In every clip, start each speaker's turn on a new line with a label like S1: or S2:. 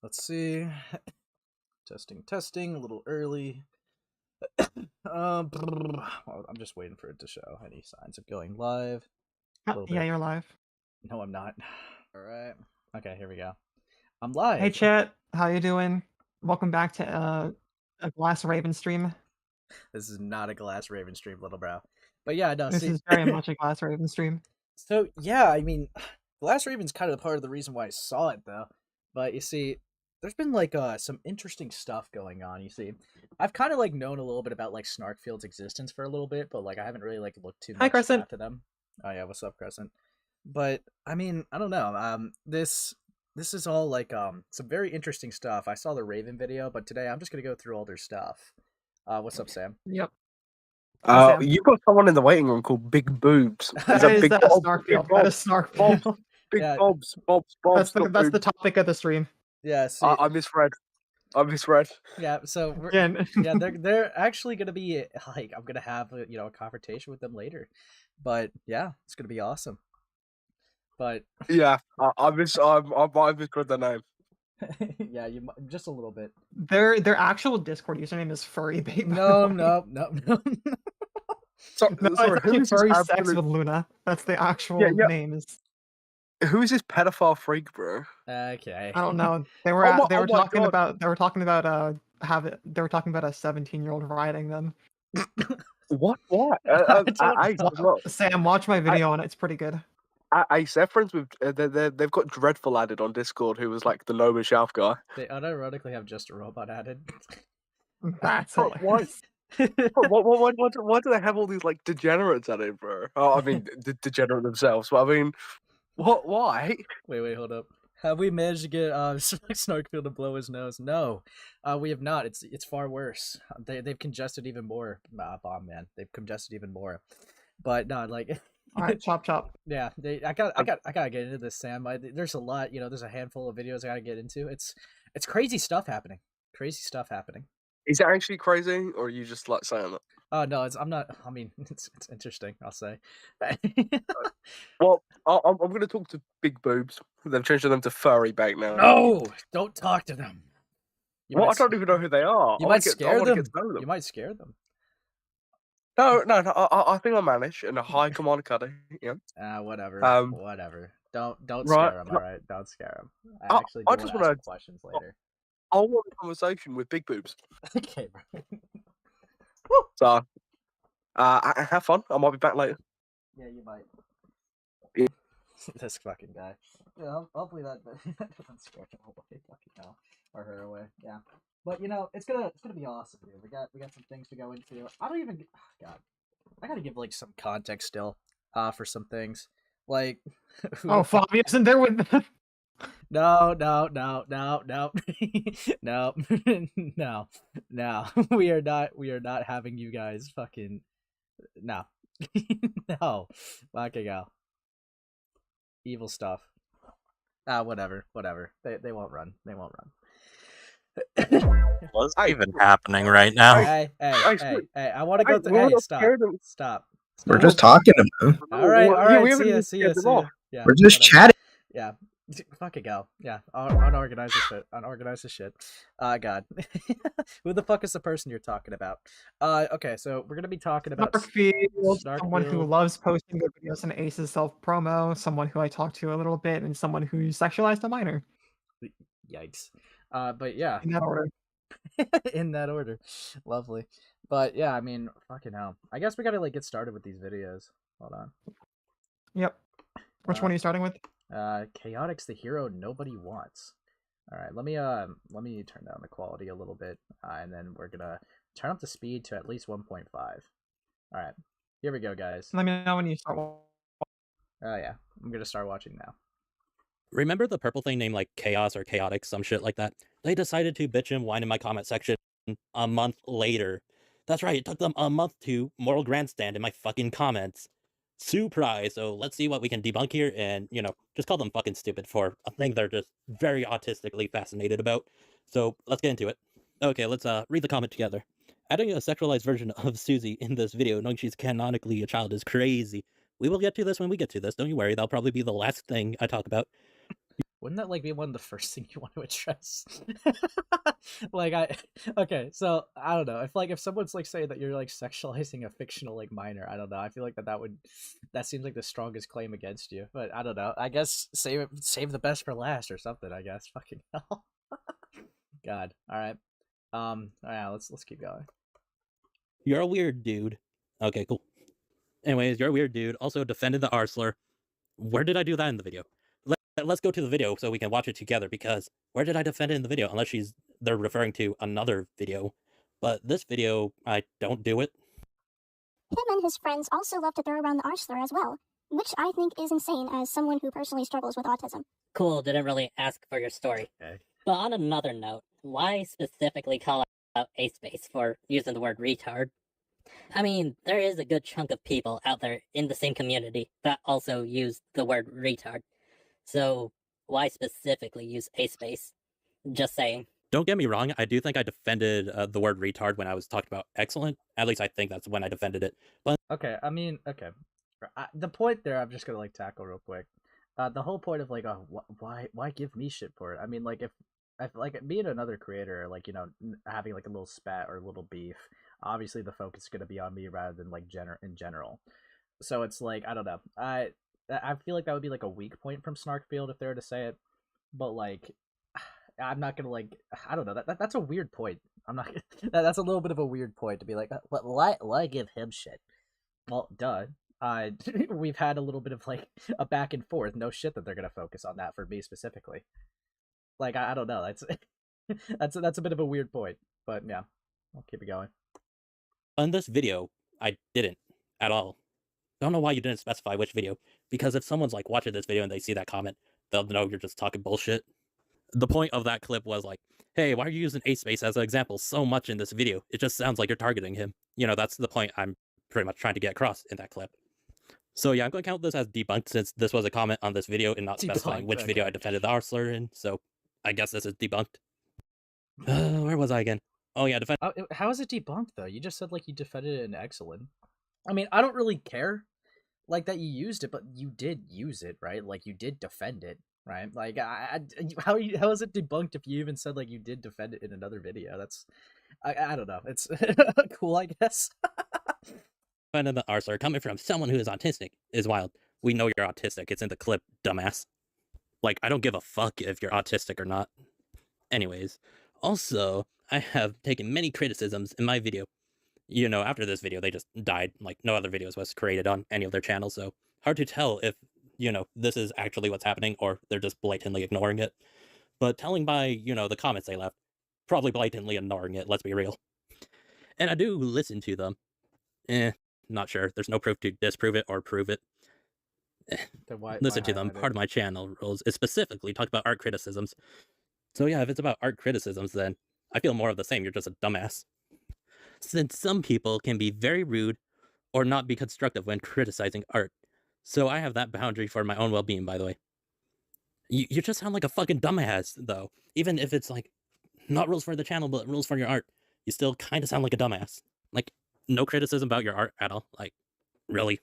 S1: Let's see. Testing, a little early. Well, I'm just waiting for it to show any signs of going live. A little
S2: Yeah,
S1: bit.
S2: you're live.
S1: No, I'm not. All right. Okay, here we go. I'm live.
S2: Hey, chat. How you doing? Welcome back to a Glass Raven stream.
S1: This is not a Glass Raven stream, little bro. But yeah, no,
S2: This
S1: see.
S2: is very much a Glass Raven stream.
S1: So, yeah, I mean, Glass Raven's kind of part of the reason why I saw it, though. But you see, there's been like some interesting stuff going on. You see, I've kind of like known a little bit about like Snarkfield's existence for a little bit, but like I haven't really like looked too
S2: Hi,
S1: much
S2: Crescent.
S1: after them. Oh yeah, what's up, Crescent? But I mean, I don't know. This is all like some very interesting stuff. I saw the Raven video, but today I'm just gonna go through all their stuff. What's up, Sam?
S2: Yep. Hi, Sam.
S3: You've got someone in the waiting room called Big Boobs.
S1: Is
S2: That is
S3: Big
S2: that
S3: Bob?
S2: Snarkfield.
S3: Big
S2: That
S3: Bob?
S2: is Snarkfield.
S3: Big
S1: Yeah.
S3: Bobs.
S2: That's
S3: got
S2: the
S3: boobs.
S2: topic of the stream.
S1: Yeah, see,
S3: I misread.
S1: yeah. So
S2: Again.
S1: yeah, they're actually gonna be like I'm gonna have a confrontation with them later, but yeah, it's gonna be awesome. But
S3: Yeah, I misread the name.
S1: yeah, just a little bit.
S2: Their actual Discord username is Furry Babe.
S1: No.
S2: No,
S3: Sorry,
S2: it's
S3: who
S2: actually
S3: is this
S2: Furry Sex
S3: absolute-
S2: with Luna. That's the actual
S3: Yeah.
S2: name.
S3: Who is this pedophile freak, bro?
S1: Okay.
S2: I don't know. They were
S3: Oh
S2: they were
S3: my
S2: talking
S3: God.
S2: about a 17-year-old riding them.
S3: What?
S2: Sam, watch my video on it. It's pretty good.
S3: I said friends with. They've got Dreadful added on Discord, who was like the Noma Shelf guy.
S1: They unironically have just a robot added.
S2: That's
S3: Bro,
S2: hilarious.
S3: Why do they have all these like degenerates at it, bro? Oh, I mean, degenerate themselves, but I mean, what? Why?
S1: Wait, hold up. Have we managed to get Snarkfield to blow his nose? No, we have not. It's far worse. They've congested even more. Bomb man, they've congested even more. But not like.
S2: All right, chop.
S1: Yeah, I gotta get into this, Sam. There's a lot. There's a handful of videos I gotta get into. It's crazy stuff happening. Crazy stuff happening.
S3: Is it actually crazy, or are you just like saying that?
S1: Oh no, I'm not. I mean, it's interesting. I'll say.
S3: Well, I'm going to talk to Big Boobs. They've changed them to Furry Bait now.
S1: No, don't talk to them.
S3: I don't even know who they are.
S1: You might scare them. You might scare them.
S3: No. I think I manage in a high command cutting. Yeah.
S1: Whatever. Whatever. Don't
S3: Right.
S1: scare them. All right, don't scare them. I actually do
S3: just
S1: want to
S3: wanna-
S1: ask questions later.
S3: I want a conversation with Big Boobs.
S1: Okay, bro.
S3: So, have fun. I might be back later.
S1: Yeah, you might.
S3: Yeah.
S1: This fucking guy. Yeah, hopefully that doesn't scare him away, fucking hell, or her away. Yeah, but it's gonna be awesome, dude. We got some things to go into. I don't even. God, I gotta give like some context still, for some things. Like,
S2: Fabi isn't there with them.
S1: No. No. We are not having you guys fucking. No. No. Okay, go. Evil stuff. Whatever. They won't run.
S4: What's even happening right now?
S1: Hey, I want to go through. Hey, stop.
S5: We're just talking about.
S1: All right. See ya. Yeah,
S5: We're just chatting.
S1: Yeah. Fucking go. Yeah. Unorganized this shit. God. Who the fuck is the person you're talking about? Okay, so we're gonna be talking about
S2: Snarkfield, someone who loves posting their videos and aces self-promo, someone who I talked to a little bit, and someone who sexualized a minor.
S1: Yikes. But yeah.
S2: In that order.
S1: In that order. Lovely. But yeah, I mean, fucking hell. I guess we gotta like get started with these videos. Hold on.
S2: Yep. Which one are you starting with?
S1: Chaoticz, the hero nobody wants. All right, let me turn down the quality a little bit, and then we're gonna turn up the speed to at least 1.5. All right, here we go, guys.
S2: Let me know when you start.
S1: Oh yeah, I'm gonna start watching now.
S4: Remember the purple thing named like Chaos or Chaotic, some shit like that? They decided to bitch and whine in my comment section a month later. That's right, it took them a month to moral grandstand in my fucking comments. Surprise! So let's see what we can debunk here and, just call them fucking stupid for a thing they're just very autistically fascinated about. So let's get into it. Okay, let's read the comment together. Adding a sexualized version of Susie in this video, knowing she's canonically a child, is crazy. We will get to this when we get to this. Don't you worry, that'll probably be the last thing I talk about.
S1: wouldn't that like be one of the first things you want to address? Okay, so I don't know. If like if someone's like saying that you're like sexualizing a fictional like minor, I don't know. I feel like that seems like the strongest claim against you. But I don't know. I guess save the best for last or something. I guess. Fucking hell. God. All right. Yeah. Let's keep going.
S4: You're a weird dude. Okay, cool. Anyways, you're a weird dude. Also defended the Arsler. Where did I do that in the video? Let's go to the video so we can watch it together, because where did I defend it in the video? Unless they're referring to another video. But this video, I don't do it.
S6: Him and his friends also love to throw around the arslur as well, which I think is insane as someone who personally struggles with autism.
S7: Cool, didn't really ask for your story.
S1: Okay.
S7: But on another note, why specifically call out A-Space for using the word retard? I mean, there is a good chunk of people out there in the same community that also use the word retard. So, why specifically use A-Space? Just saying.
S4: Don't get me wrong, I do think I defended the word retard when I was talking about excellent. At least I think that's when I defended it. But
S1: okay, I mean, okay. The point there, I'm just gonna like tackle real quick. The whole point of like, why give me shit for it? I mean, like if like me and another creator, like having like a little spat or a little beef, obviously the focus is gonna be on me rather than like in general. So it's like I don't know. I feel like that would be like a weak point from Snarkfield if they were to say it, but like I'm not gonna like I don't know that's a weird point. I'm not that's a little bit of a weird point to be like why give him shit? Well, duh. We've had a little bit of like a back and forth. No shit that they're gonna focus on that for me specifically. Like I don't know. That's a bit of a weird point, but yeah, I'll keep it going.
S4: on this video, I didn't at all. Don't know why you didn't specify which video, because if someone's like watching this video and they see that comment, they'll know you're just talking bullshit. The point of that clip was like, hey, why are you using A-Space as an example so much in this video? It just sounds like you're targeting him. That's the point I'm pretty much trying to get across in that clip. So yeah, I'm going to count this as debunked since this was a comment on this video and not specifying which video I defended the Arsler in, so I guess this is debunked. Where was I again? Oh yeah,
S1: How is it debunked though? You just said like you defended it in excellent. I mean, I don't really care like that you used it, but you did use it, right? Like you did defend it, right? Like how is it debunked if you even said like you did defend it in another video? That's I don't know. It's cool, I guess.
S4: defending the Arsler coming from someone who is autistic is wild. We know you're autistic. It's in the clip, dumbass. Like, I don't give a fuck if you're autistic or not. Anyways, also, I have taken many criticisms in my video. After this video, they just died. Like, no other videos was created on any of their channels, so hard to tell if, this is actually what's happening or they're just blatantly ignoring it. But telling by, the comments they left, probably blatantly ignoring it, let's be real. And I do listen to them. Not sure. There's no proof to disprove it or prove it. Listen to them. Part of my channel rules is specifically talk about art criticisms. So yeah, if it's about art criticisms, then I feel more of the same. You're just a dumbass. Since some people can be very rude or not be constructive when criticizing art. So I have that boundary for my own well-being, by the way. You just sound like a fucking dumbass, though. Even if it's like, not rules for the channel, but rules for your art. You still kind of sound like a dumbass. Like, no criticism about your art at all. Like, really?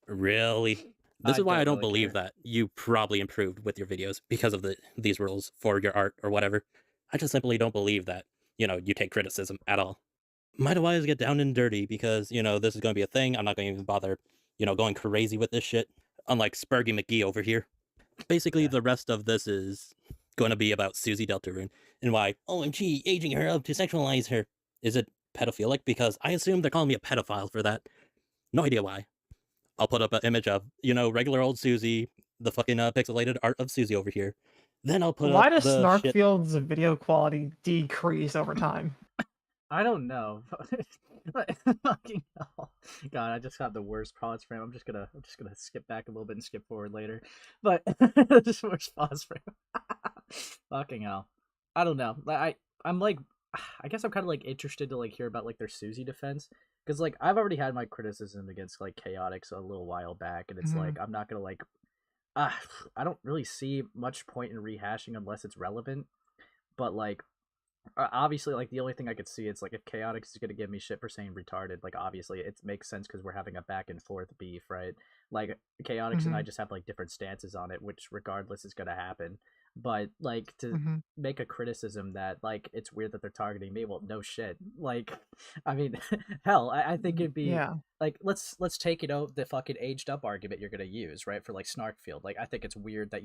S4: This is why I don't really believe that you probably improved with your videos because of these rules for your art or whatever. I just simply don't believe that, you take criticism at all. Might otherwise get down and dirty because, this is going to be a thing. I'm not going to even bother, going crazy with this shit. Unlike Spurgy McGee over here. Basically, The rest of this is going to be about Susie Deltarune and why, OMG, aging her up to sexualize her. Is it pedophilic? Because I assume they're calling me a pedophile for that. No idea why. I'll put up an image of, regular old Susie, the fucking pixelated art of Susie over here. Then I'll put
S2: Why
S4: up
S2: does
S4: the
S2: Snarkfield's video quality decrease over time?
S1: I don't know. Fucking hell. God, I just got the worst pause frame. I'm just gonna skip back a little bit and skip forward later. But just worst pause frame. Fucking hell. I don't know. I'm like, I guess I'm kind of like interested to like hear about like their Susie defense, because like I've already had my criticism against like Chaoticz a little while back, and it's like I'm not gonna like, I don't really see much point in rehashing unless it's relevant. But like, obviously, like the only thing I could see, it's like if Chaoticz is gonna give me shit for saying retarded, like obviously it makes sense because we're having a back and forth beef, right? Like Chaoticz and I just have like different stances on it, which regardless is gonna happen. but like to
S2: Mm-hmm.
S1: make a criticism that like it's weird that they're targeting me. Well, no shit. Like, I mean, hell, I think it'd be
S2: Yeah.
S1: like let's take the fucking aged up argument you're gonna use, right, for like Snarkfield. Like, I think it's weird that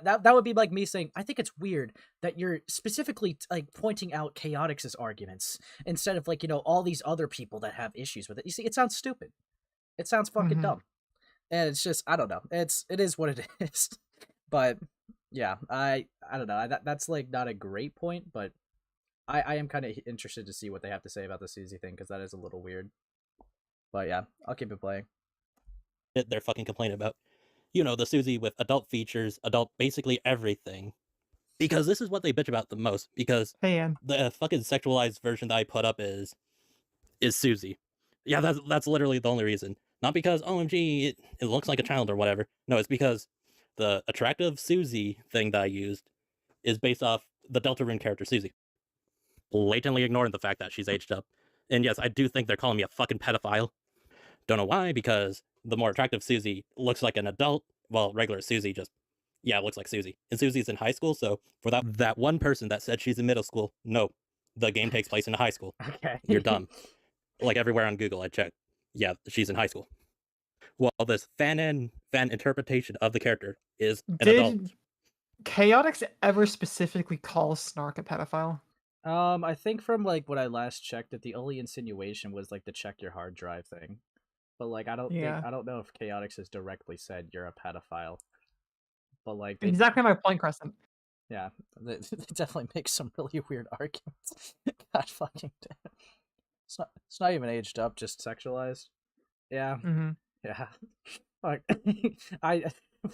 S1: that would be like me saying I think it's weird that you're specifically like pointing out Chaoticz's arguments instead of like all these other people that have issues with it. You see, it sounds stupid. It sounds fucking
S2: Mhm.
S1: dumb, and it's just I don't know. It is what it is, but yeah, I don't know. That's like not a great point, but I am kind of interested to see what they have to say about the Susie thing because that is a little weird. But yeah, I'll keep it playing.
S4: They're fucking complaining about, the Susie with adult features, adult basically everything. Because this is what they bitch about the most, because
S2: Hey, Ann.
S4: the fucking sexualized version that I put up is Susie. Yeah, that's literally the only reason. Not because OMG it looks like a child or whatever. No, it's because the attractive Susie thing that I used is based off the Deltarune character Susie. Blatantly ignoring the fact that she's aged up. And yes, I do think they're calling me a fucking pedophile. Don't know why, because the more attractive Susie looks like an adult, while regular Susie just, looks like Susie. And Susie's in high school, so for that one person that said she's in middle school, no, the game takes place in high school.
S1: Okay.
S4: You're dumb. Like everywhere on Google, I checked. Yeah, she's in high school. Well, this fan interpretation of the character is an adult.
S2: Did Chaoticz ever specifically call Snark a pedophile?
S1: I think from like when I last checked it, the only insinuation was like the check your hard drive thing. But like I don't know if Chaoticz has directly said you're a pedophile. But like
S2: Exactly my point, Crescent.
S1: Yeah, they definitely make some really weird arguments. God fucking damn. It's not even aged up, just sexualized. Yeah.
S2: Mm-hmm.
S1: Yeah. Like, I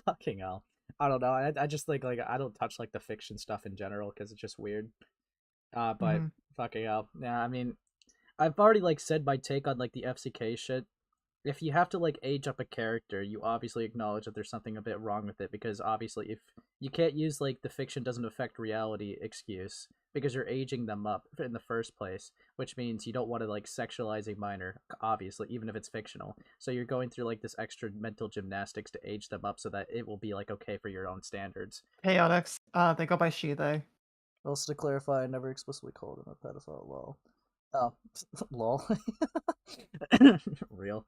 S1: fucking hell. I don't know. I just think like I don't touch like the fiction stuff in general because it's just weird. But
S2: Mm-hmm.
S1: fucking hell. Yeah, I mean, I've already like said my take on like the FCK shit. If you have to like age up a character, you obviously acknowledge that there's something a bit wrong with it because obviously if you can't use like the fiction doesn't affect reality excuse because you're aging them up in the first place, which means you don't want to like sexualize a minor, obviously, even if it's fictional. So you're going through like this extra mental gymnastics to age them up so that it will be like okay for your own standards.
S2: Chaoticz, they go by she, they.
S1: Also to clarify, I never explicitly called him a pedophile. Lol. Oh, lol. Real.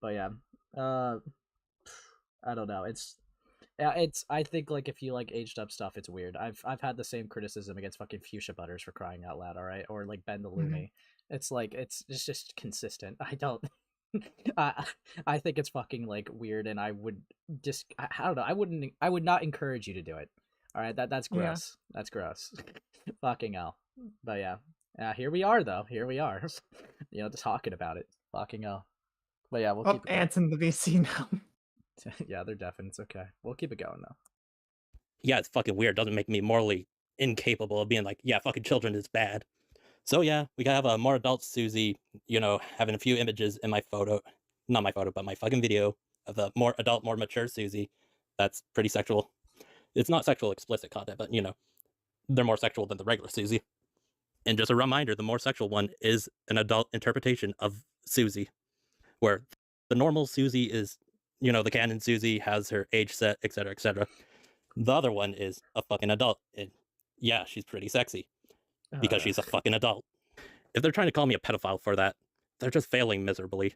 S1: But yeah, I don't know. It's I think like if you like aged up stuff, it's weird. I've had the same criticism against fucking Fuchsia Butters for crying out loud. All right, or like Ben the Looney. It's like it's just consistent. I don't. I think it's fucking like weird, and I would just I don't know. I would not encourage you to do it. All right, that's gross. Yeah. That's gross. Fucking hell. But yeah, here we are though. Here we are. Just talking about it. Fucking hell. But yeah, we'll keep it going.
S2: Ant's in the VC now.
S1: Yeah, they're deaf and it's okay. We'll keep it going though.
S4: Yeah, it's fucking weird. Doesn't make me morally incapable of being like, yeah, fucking children is bad. So yeah, we gotta have a more adult Susie, having a few images in my photo. Not my photo, but my fucking video of the more adult, more mature Susie. That's pretty sexual. It's not sexual explicit content, but they're more sexual than the regular Susie. And just a reminder, the more sexual one is an adult interpretation of Susie, where the normal Susie is, the canon Susie has her age set, etc., etc. The other one is a fucking adult. And yeah, she's pretty sexy because she's a fucking adult. If they're trying to call me a pedophile for that, they're just failing miserably.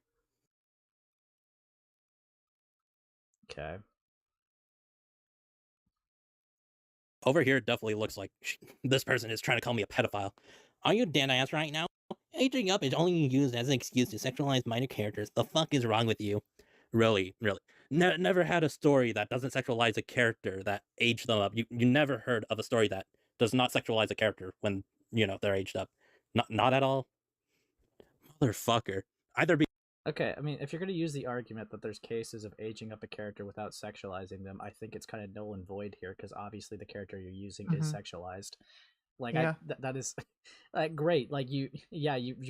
S1: Okay.
S4: Over here, it definitely looks like this person is trying to call me a pedophile. Are you dead ass right now? Aging up is only used as an excuse to sexualize minor characters. The fuck is wrong with you? Really, really. Never had a story that doesn't sexualize a character that aged them up. You never heard of a story that does not sexualize a character when, they're aged up. Not at all. Motherfucker. Either be...
S1: Okay, I mean, if you're going to use the argument that there's cases of aging up a character without sexualizing them, I think it's kind of null and void here, because obviously the character you're using is sexualized. Like,
S2: Yeah.
S1: that is great. Like, you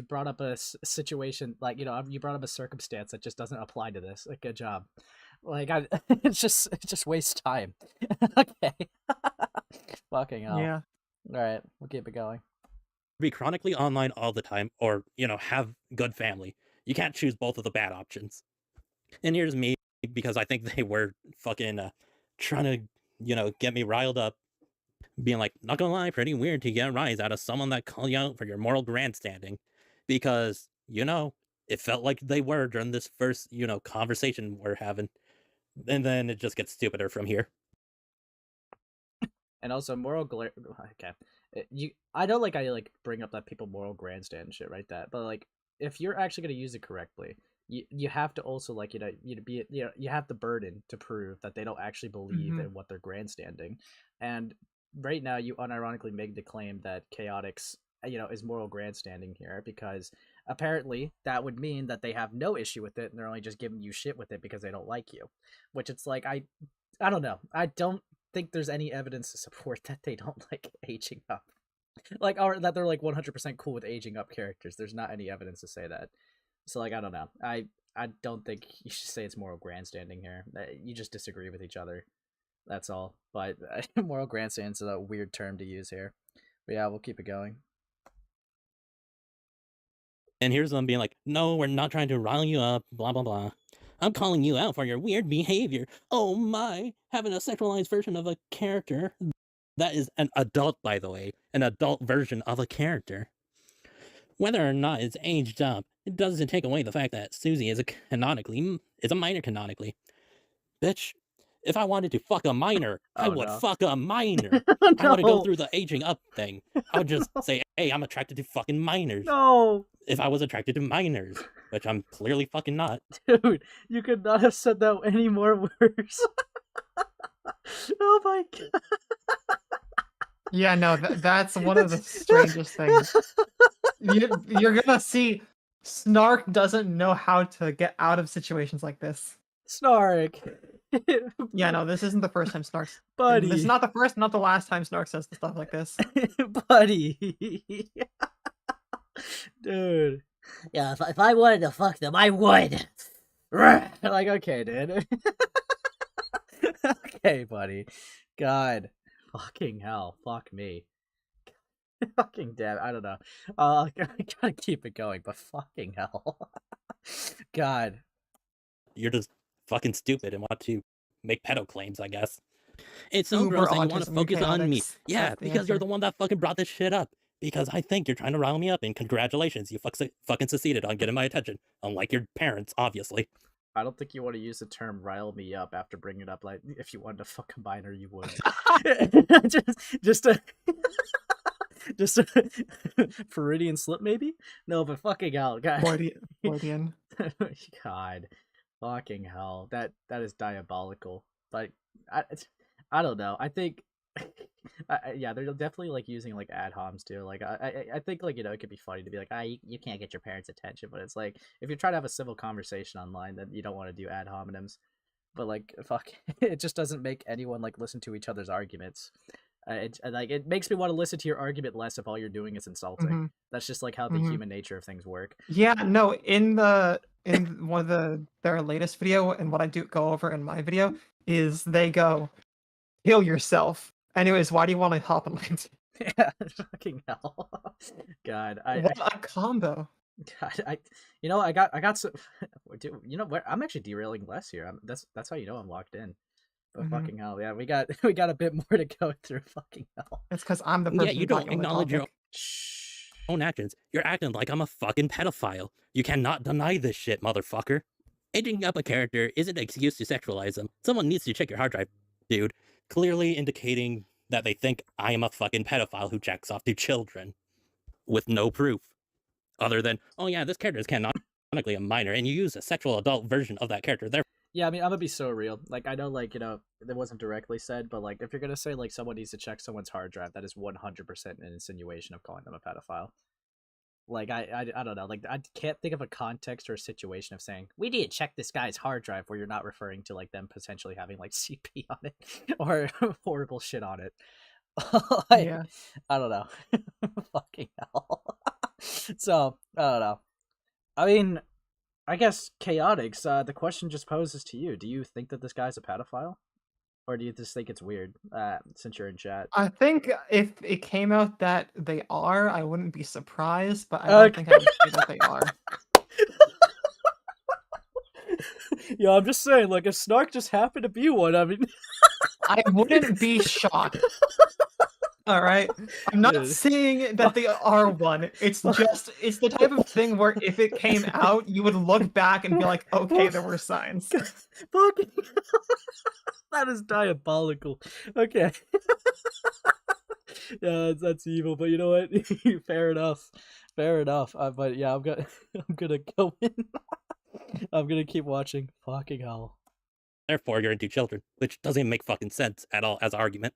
S1: brought up a situation, like, you brought up a circumstance that just doesn't apply to this. Like, good job. Like, it just wastes time. Okay. Fucking hell.
S2: Yeah.
S1: All right, we'll keep it going.
S4: Be chronically online all the time, or, have good family. You can't choose both of the bad options. And here's me, because I think they were fucking trying to, get me riled up being like, not gonna lie, pretty weird to get a rise out of someone that called you out for your moral grandstanding. Because, it felt like they were during this first, conversation we're having. And then it just gets stupider from here.
S1: And also okay. I know I bring up that people moral grandstand and shit, right? But if you're actually gonna use it correctly, you have to also you have the burden to prove that they don't actually believe in what they're grandstanding. And right now you unironically make the claim that Chaoticz is moral grandstanding here, because apparently that would mean that they have no issue with it and they're only just giving you shit with it because they don't like you. Which it's like, I don't know. I don't think there's any evidence to support that they don't like aging up. Or that they're 100% cool with aging up characters. There's not any evidence to say that. So I don't know. I don't think you should say it's moral grandstanding here. You just disagree with each other. That's all. But moral grandstanding is a weird term to use here. But yeah, we'll keep it going.
S4: And here's them being like, no, we're not trying to rile you up, blah, blah, blah. I'm calling you out for your weird behavior. Oh my, having a sexualized version of a character. That is an adult, by the way. An adult version of a character. Whether or not it's aged up, it doesn't take away the fact that Susie is a minor canonically. Bitch, if I wanted to fuck a minor, I would fuck a minor. I want to go through the aging up thing. I would just say, hey, I'm attracted to fucking minors.
S1: No!
S4: If I was attracted to minors, which I'm clearly fucking not.
S1: Dude, you could not have said that any more worse. Oh my god.
S2: Yeah, no, that's one of the strangest things. You're gonna see Snark doesn't know how to get out of situations like this.
S1: Snark.
S2: Yeah, no, this isn't the first time Snark's...
S1: Buddy.
S2: This is not the first, not the last time Snark says stuff like this.
S1: Buddy. Dude.
S7: Yeah, if I wanted to fuck them, I would.
S1: Okay, dude. Okay, buddy. God. Fucking hell. Fuck me. Fucking damn. I don't know. I gotta keep it going, but fucking hell. God.
S4: You're just fucking stupid and want to make pedo claims, I guess. It's so
S2: Uber
S4: gross that you want to
S2: autism and
S4: focus on me.
S2: Chaoticz.
S4: Yeah,
S2: That's the
S4: because you're
S2: answer.
S4: the one that fucking brought this shit up. Because I think you're trying to rile me up, and congratulations, you fucking succeeded on getting my attention. Unlike your parents, obviously.
S1: I don't think you want to use the term "rile me up" after bringing it up. Like, if you wanted to fuck a minor, you would. just a Floridian slip, maybe? No, but fucking hell, God.
S2: Freudian.
S1: God, fucking hell. That is diabolical. But I don't know. I think. Yeah, they're definitely using ad homs too. I think it could be funny to be like, you can't get your parents' attention, but it's like, if you're trying to have a civil conversation online, then you don't want to do ad hominems. But fuck, it just doesn't make anyone listen to each other's arguments. It makes me want to listen to your argument less if all you're doing is insulting. That's just how the human nature of things work.
S2: Yeah, no, in one of their latest video, and what I do go over in my video is they go, kill yourself. Anyways, why do you want to hop on LinkedIn?
S1: Yeah, fucking hell. God,
S2: what a combo.
S1: God, I got some. What? I'm actually derailing less here. That's how you know I'm locked in. But fucking hell, yeah, we got a bit more to go through. Fucking hell.
S2: It's because I'm the person.
S4: Yeah, you don't acknowledge your
S1: Shh.
S4: own actions. You're acting like I'm a fucking pedophile. You cannot deny this shit, motherfucker. Aging up a character isn't an excuse to sexualize them. Someone needs to check your hard drive, dude. Clearly indicating that they think I am a fucking pedophile who jacks off to children. With no proof. Other than, oh yeah, this character is canonically a minor, and you use a sexual adult version of that character.
S1: Yeah, I mean, I'm gonna be so real. I know, it wasn't directly said, but if you're gonna say someone needs to check someone's hard drive, that is 100% an insinuation of calling them a pedophile. I don't know. I can't think of a context or a situation of saying we need to check this guy's hard drive where you're not referring to them potentially having CP on it or horrible shit on it.
S2: Yeah.
S1: I don't know. Fucking hell. So I don't know. I mean, I guess Chaoticz. The question just poses to you: do you think that this guy's a pedophile? Or do you just think it's weird, since you're in chat?
S2: I think if it came out that they are, I wouldn't be surprised, but I don't think I would say that they are.
S1: Yeah, I'm just saying, if Snark just happened to be one, I mean...
S2: I wouldn't be shocked. All right. I'm not
S1: Dude.
S2: saying that they are one. It's the type of thing where if it came out, you would look back and be like, okay, there were signs.
S1: Fucking that is diabolical. Okay. Yeah, that's evil, but you know what? Fair enough. Fair enough. But yeah, I'm gonna go in. I'm gonna keep watching. Fucking hell.
S4: Therefore, you're into children, which doesn't even make fucking sense at all as an argument.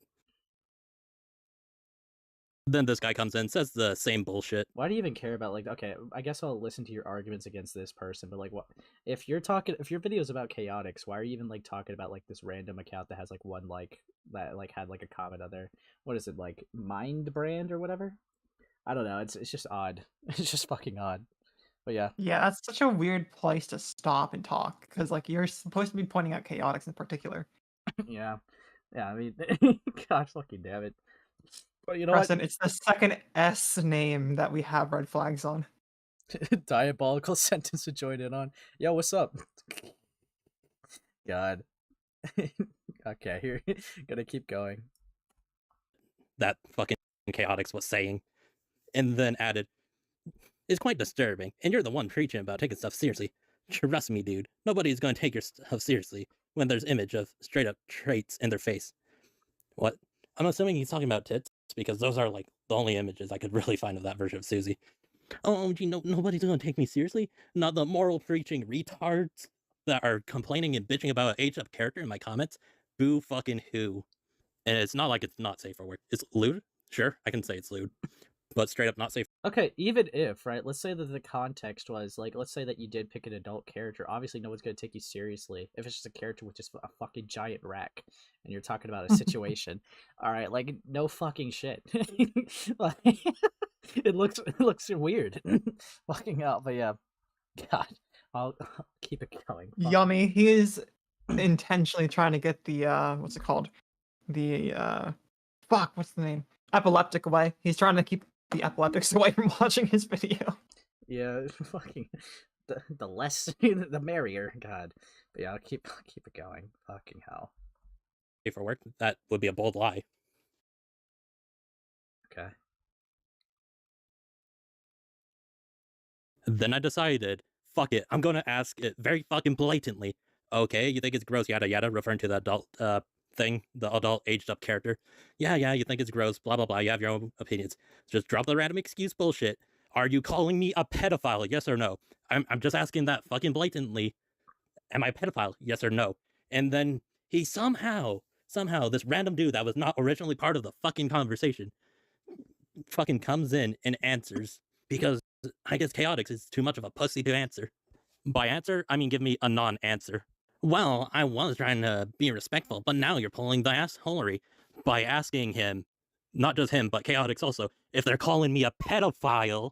S4: Then this guy comes in, says the same bullshit.
S1: Why do you even care about, like, okay, I guess I'll listen to your arguments against this person, but like, what if your video is about Chaoticz, why are you even like talking about like this random account that has like one like that like had like a comment other, what is it, like Mind Brand or whatever? I don't know, it's just odd. It's just fucking odd. But yeah.
S2: Yeah, that's such a weird place to stop and talk because like you're supposed to be pointing out Chaoticz in particular.
S1: Yeah. Yeah, I mean, gosh fucking damn it. But you know
S2: Preston, it's the second S name that we have red flags on.
S1: what? Diabolical sentence to join in on. Yo, what's up? God. Okay, here. Gonna keep going.
S4: That fucking Chaoticz was saying. And then added, it's quite disturbing, and you're the one preaching about taking stuff seriously. Trust me, dude, nobody's going to take your stuff seriously when there's image of straight up traits in their face. What? I'm assuming he's talking about tits, because those are like the only images I could really find of that version of Susie. Oh, you know, nobody's going to take me seriously? Not the moral preaching retards that are complaining and bitching about an aged up character in my comments? Boo fucking who. And it's not like it's not safe for work. It's lewd? Sure, I can say it's lewd. But straight up not safe.
S1: Okay, even if, right, let's say that the context was, like, let's say that you did pick an adult character, obviously no one's going to take you seriously if it's just a character with just a fucking giant rack, and you're talking about a situation. Alright, like, no fucking shit. Like, it looks weird. Fucking hell, but yeah. God, I'll keep it going. Fuck.
S2: Yummy. He is intentionally trying to get the what's it called? The what's the name? Epileptic away. He's trying to keep the epileptics away from watching his video.
S1: Yeah, fucking the less the merrier. God, but yeah, I'll keep it going. Fucking hell.
S4: For work, that would be a bold lie.
S1: Okay.
S4: Then I decided, fuck it, I'm gonna ask it very fucking blatantly. Okay, you think it's gross, yada yada, referring to the adult thing, the adult aged up character. Yeah, you think it's gross, blah blah blah, you have your own opinions. Just drop the random excuse bullshit. Are you calling me a pedophile, yes or no? I'm just asking that fucking blatantly. Am I a pedophile, yes or no? And then he somehow, this random dude that was not originally part of the fucking conversation fucking comes in and answers, because I guess Chaoticz is too much of a pussy to answer. By answer, I mean give me a non-answer. Well, I was trying to be respectful, but now you're pulling the assholery by asking him, not just him, but Chaoticz also, if they're calling me a pedophile.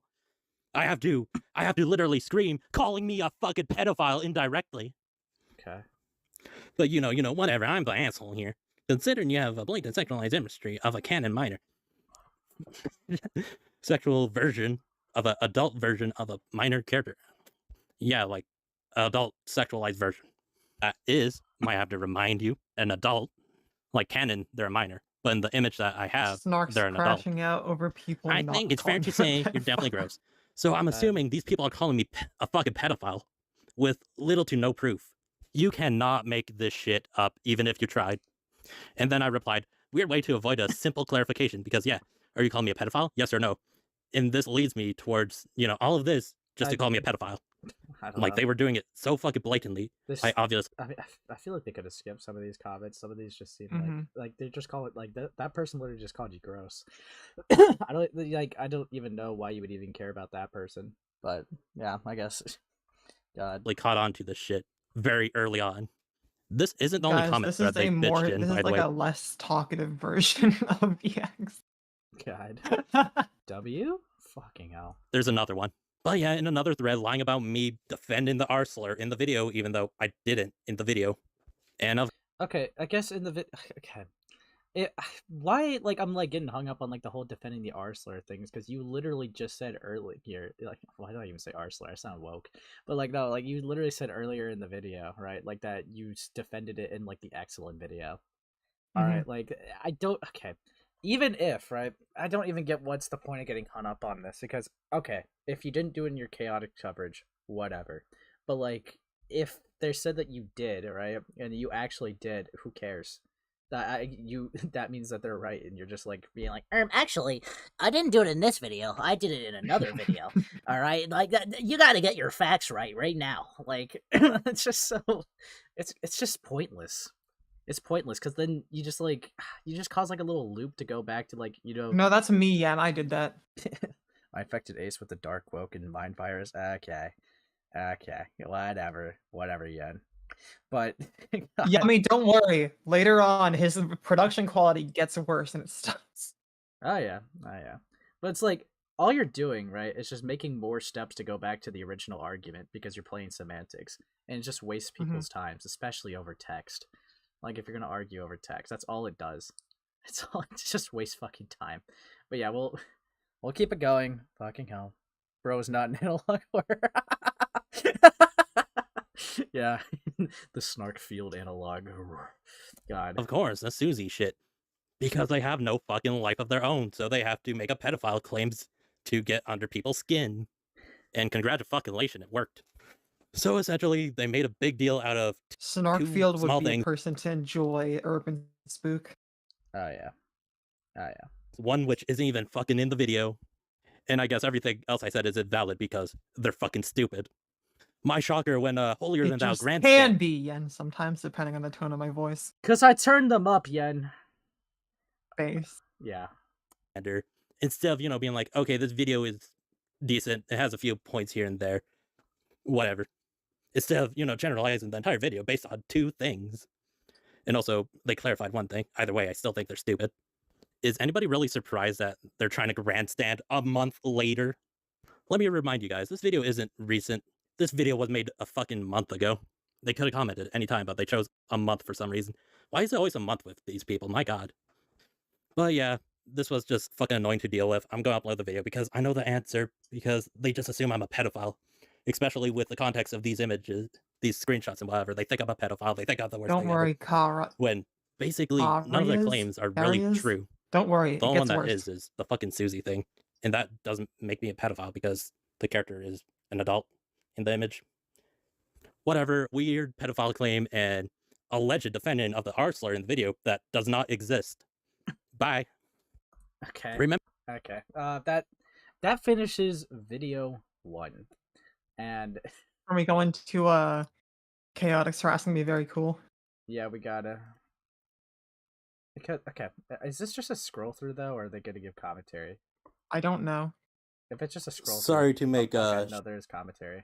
S4: I have to literally scream, calling me a fucking pedophile indirectly.
S1: Okay.
S4: But you know, whatever, I'm the asshole here. Considering you have a blatant sexualized imagery of a canon minor. Sexual version of an adult version of a minor character. Yeah, like adult sexualized version. That is, might have to remind you, an adult. Like canon, they're a minor. But in the image that I have,
S2: Snark's
S4: they're an adult.
S2: crashing out over people.
S4: I
S2: not
S4: think it's fair
S2: calling
S4: to
S2: him a
S4: say you're definitely
S2: pedophile.
S4: gross. So I'm assuming these people are calling me a fucking pedophile with little to no proof. You cannot make this shit up, even if you tried. And then I replied, weird way to avoid a simple clarification, because yeah, are you calling me a pedophile? Yes or no? And this leads me towards, all of this just to call me a pedophile.
S1: I don't
S4: Like
S1: know.
S4: they were doing it so fucking blatantly.
S1: This,
S4: I obviously.
S1: I mean, I feel like they could have skipped some of these comments. Some of these just seem
S2: Mhm.
S1: like they just call it like that person literally just called you gross. I don't even know why you would even care about that person. But yeah, I guess. God.
S4: Caught on to this shit very early on. This isn't the only
S2: Guys,
S4: comment
S2: this
S4: thread
S2: is
S4: they
S2: a more.
S4: bitched in,
S2: This
S4: by
S2: is
S4: the
S2: like
S4: way.
S2: a less talkative version of EX.
S1: God. W? Fucking hell.
S4: There's another one. But yeah, in another thread lying about me defending the R slur in the video, even though I didn't in the video. And
S1: Okay, I guess in the okay. Why I'm getting hung up on the whole defending the R slur things, because you literally just said earlier, why do I even say R slur? I sound woke. But no, you literally said earlier in the video, right? That you defended it in the excellent video. All right, I don't. Okay, even if, right, I don't even get what's the point of getting hung up on this, because, okay, if you didn't do it in your chaotic coverage, whatever. But, like, if they said that you did, right, and you actually did, who cares? That means that they're right, and you're just, like, being like,
S8: Actually, I didn't do it in this video. I did it in another video. All right, like that. You got to get your facts right now.
S1: like, it's just so, it's just pointless. It's pointless, because then you just, like, you just cause, like, a little loop to go back to, like,
S2: No, that's me, and I did that.
S1: I infected Ace with the Dark Woke and Mind Virus. Okay, whatever, Yen. But
S2: Yeah, I mean, don't worry. Later on, his production quality gets worse, and it stops.
S1: Oh yeah. But it's like all you're doing, right, is just making more steps to go back to the original argument because you're playing semantics, and it just wastes people's times, especially over text. Like if you're gonna argue over text, that's all it does. It's just waste fucking time. But yeah, we'll keep it going. Fucking hell, bro's not an analog word. Yeah, the Snarkfield analog. God.
S4: Of course, the Susie shit. Because they have no fucking life of their own, so they have to make a pedophile claims to get under people's skin. And congratulations, it worked. So essentially, they made a big deal out of
S2: Snarkfield
S4: small
S2: would be
S4: things.
S2: a person to enjoy urban spook.
S1: Oh yeah.
S4: One which isn't even fucking in the video. And I guess everything else I said is invalid because they're fucking stupid. My shocker when holier than thou grandstand
S2: can be, Yen, sometimes, depending on the tone of my voice.
S1: Because I turned them up, Yen.
S2: Face.
S1: Yeah.
S4: Instead of, being like, okay, this video is decent, it has a few points here and there, whatever. Instead of, generalizing the entire video based on 2 things. And also, they clarified one thing. Either way, I still think they're stupid. Is anybody really surprised that they're trying to grandstand a month later? Let me remind you guys, this video isn't recent. This video was made a fucking month ago. They could have commented at any time, but they chose a month for some reason. Why is it always a month with these people? My god. But yeah, this was just fucking annoying to deal with. I'm going to upload the video because I know the answer, because they just assume I'm a pedophile. Especially with the context of these images, these screenshots and whatever. They think I'm a pedophile. They think I'm the worst
S2: Don't
S4: thing
S2: worry,
S4: ever.
S2: Kara.
S4: When basically none of their claims are really true.
S2: Don't worry,
S4: The
S2: it
S4: only
S2: gets
S4: one that
S2: worse.
S4: is the fucking Susie thing. And that doesn't make me a pedophile because the character is an adult in the image. Whatever, weird pedophile claim and alleged defendant of the R slur in the video that does not exist. Bye.
S1: Okay.
S4: Remember?
S1: Okay. That finishes video 1, and
S2: Are we going to Chaoticz harassing me? Very cool.
S1: yeah, we gotta. Okay, is this just a scroll through though, or are they gonna give commentary?
S2: I don't know.
S1: If it's just a scroll
S4: Sorry
S1: through,
S4: to make
S1: no, there's commentary.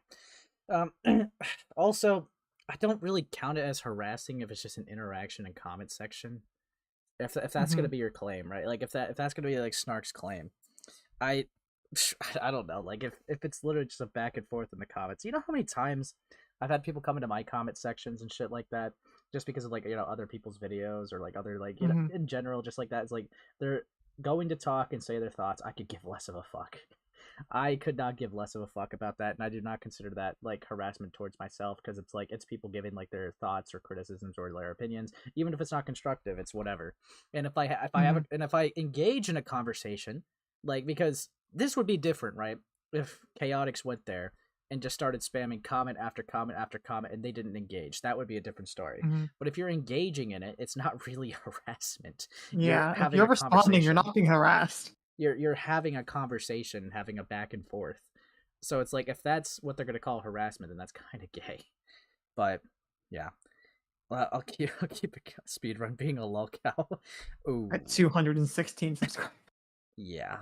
S1: Also, I don't really count it as harassing if it's just an interaction and comment section. If that's gonna be your claim, right? Like if that's gonna be like Snark's claim, I don't know. Like if it's literally just a back and forth in the comments, you know how many times I've had people come into my comment sections and shit like that just because of like other people's videos or like other like know in general just like that. It's like they're going to talk and say their thoughts. I could give less of a fuck. I could not give less of a fuck about that, and I do not consider that like harassment towards myself, because it's like it's people giving like their thoughts or criticisms or their opinions, even if it's not constructive. It's whatever. And if I engage in a conversation, like, because this would be different, right? If Chaoticz went there and just started spamming comment after comment after comment and they didn't engage, that would be a different story. But if you're engaging in it, it's not really harassment.
S2: Yeah, if you're responding, you're not being harassed.
S1: You're having a conversation, having a back and forth. So it's like, if that's what they're gonna call harassment, then that's kind of gay. But yeah, I'll keep a speedrun being a lolcow. Ooh,
S2: At 216 subscribers.
S1: yeah.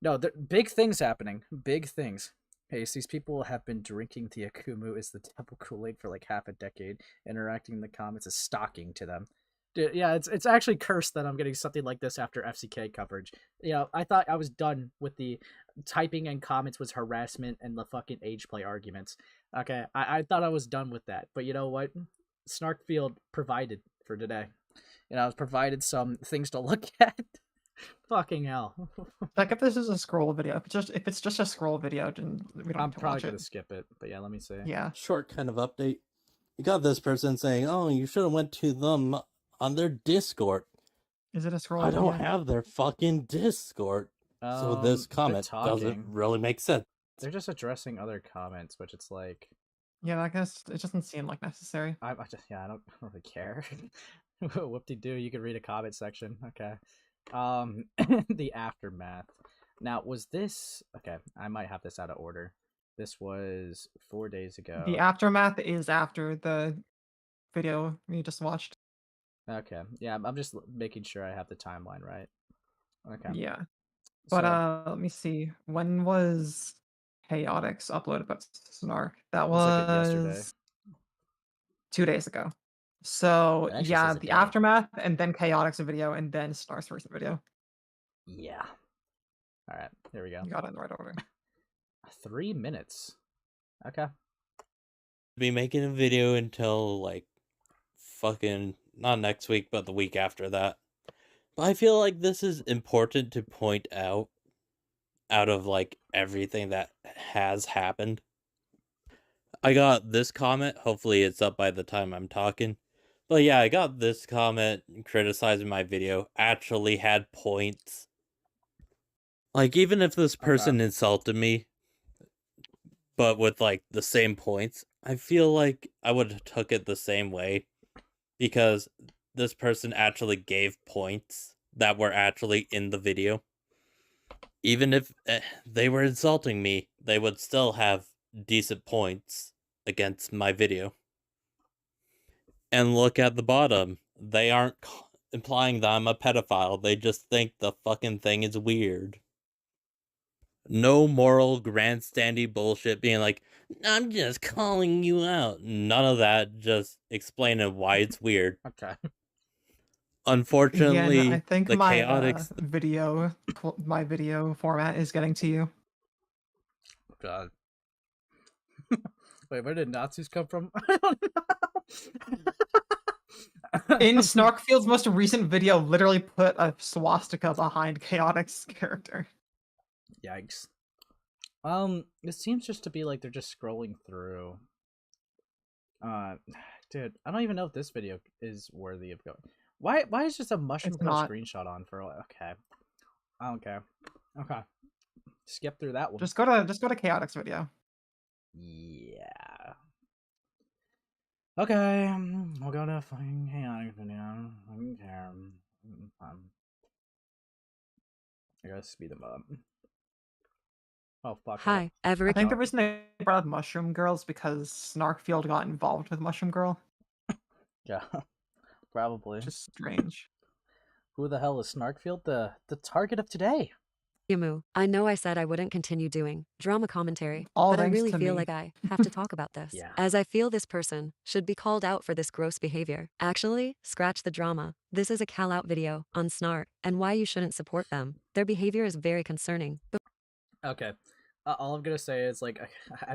S1: No, big things happening. Big things. Hey, so these people have been drinking the Akumu is the devil Kool-Aid for like half a decade. Interacting in the comments is stalking to them. Dude, yeah, it's actually cursed that I'm getting something like this after FCK coverage. I thought I was done with the typing and comments was harassment and the fucking age play arguments. Okay, I thought I was done with that. But you know what? Snarkfield provided for today. I was provided some things to look at. Fucking hell.
S2: Like, if this is a scroll video, if it's just a scroll video, then we don't
S1: I'm
S2: have to
S1: probably
S2: watch
S1: gonna
S2: it.
S1: skip it. But yeah, let me see.
S2: Yeah.
S4: Short kind of update. You got this person saying, oh, you should have went to them on their Discord.
S2: Is it a scroll?
S4: I don't
S2: Yeah.
S4: have their fucking Discord, so this
S1: They're
S4: comment doesn't
S1: talking.
S4: really make sense.
S1: They're just addressing other comments, which it's like,
S2: Yeah, I guess it doesn't seem like necessary.
S1: I just I don't really care. Whoop-de-doo, you can read a comment section. Okay. The aftermath. Now, was this okay? I might have this out of order. This was 4 days ago.
S2: The aftermath is after the video we just watched.
S1: Okay. Yeah, I'm just making sure I have the timeline right. Okay.
S2: Yeah. But
S1: So,
S2: let me see. When was Chaoticz uploaded about Snark? That
S1: looks like it yesterday.
S2: was 2 days ago. So
S1: It actually
S2: yeah,
S1: says a
S2: the
S1: day.
S2: aftermath, and then Chaoticz video, and then Snark's first video.
S1: Yeah. All right. Here we go.
S2: You got it in the right order.
S1: 3 minutes. Okay.
S4: Be making a video until like fucking not next week, but the week after that. But I feel like this is important to point out of like everything that has happened. I got this comment. Hopefully it's up by the time I'm talking. But yeah, I got this comment criticizing my video. Actually had points. Like, even if this person insulted me, but with like the same points, I feel like I would have took it the same way. Because this person actually gave points that were actually in the video. Even if they were insulting me, they would still have decent points against my video. And look at the bottom. They aren't implying that I'm a pedophile. They just think the fucking thing is weird. No moral grandstandy bullshit being like, I'm just calling you out. None of that, just explaining why it's weird.
S1: Okay.
S4: Unfortunately,
S2: Again, I think
S4: the
S2: my
S4: Chaoticz...
S2: my video format is getting to you.
S1: God. Wait, where did Nazis come from? I don't know.
S2: In Snarkfield's most recent video, literally put a swastika behind Chaotic's character.
S1: Yikes. It seems just to be like they're just scrolling through. Dude, I don't even know if this video is worthy of going. Why is just a mushroom girl screenshot on for okay. I don't care. Okay. Skip through that one.
S2: Just go to Chaotic's video.
S1: Yeah. Okay, we'll go to fucking Chaotic video. I don't care. I gotta speed them up. Oh fuck.
S9: Hi,
S2: I
S9: Everett.
S2: think the reason they brought up Mushroom Girl is because Snarkfield got involved with Mushroom Girl.
S1: Yeah, probably.
S2: Just strange.
S1: Who the hell is Snarkfield? The target of today.
S9: Yamu, I know I said I wouldn't continue doing drama commentary,
S2: All
S9: but I
S2: thanks
S9: really
S2: to
S9: feel
S2: me.
S9: like I have to talk about this.
S1: Yeah.
S9: As I feel this person should be called out for this gross behavior. Actually, scratch the drama. This is a Callout video on Snark and why you shouldn't support them. Their behavior is very concerning.
S1: Okay. All I'm gonna say is like,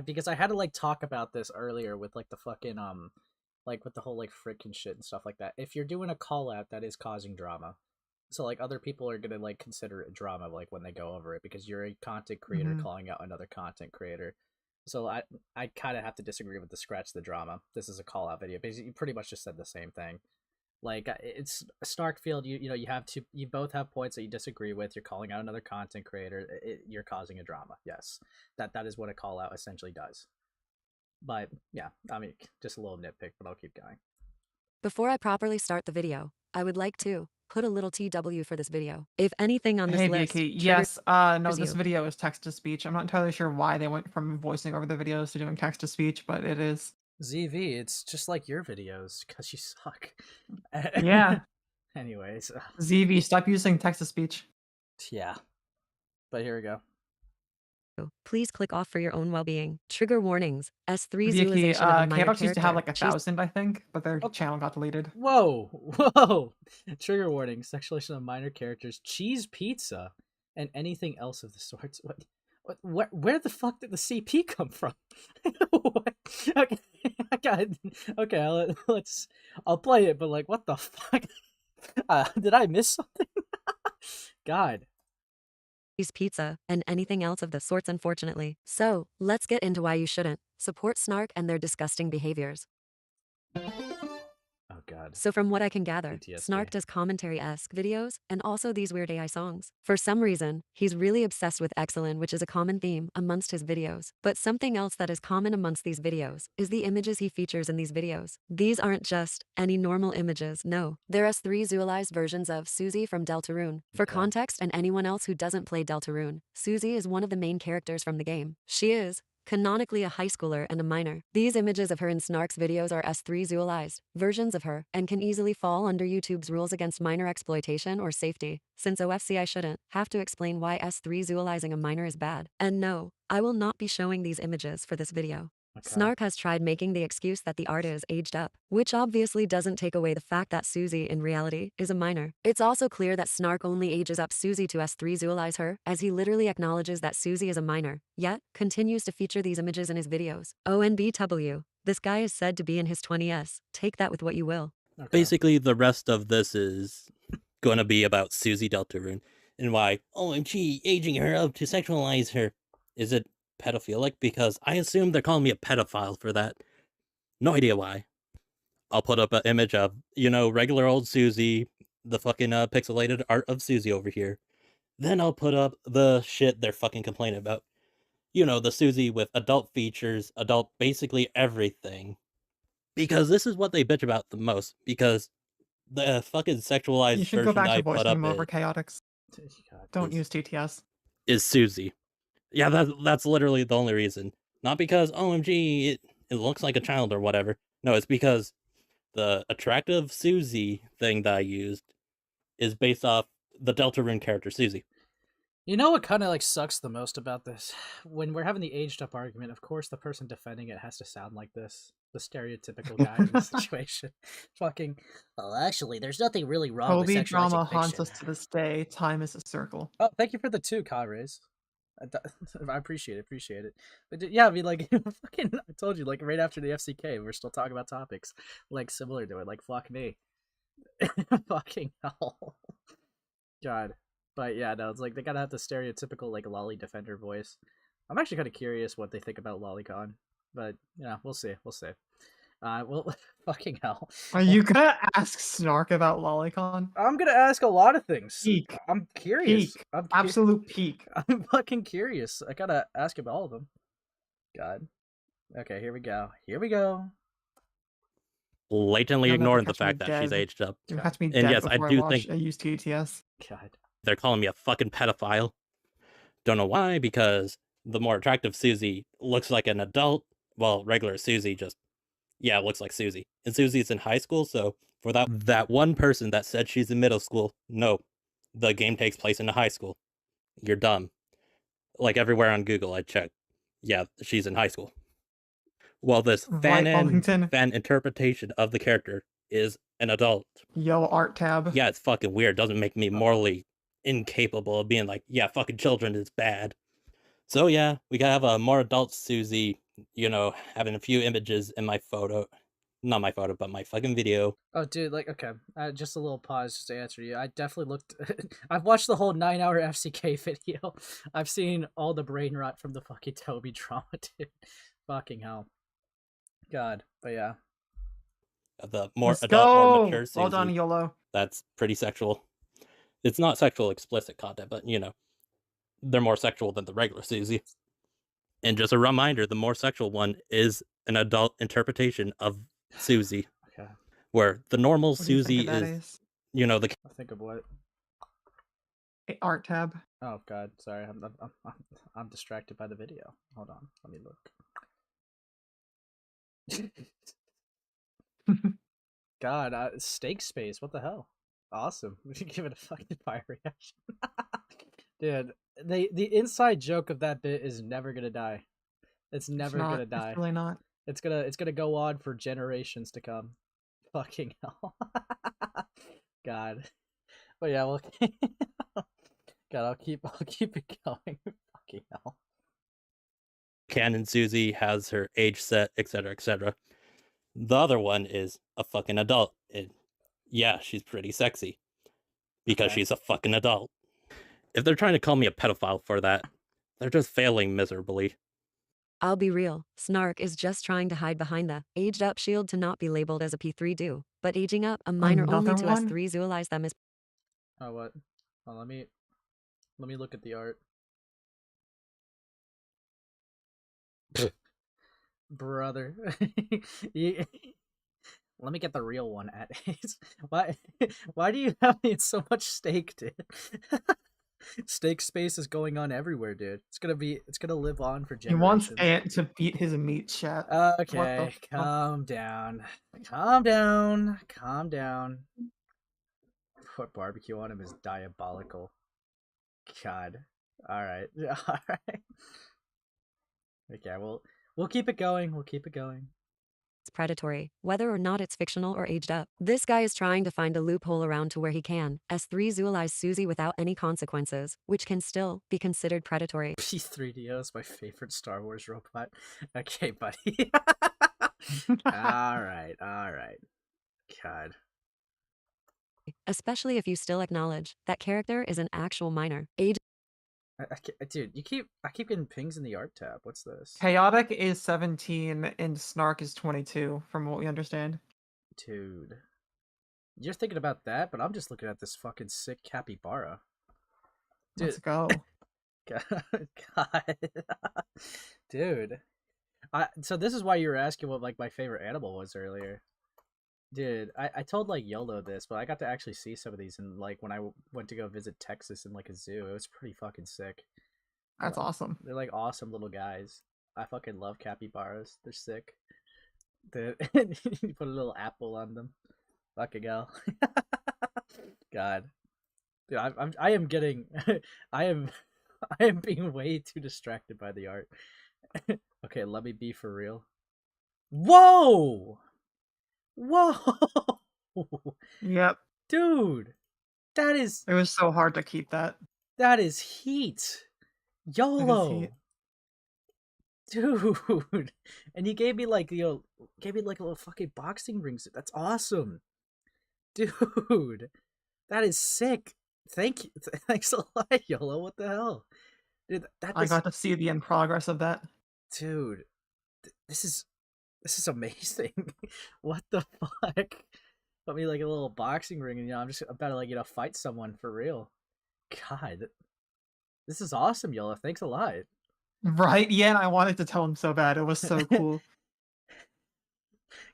S1: because I had to like talk about this earlier with like the fucking like with the whole like frickin' shit and stuff like that. If you're doing a call out, that is causing drama. So like other people are gonna like consider it drama like when they go over it because you're a content creator calling out another content creator. So I kind of have to disagree with the scratch the drama. This is a call out video. Basically, you pretty much just said the same thing. Like it's Snarkfield. You know you both have points that you disagree with. You're calling out another content creator. You're causing a drama. Yes, that is what a call out essentially does. But yeah, I mean just a little nitpick, but I'll keep going.
S9: Before I properly start the video, I would like to put a little TW for this video. If anything on this
S2: Hey,
S9: list,
S2: Vicky. Yes. No, this
S9: you.
S2: video is text to speech. I'm not entirely sure why they went from voicing over the videos to doing text to speech, but it is.
S1: ZV, it's just like your videos because you suck.
S2: Yeah.
S1: Anyways,
S2: ZV, stop using text to speech.
S1: yeah. But here we go.
S9: Please click off for your own well-being. Trigger warnings. S3
S2: Vicky,
S9: utilization of a minor
S2: Chaoticz used to have like
S9: character.
S2: 1,000, I think, but their channel got deleted.
S1: Whoa. Trigger warning. Sexualization of minor characters. Cheese pizza. And anything else of the sorts. Where the fuck did the CP come from? Okay, I'll play it, but like, what the fuck? Did I miss something? God.
S9: Pizza, and anything else of the sorts, unfortunately. So, let's get into why you shouldn't support Snark and their disgusting behaviors.
S1: Oh god. God.
S9: So from what I can gather,
S1: PTSD.
S9: Snark does commentary-esque videos and also these weird AI songs. For some reason, he's really obsessed with Exelin, which is a common theme amongst his videos. But something else that is common amongst these videos is the images he features in these videos. These aren't just any normal images, no. They're S3 zoolized versions of Susie from Deltarune. For
S1: Okay.
S9: context and anyone else who doesn't play Deltarune, Susie is one of the main characters from the game. She is canonically a high schooler and a minor. These images of her in Snark's videos are S3 zoolized versions of her and can easily fall under YouTube's rules against minor exploitation or safety. Since OFC I shouldn't have to explain why S3 zoolizing a minor is bad. And no, I will not be showing these images for this video.
S1: Okay.
S9: Snark has tried making the excuse that the art is aged up, which obviously doesn't take away the fact that Susie, in reality, is a minor. It's also clear that Snark only ages up Susie to S3 zoolize her, as he literally acknowledges that Susie is a minor, yet continues to feature these images in his videos. ONBW. This guy is said to be in his 20s. Take that with what you will.
S1: Okay.
S4: Basically, the rest of this is going to be about Susie Deltarune and why, OMG, aging her up to sexualize her. Is it pedophilic? Because I assume they're calling me a pedophile for that. No idea why. I'll put up an image of, regular old Susie, the fucking pixelated art of Susie over here. Then I'll put up the shit they're fucking complaining about. The Susie with adult features, adult basically everything. Because this is what they bitch about the most. Because the fucking sexualized
S2: You should go
S4: version
S2: back
S4: I
S2: to
S4: put
S2: voicing
S4: up
S2: him over Chaoticz.
S1: God,
S2: Don't
S1: please.
S2: use TTS.
S4: is Susie. Yeah, that's literally the only reason. Not because, OMG, it looks like a child or whatever. No, it's because the attractive Susie thing that I used is based off the Deltarune character Susie.
S10: You know what kind of like sucks the most about this? When we're having the aged up argument, of course the person defending it has to sound like this. The stereotypical guy in the situation. Fucking.
S8: Well, actually, there's nothing really wrong with
S2: Kobe drama
S8: sexualizing
S2: haunts
S8: fiction.
S2: us to this day. Time is a circle.
S10: Oh, thank you for the 2, Kavres. I appreciate it. But yeah, I mean, like, fucking, I told you, like, right after the FCK, we're still talking about topics, like, similar to it. Like, fuck me. Fucking hell. God. But yeah, no, it's like, they gotta have the stereotypical, like, lolly defender voice. I'm actually kind of curious what they think about LollyCon. But, yeah, we'll see. Well, fucking hell.
S2: Are you gonna ask Snark about Lolicon?
S10: I'm gonna ask a lot of things.
S2: Peak.
S10: I'm curious.
S2: Peak.
S10: I'm
S2: Absolute peak.
S10: I'm fucking curious. I gotta ask about all of them. God. Okay, here we go.
S4: Blatantly
S2: You'll never
S4: ignoring the
S2: catch me
S4: fact that she's
S2: dead.
S4: aged up.
S2: You have to be
S4: And
S2: dead
S4: yes, I
S2: before
S4: do
S2: watch-
S4: think-
S2: I use TTS.
S10: God.
S4: They're calling me a fucking pedophile. Don't know why, because the more attractive Susie looks like an adult. Well, regular Susie just, looks like Susie. And Susie's in high school, so for that one person that said she's in middle school, no, the game takes place in a high school. You're dumb. Like everywhere on Google, I checked. Yeah, she's in high school. Well, this
S2: Right, Wellington.
S4: fan interpretation of the character is an adult.
S2: Yo, art tab.
S4: Yeah, it's fucking weird. Doesn't make me morally incapable of being like, yeah, fucking children is bad. So yeah, we gotta have a more adult Susie, having a few images in my photo. Not my photo, but my fucking video.
S10: Oh, dude, like, okay. Just a little pause just to answer you. I definitely looked. I've watched the whole 9-hour FCK video. I've seen all the brain rot from the fucking Toby drama, dude. Fucking hell. God, but yeah.
S4: The more
S2: Let's
S4: adult,
S2: go!
S4: more mature Susie.
S2: Well done, YOLO.
S4: That's pretty sexual. It's not sexual explicit content, but they're more sexual than the regular Susie. And just a reminder, the more sexual one is an adult interpretation of Susie.
S10: Okay.
S4: Where the normal
S2: What do you think
S4: Susie
S2: of that,
S4: is,
S2: Ace?
S4: the
S10: I think of what?
S2: Art tab.
S10: Oh God, sorry. I'm distracted by the video. Hold on, let me look. God, steak space. What the hell? Awesome. We should give it a fucking fire reaction. Dude, the inside joke of that bit is never gonna die. It's never gonna die.
S2: It's really not.
S10: It's gonna go on for generations to come. Fucking hell. God. But yeah, well, God, I'll keep it going. Fucking hell.
S4: canon Susie has her age set, etc., etc. The other one is a fucking adult. And yeah, she's pretty sexy because
S10: Okay.
S4: she's a fucking adult. If they're trying to call me a pedophile for that, they're just failing miserably.
S9: I'll be real, Snark is just trying to hide behind the aged up shield to not be labeled as a P3 do. but aging up a minor only
S2: Another
S9: to
S2: one?
S9: S3 zoolize them is
S10: Oh, what? Oh, let me look at the art. Brother. You- Let me get the real one at why do you have me in so much steak, dude? Steak space is going on everywhere, dude. It's gonna live on for
S2: He wants
S10: generations.
S2: Ant to beat his meat chat.
S10: Okay,
S2: fuck?
S10: calm down. Calm down. Calm down. Put barbecue on him is diabolical. God. Alright. Alright. Okay, we'll keep it going. We'll keep it going.
S9: predatory, whether or not it's fictional or aged up. This guy is trying to find a loophole around to where he can. S3 zoolize Susie without any consequences, which can still be considered predatory.
S10: P3DO is my favorite Star Wars robot. Okay, buddy. Alright. God.
S9: Especially if you still acknowledge that character is an actual minor. Age
S10: Dude, I keep getting pings in the art tab. What's this?
S2: Chaotic is 17 and Snark is 22, from what we understand.
S10: Dude. You're thinking about that, but I'm just looking at this fucking sick capybara. Dude.
S2: Let's go.
S10: God. Dude. So this is why you were asking what like my favorite animal was earlier. Dude, I told like YOLO this, but I got to actually see some of these and like when I went to go visit Texas in like a zoo. It was pretty fucking sick.
S2: That's awesome.
S10: They're like awesome little guys. I fucking love capybaras. They're sick. You put a little apple on them. Fucking hell. God. Dude, I am getting I am being way too distracted by the art. Okay, let me be for real. Whoa! Whoa!
S2: Yep.
S10: Dude! That is...
S2: It was so hard to keep that.
S10: That is heat! YOLO! Dude! And he gave me like, gave me like a little fucking boxing ring. That's awesome! Dude! That is sick! Thank you. Thanks a lot, YOLO. What the hell? Dude,
S2: I got to see the end progress of that.
S10: Dude, this is amazing. What the fuck? Put me like a little boxing ring, and I'm just about to fight someone for real. God, this is awesome, YOLO. Thanks a lot.
S2: Right? Yeah, and I wanted to tell him so bad. It was so cool.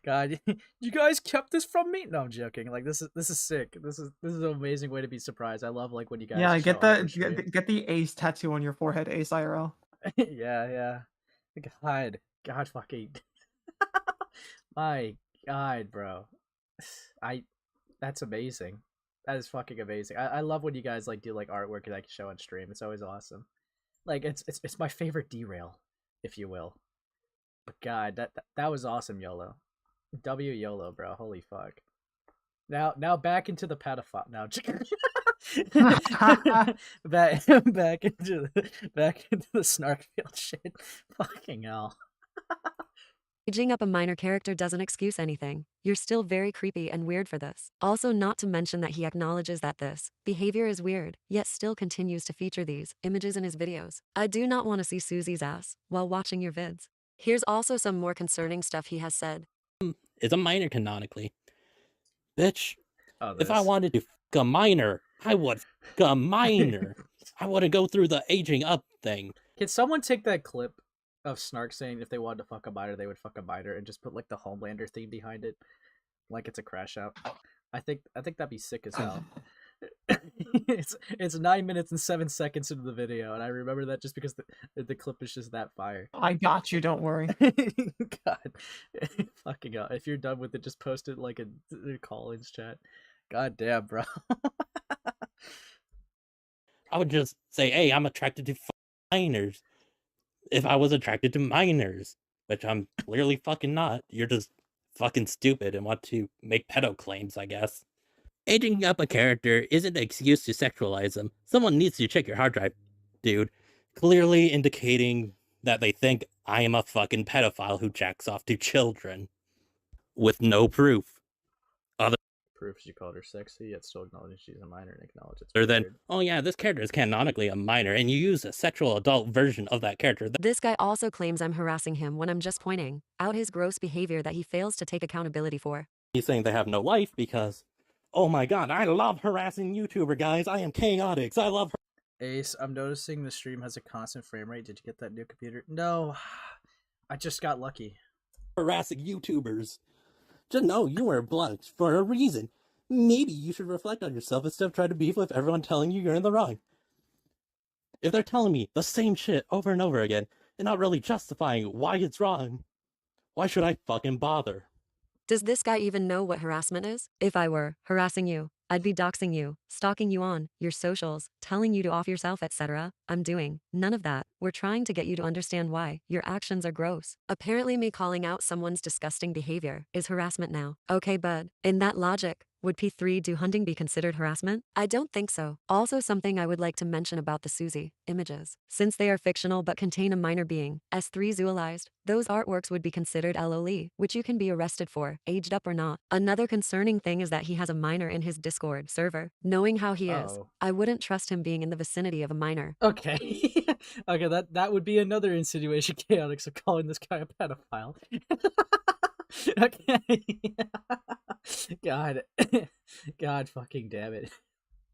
S10: God, you guys kept this from me? No, I'm joking. Like this is sick. This is an amazing way to be surprised. I love like when you guys
S2: Get
S10: the
S2: get the ace tattoo on your forehead, Ace IRL.
S10: yeah. God fucking my God, bro. That's amazing. That is fucking amazing. I love when you guys like do like artwork and like show on stream. It's always awesome. Like it's my favorite derail, if you will. But God, that was awesome, YOLO. W YOLO, bro. Holy fuck. Now back into the pedophile. Now back into the Snarkfield shit. Fucking hell.
S9: Aging up a minor character doesn't excuse anything. You're still very creepy and weird for this. Also, not to mention that he acknowledges that this behavior is weird, yet still continues to feature these images in his videos. I do not want to see Susie's ass while watching your vids. Here's also some more concerning stuff he has said.
S4: Is a minor canonically. Bitch,
S10: Oh,
S4: if I wanted to fuck a minor, I would fuck a minor. I wouldn't go through the aging up thing.
S10: Can someone take that clip of Snark saying if they wanted to fuck a minor, they would fuck a minor, and just put like the Homelander theme behind it, like it's a crash out? I think that'd be sick as hell. It's 9 minutes and 7 seconds into the video, and I remember that just because the clip is just that fire.
S2: I got you, don't worry.
S10: God, fucking hell. If you're done with it, just post it like a call-ins chat. God damn, bro.
S4: I would just say, hey, I'm attracted to minors. If I was attracted to minors, which I'm clearly fucking not, you're just fucking stupid and want to make pedo claims, I guess. Aging up a character isn't an excuse to sexualize them. Someone needs to check your hard drive, dude. Clearly indicating that they think I am a fucking pedophile who jacks off to children. With no proof.
S10: Proof she called her sexy, yet still acknowledging she's a minor and acknowledge it's
S4: Other than,
S10: weird.
S4: oh yeah, this character is canonically a minor, and you use a sexual adult version of that character.
S9: This guy also claims I'm harassing him when I'm just pointing out his gross behavior that he fails to take accountability for.
S4: saying they have no life because, oh my god, I love harassing YouTuber guys. I am Chaoticz. I love
S10: Ace, I'm noticing the stream has a constant frame rate. Did you get that new computer? No, I just got lucky.
S4: harassing YouTubers. Just know you were blocked for a reason. Maybe you should reflect on yourself instead of trying to beef with everyone telling you you're in the wrong. If they're telling me the same shit over and over again and not really justifying why it's wrong, why should I fucking bother?
S9: Does this guy even know what harassment is? If I were harassing you, I'd be doxing you, stalking you on your socials, telling you to off yourself, etc. I'm doing none of that. We're trying to get you to understand why your actions are gross. Apparently, me calling out someone's disgusting behavior is harassment now. Okay, bud. In that logic, would P3 do hunting be considered harassment? I don't think so. Also, something I would like to mention about the Susie images. Since they are fictional but contain a minor being, S3 zoolized, those artworks would be considered LOL, which you can be arrested for, aged up or not. Another concerning thing is that he has a minor in his Discord server. Knowing how he is, I wouldn't trust him being in the vicinity of a minor.
S10: Okay. Okay, that would be another insinuation, Chaoticz, of calling this guy a pedophile. Okay. God. God fucking damn it.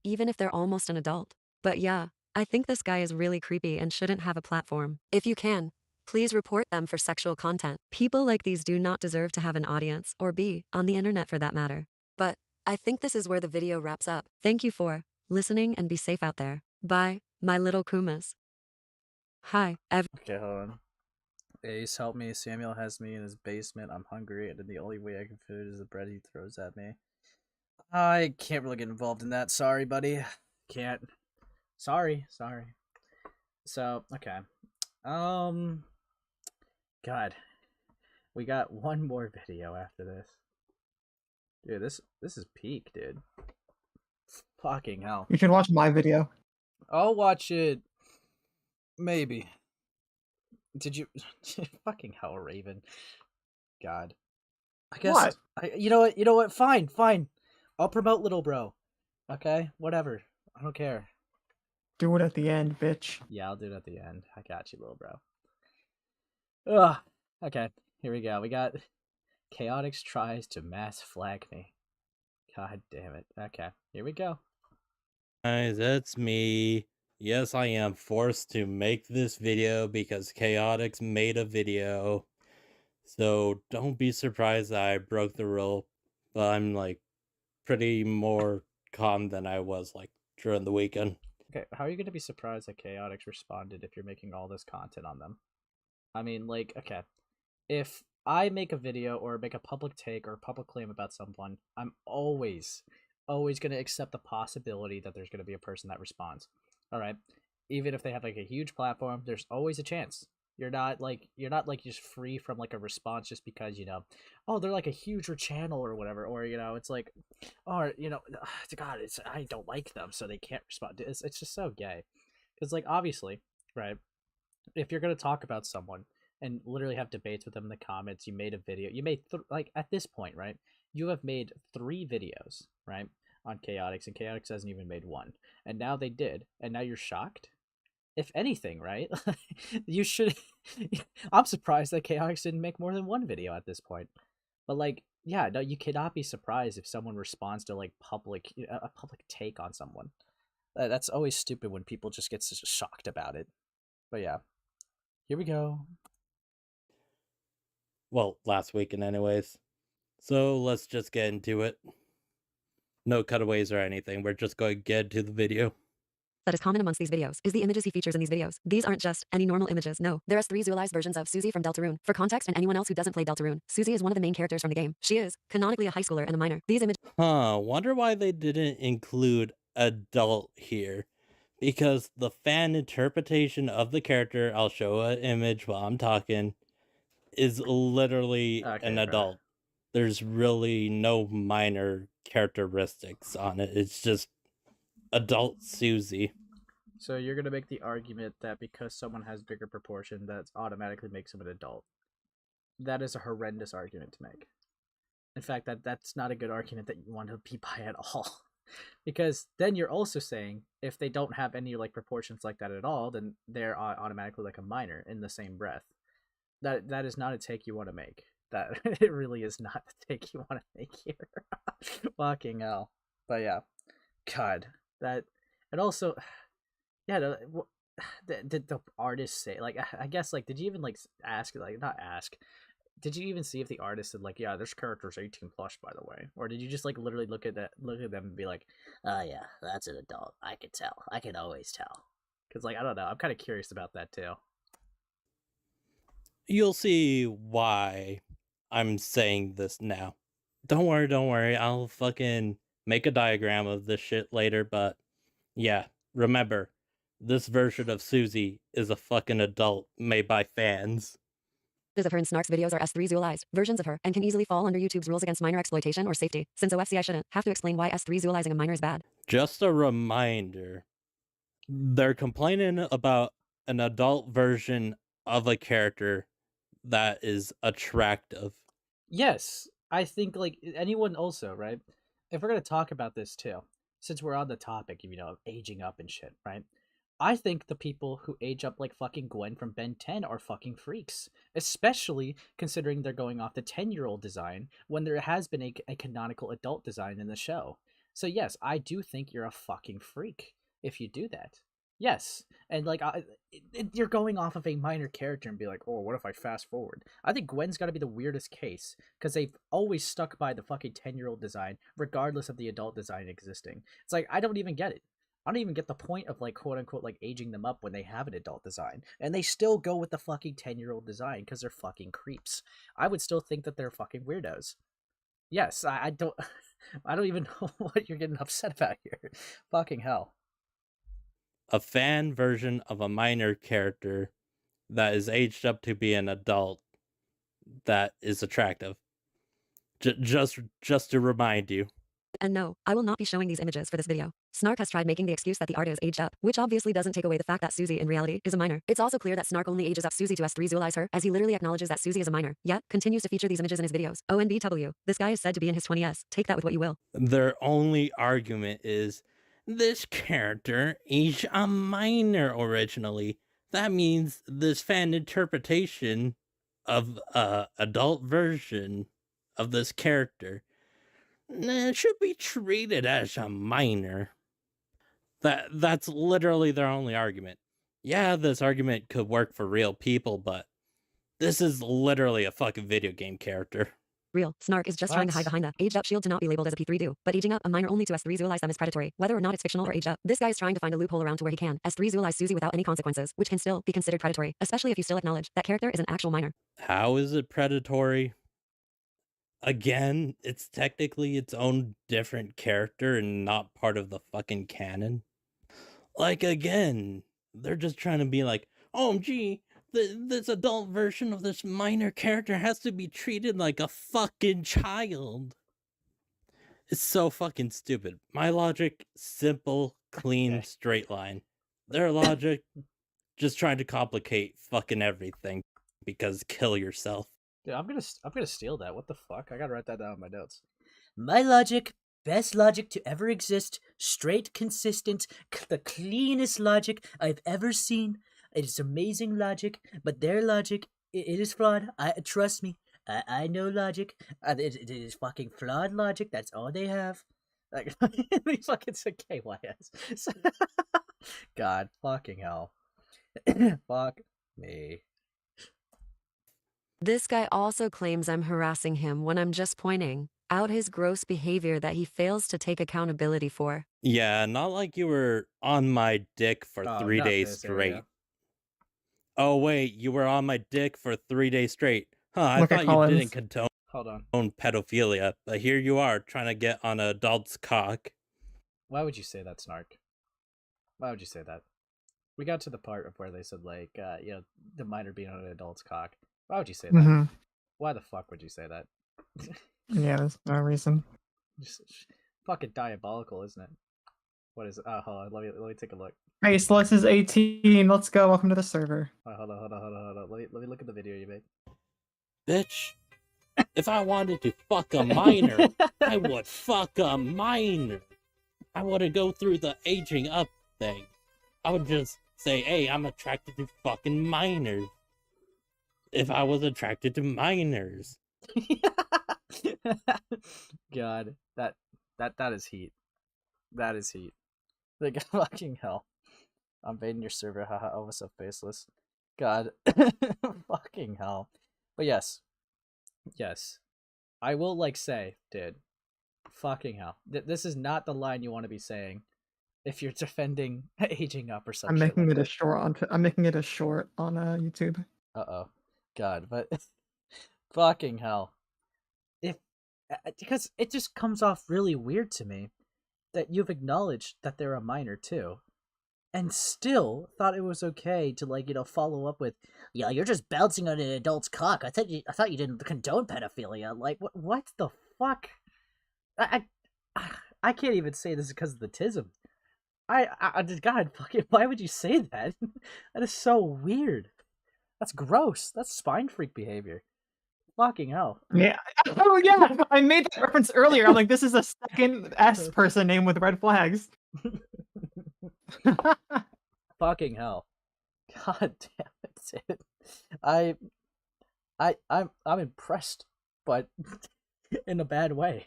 S9: Even if they're almost an adult. But yeah, I think this guy is really creepy and shouldn't have a platform. If you can, please report them for sexual content. People like these do not deserve to have an audience, or be on the internet for that matter. But I think this is where the video wraps up. Thank you for listening and be safe out there. Bye, my little Kumas. Hi,
S10: Okay, hold on. Ace, help me. Samuel has me in his basement. I'm hungry, and the only way I can food is the bread he throws at me. I can't really get involved in that. Sorry, buddy. Can't. Sorry. So, okay. God. We got one more video after this. Dude, this is peak, dude. Fucking hell.
S2: You can watch my video.
S10: I'll watch it. Maybe. Did you fucking hell, Raven? God. I guess
S2: What?
S10: you know what? Fine. I'll promote Little Bro. Okay? Whatever. I don't care.
S2: Do it at the end, bitch.
S10: Yeah, I'll do it at the end. I got you, Little Bro. Ugh. Okay, here we go. We got Chaoticz tries to mass flag me. God damn it. Okay, here we go.
S4: Guys, it's me. Yes, I am forced to make this video because Chaoticz made a video. So don't be surprised that I broke the rule. But I'm like pretty more calm than I was like during the weekend.
S10: Okay, how are you going to be surprised that Chaoticz responded if you're making all this content on them? I mean, like, okay, if I make a video or make a public take or a public claim about someone, I'm always going to accept the possibility that there's going to be a person that responds. All right, even if they have like a huge platform, there's always a chance. You're not like just free from like a response just because, you know, oh, they're like a huge channel or whatever, or, you know, it's like, or, you know, God, it's, I don't like them, so they can't respond. It's just so gay, because like obviously, right, if you're gonna talk about someone and literally have debates with them in the comments, you made a video, you made like at this point, right, you have made 3 videos, right, on Chaoticz, and Chaoticz hasn't even made one, and now they did, and now you're shocked. If anything, right, you should. I'm surprised that Chaoticz didn't make more than one video at this point. But like, yeah, no, you cannot be surprised if someone responds to like a public take on someone. That's always stupid when people just get shocked about it. But yeah, here we go.
S4: Well, last weekend anyways. So let's just get into it. No cutaways or anything. We're just going to get to the video.
S9: That is common amongst these videos is the images he features in these videos. These aren't just any normal images, no. There are 3 zoolized versions of Susie from Deltarune. For context and anyone else who doesn't play Deltarune, Susie is one of the main characters from the game. She is canonically a high schooler and a minor. These images...
S4: Wonder why they didn't include adult here. Because the fan interpretation of the character, I'll show an image while I'm talking, is literally an adult. There's really no minor characteristics on it. It's just adult Susie.
S10: So you're going to make the argument that because someone has bigger proportion, that automatically makes them an adult. That is a horrendous argument to make. In fact, that's not a good argument that you want to be by at all. Because then you're also saying if they don't have any like proportions like that at all, then they're automatically like a minor in the same breath. That is not a take you want to make. That it really is not the take you want to make here. Fucking hell. But yeah, God, that, and also, yeah, did the artist say, like, I guess, like, did you even like ask, like, not ask, did you even see if the artist said like, yeah, this character's 18 plus, by the way, or did you just like literally look at them and be like,
S8: Oh yeah, that's an adult. I can tell. I can always tell.
S10: because like I don't know, I'm kind of curious about that too.
S4: You'll see why I'm saying this now. Don't worry. I'll fucking make a diagram of this shit later, but yeah, remember, this version of Susie is a fucking adult made by fans.
S9: Images of her in Snark's videos are S3 zoolized versions of her and can easily fall under YouTube's rules against minor exploitation or safety. Since OFCI shouldn't have to explain why S3 zoolizing a minor is bad.
S4: Just a reminder, they're complaining about an adult version of a character that is attractive.
S10: Yes, I think like anyone also, right? If we're gonna talk about this too, since we're on the topic, of aging up and shit, right? I think the people who age up like fucking Gwen from Ben 10 are fucking freaks, especially considering they're going off the 10-year-old design when there has been a canonical adult design in the show. So yes, I do think you're a fucking freak if you do that. Yes, and like you're going off of a minor character and be like, oh, what if I fast forward? I think Gwen's got to be the weirdest case because they've always stuck by the fucking 10-year-old design, regardless of the adult design existing. It's like I don't even get it. I don't even get the point of like quote unquote like aging them up when they have an adult design, and they still go with the fucking 10-year-old design because they're fucking creeps. I would still think that they're fucking weirdos. Yes, I don't. I don't even know what you're getting upset about here. Fucking hell.
S4: A fan version of a minor character that is aged up to be an adult that is attractive. Just to remind you.
S9: And no, I will not be showing these images for this video. Snark has tried making the excuse that the art is aged up, which obviously doesn't take away the fact that Susie in reality is a minor. It's also clear that Snark only ages up Susie to S3 zoolize her, as he literally acknowledges that Susie is a minor, yet continues to feature these images in his videos. ONBW, this guy is said to be in his 20s. Take that with what you will.
S4: Their only argument is, this character is a minor originally. That means this fan interpretation of adult version of this character should be treated as a minor. That's literally their only argument. Yeah, this argument could work for real people, but this is literally a fucking video game character.
S9: Real. Snark is just trying to hide behind the aged up shield to not be labeled as a P3 do, but aging up a minor only to S3 zoolize them is predatory, whether or not it's fictional or aged up. This guy is trying to find a loophole around to where he can S3 zoolize Susie without any consequences, which can still be considered predatory, especially if you still acknowledge that character is an actual minor.
S4: How is it predatory? Again, it's technically its own different character and not part of the fucking canon. Like, again, they're just trying to be like, oh, gee, this adult version of this minor character has to be treated like a fucking child. It's so fucking stupid. My logic, simple, clean, straight line. Their logic, just trying to complicate fucking everything because kill yourself.
S10: Dude, I'm gonna steal that. What the fuck? I gotta write that down in my notes.
S8: My logic, best logic to ever exist, straight, consistent, the cleanest logic I've ever seen. It is amazing logic, but their logic, it is flawed. Trust me, I know logic. It is fucking flawed logic. That's all they have.
S10: Like, they fucking said KYS. God fucking hell. Fuck me.
S9: This guy also claims I'm harassing him when I'm just pointing out his gross behavior that he fails to take accountability for.
S4: Yeah, not like you were on my dick for 3 days straight. Oh, wait, you were on my dick for 3 days straight. Huh, I thought you didn't condone pedophilia, but here you are trying to get on an adult's cock.
S10: Why would you say that, Snark? Why would you say that? We got to the part of where they said, like, the minor being on an adult's cock. Why would you say that?
S2: Mm-hmm.
S10: Why the fuck would you say that?
S2: Yeah, there's no reason.
S10: Just fucking diabolical, isn't it? What is it? Oh, hold on. Let me take a look.
S2: Hey, Sluts is 18. Let's go. Welcome to the server.
S10: Oh, hold on. Let me look at the video you made.
S4: Bitch, if I wanted to fuck a minor, I would fuck a minor. I wouldn't go through the aging up thing. I would just say, hey, I'm attracted to fucking minors. If I was attracted to minors.
S10: God, that is heat. That is heat. Like fucking hell. I'm baiting your server. Haha. Oh, what's up, faceless? God, fucking hell. But yes, I will like say, dude, fucking hell. This is not the line you want to be saying if you're defending aging up or some
S2: I'm
S10: shit
S2: making
S10: like
S2: it a
S10: that.
S2: short on. I'm making it a short on YouTube.
S10: Uh-oh. God, but fucking hell. If because it just comes off really weird to me that you've acknowledged that they're a minor too, and still thought it was okay to like, follow up with, yeah, you're just bouncing on an adult's cock. I thought you didn't condone pedophilia. Like what the fuck? I can't even say this because of the tism. I just, God, fucking, why would you say that? That is so weird. That's gross. That's spine freak behavior. Fucking hell.
S2: Yeah. Oh yeah. I made that reference earlier. I'm like, this is a second S person name with red flags.
S10: Fucking hell. God damn it, dude. I'm impressed, but in a bad way.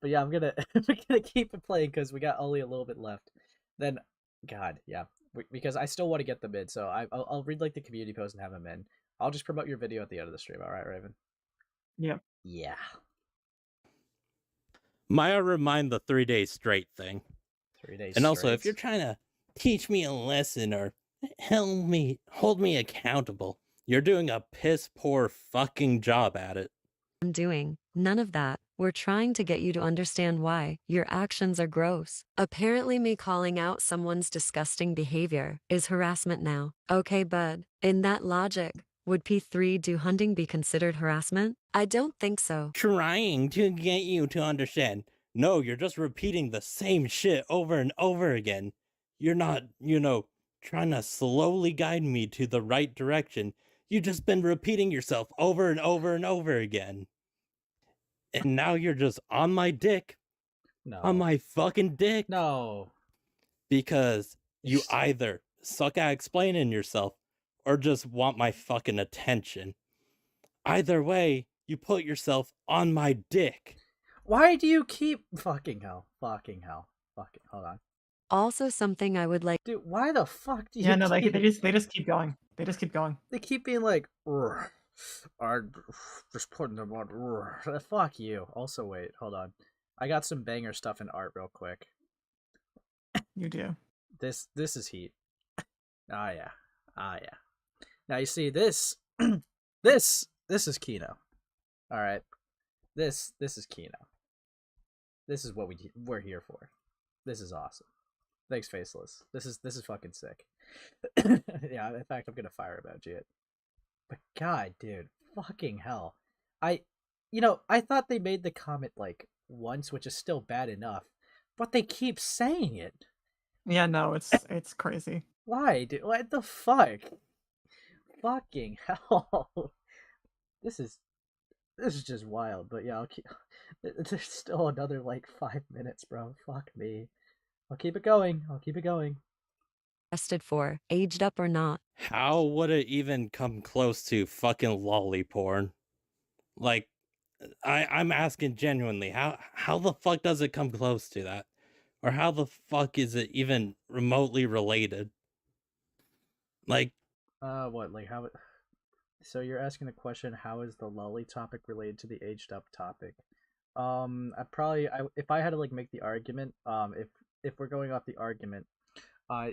S10: But yeah, I'm gonna keep it playing because we got only a little bit left. Then, God, yeah, because I still want to get them in. So I'll read like the community post and have them in. I'll just promote your video at the end of the stream. All right, Raven.
S2: Yep.
S10: Yeah.
S4: Maya remind the 3 days straight thing.
S10: 3 days.
S4: And also,
S10: straight.
S4: if you're trying to teach me a lesson or hold me accountable, you're doing a piss poor fucking job at it.
S9: I'm doing none of that. We're trying to get you to understand why your actions are gross. Apparently, me calling out someone's disgusting behavior is harassment now. Okay, bud. In that logic, would P3 do hunting be considered harassment? I don't think so.
S4: Trying to get you to understand. No, you're just repeating the same shit over and over again. You're not, trying to slowly guide me to the right direction. You've just been repeating yourself over and over and over again. And now you're just on my dick.
S10: No.
S4: On my fucking dick.
S10: No.
S4: Because you either suck at explaining yourself or just want my fucking attention. Either way, you put yourself on my dick.
S10: Why do you keep fucking hell? Fucking hold on.
S9: Also, something I would like.
S10: Dude, why the fuck do you?
S2: Yeah, no,
S10: keep...
S2: they just keep going. They just keep going.
S10: They keep being like, I'm just putting them on. Fuck you. Also, wait, hold on. I got some banger stuff in art real quick.
S2: You do.
S10: This is heat. Ah yeah. Now you see this. this is Kino. All right. This is Kino. This is what we're here for. This is awesome. Thanks, Faceless. This is fucking sick. Yeah, in fact, I'm gonna fire emoji it. But God, dude, fucking hell. I thought they made the comment like once, which is still bad enough, but they keep saying it.
S2: Yeah, no, it's crazy.
S10: Why, dude? What the fuck? Fucking hell. This is just wild. But yeah, I'll keep. There's still another like 5 minutes, bro. Fuck me. I'll keep it going.
S9: Arrested for, aged up or not.
S4: How would it even come close to fucking lolly porn? Like, I'm asking genuinely, how the fuck does it come close to that? Or how the fuck is it even remotely related? Like,
S10: what, like how? So you're asking the question, how is the lolly topic related to the aged up topic? If I had to like make the argument, if we're going off the argument,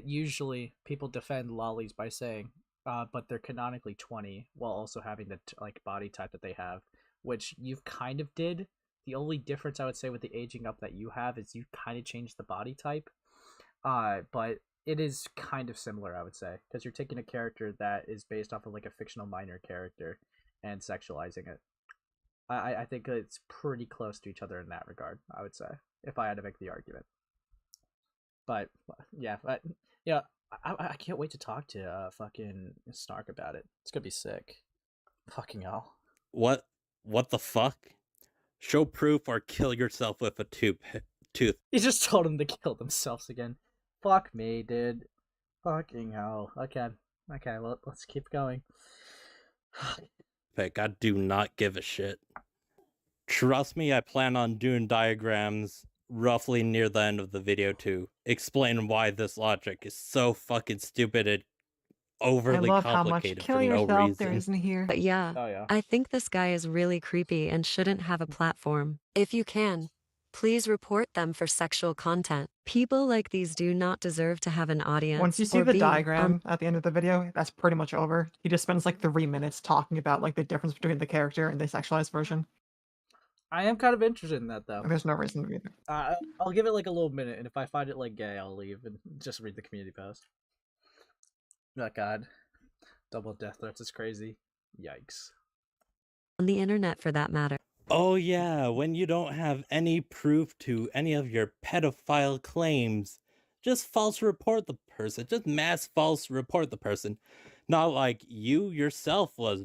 S10: usually people defend lollies by saying, but they're canonically 20 while also having the like body type that they have, which you've kind of did. The only difference I would say with the aging up that you have is you kind of changed the body type, but it is kind of similar, I would say, because you're taking a character that is based off of like a fictional minor character and sexualizing it. I think it's pretty close to each other in that regard, I would say, if I had to make the argument. But yeah, I can't wait to talk to fucking Snark about it. It's gonna be sick. Fucking hell.
S4: what the fuck? Show proof or kill yourself with a tooth.
S10: You just told them to kill themselves again. Fuck me, dude. Fucking hell. Okay, well, let's keep going.
S4: pick. I do not give a shit. Trust me, I plan on doing diagrams roughly near the end of the video to explain why this logic is so fucking stupid and
S2: I
S4: overly
S2: love how much
S4: complicated
S2: kill
S4: for no
S2: yourself there
S4: reason.
S2: isn't here.
S9: But yeah,
S10: Oh yeah.
S9: I think this guy is really creepy and shouldn't have a platform. If you can, please report them for sexual content. People like these do not deserve to have an audience.
S2: Once you see
S9: or
S2: the
S9: be on
S2: diagram at the end of the video, that's pretty much over. He just spends like 3 minutes talking about like the difference between the character and the sexualized version.
S10: I am kind of interested in that though.
S2: And there's no reason to be there.
S10: I'll give it like a little minute, and if I find it like gay, I'll leave and just read the community post. Oh god, double death threats is crazy. Yikes.
S9: on the internet for that matter.
S4: Oh yeah, when you don't have any proof to any of your pedophile claims, just false report the person. Just mass false report the person. Not like you yourself was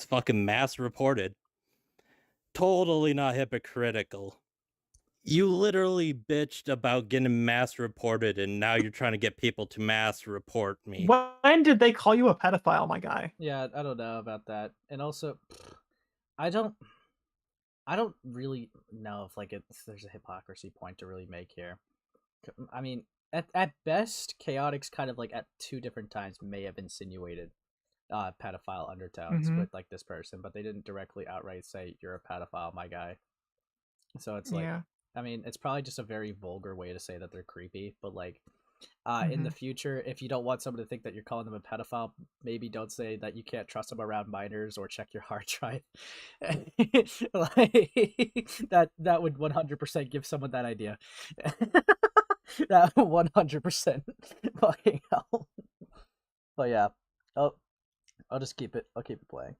S4: fucking mass reported. Totally not hypocritical. You literally bitched about getting mass reported, and now you're trying to get people to mass report me.
S2: When did they call you a pedophile, my guy?
S10: Yeah, I don't know about that, and also, I don't really know if like there's a hypocrisy point to really make here. I mean, at best, Chaoticz kind of like at 2 different times may have insinuated pedophile undertones with like this person, but they didn't directly outright say you're a pedophile, my guy. So it's like,
S2: Yeah.
S10: I mean, it's probably just a very vulgar way to say that they're creepy, but like in the future, if you don't want someone to think that you're calling them a pedophile, maybe don't say that you can't trust them around minors or check your hard drive. Like, that would 100% give someone that idea. That 100% fucking hell. But yeah, I'll just keep it. I'll keep it playing.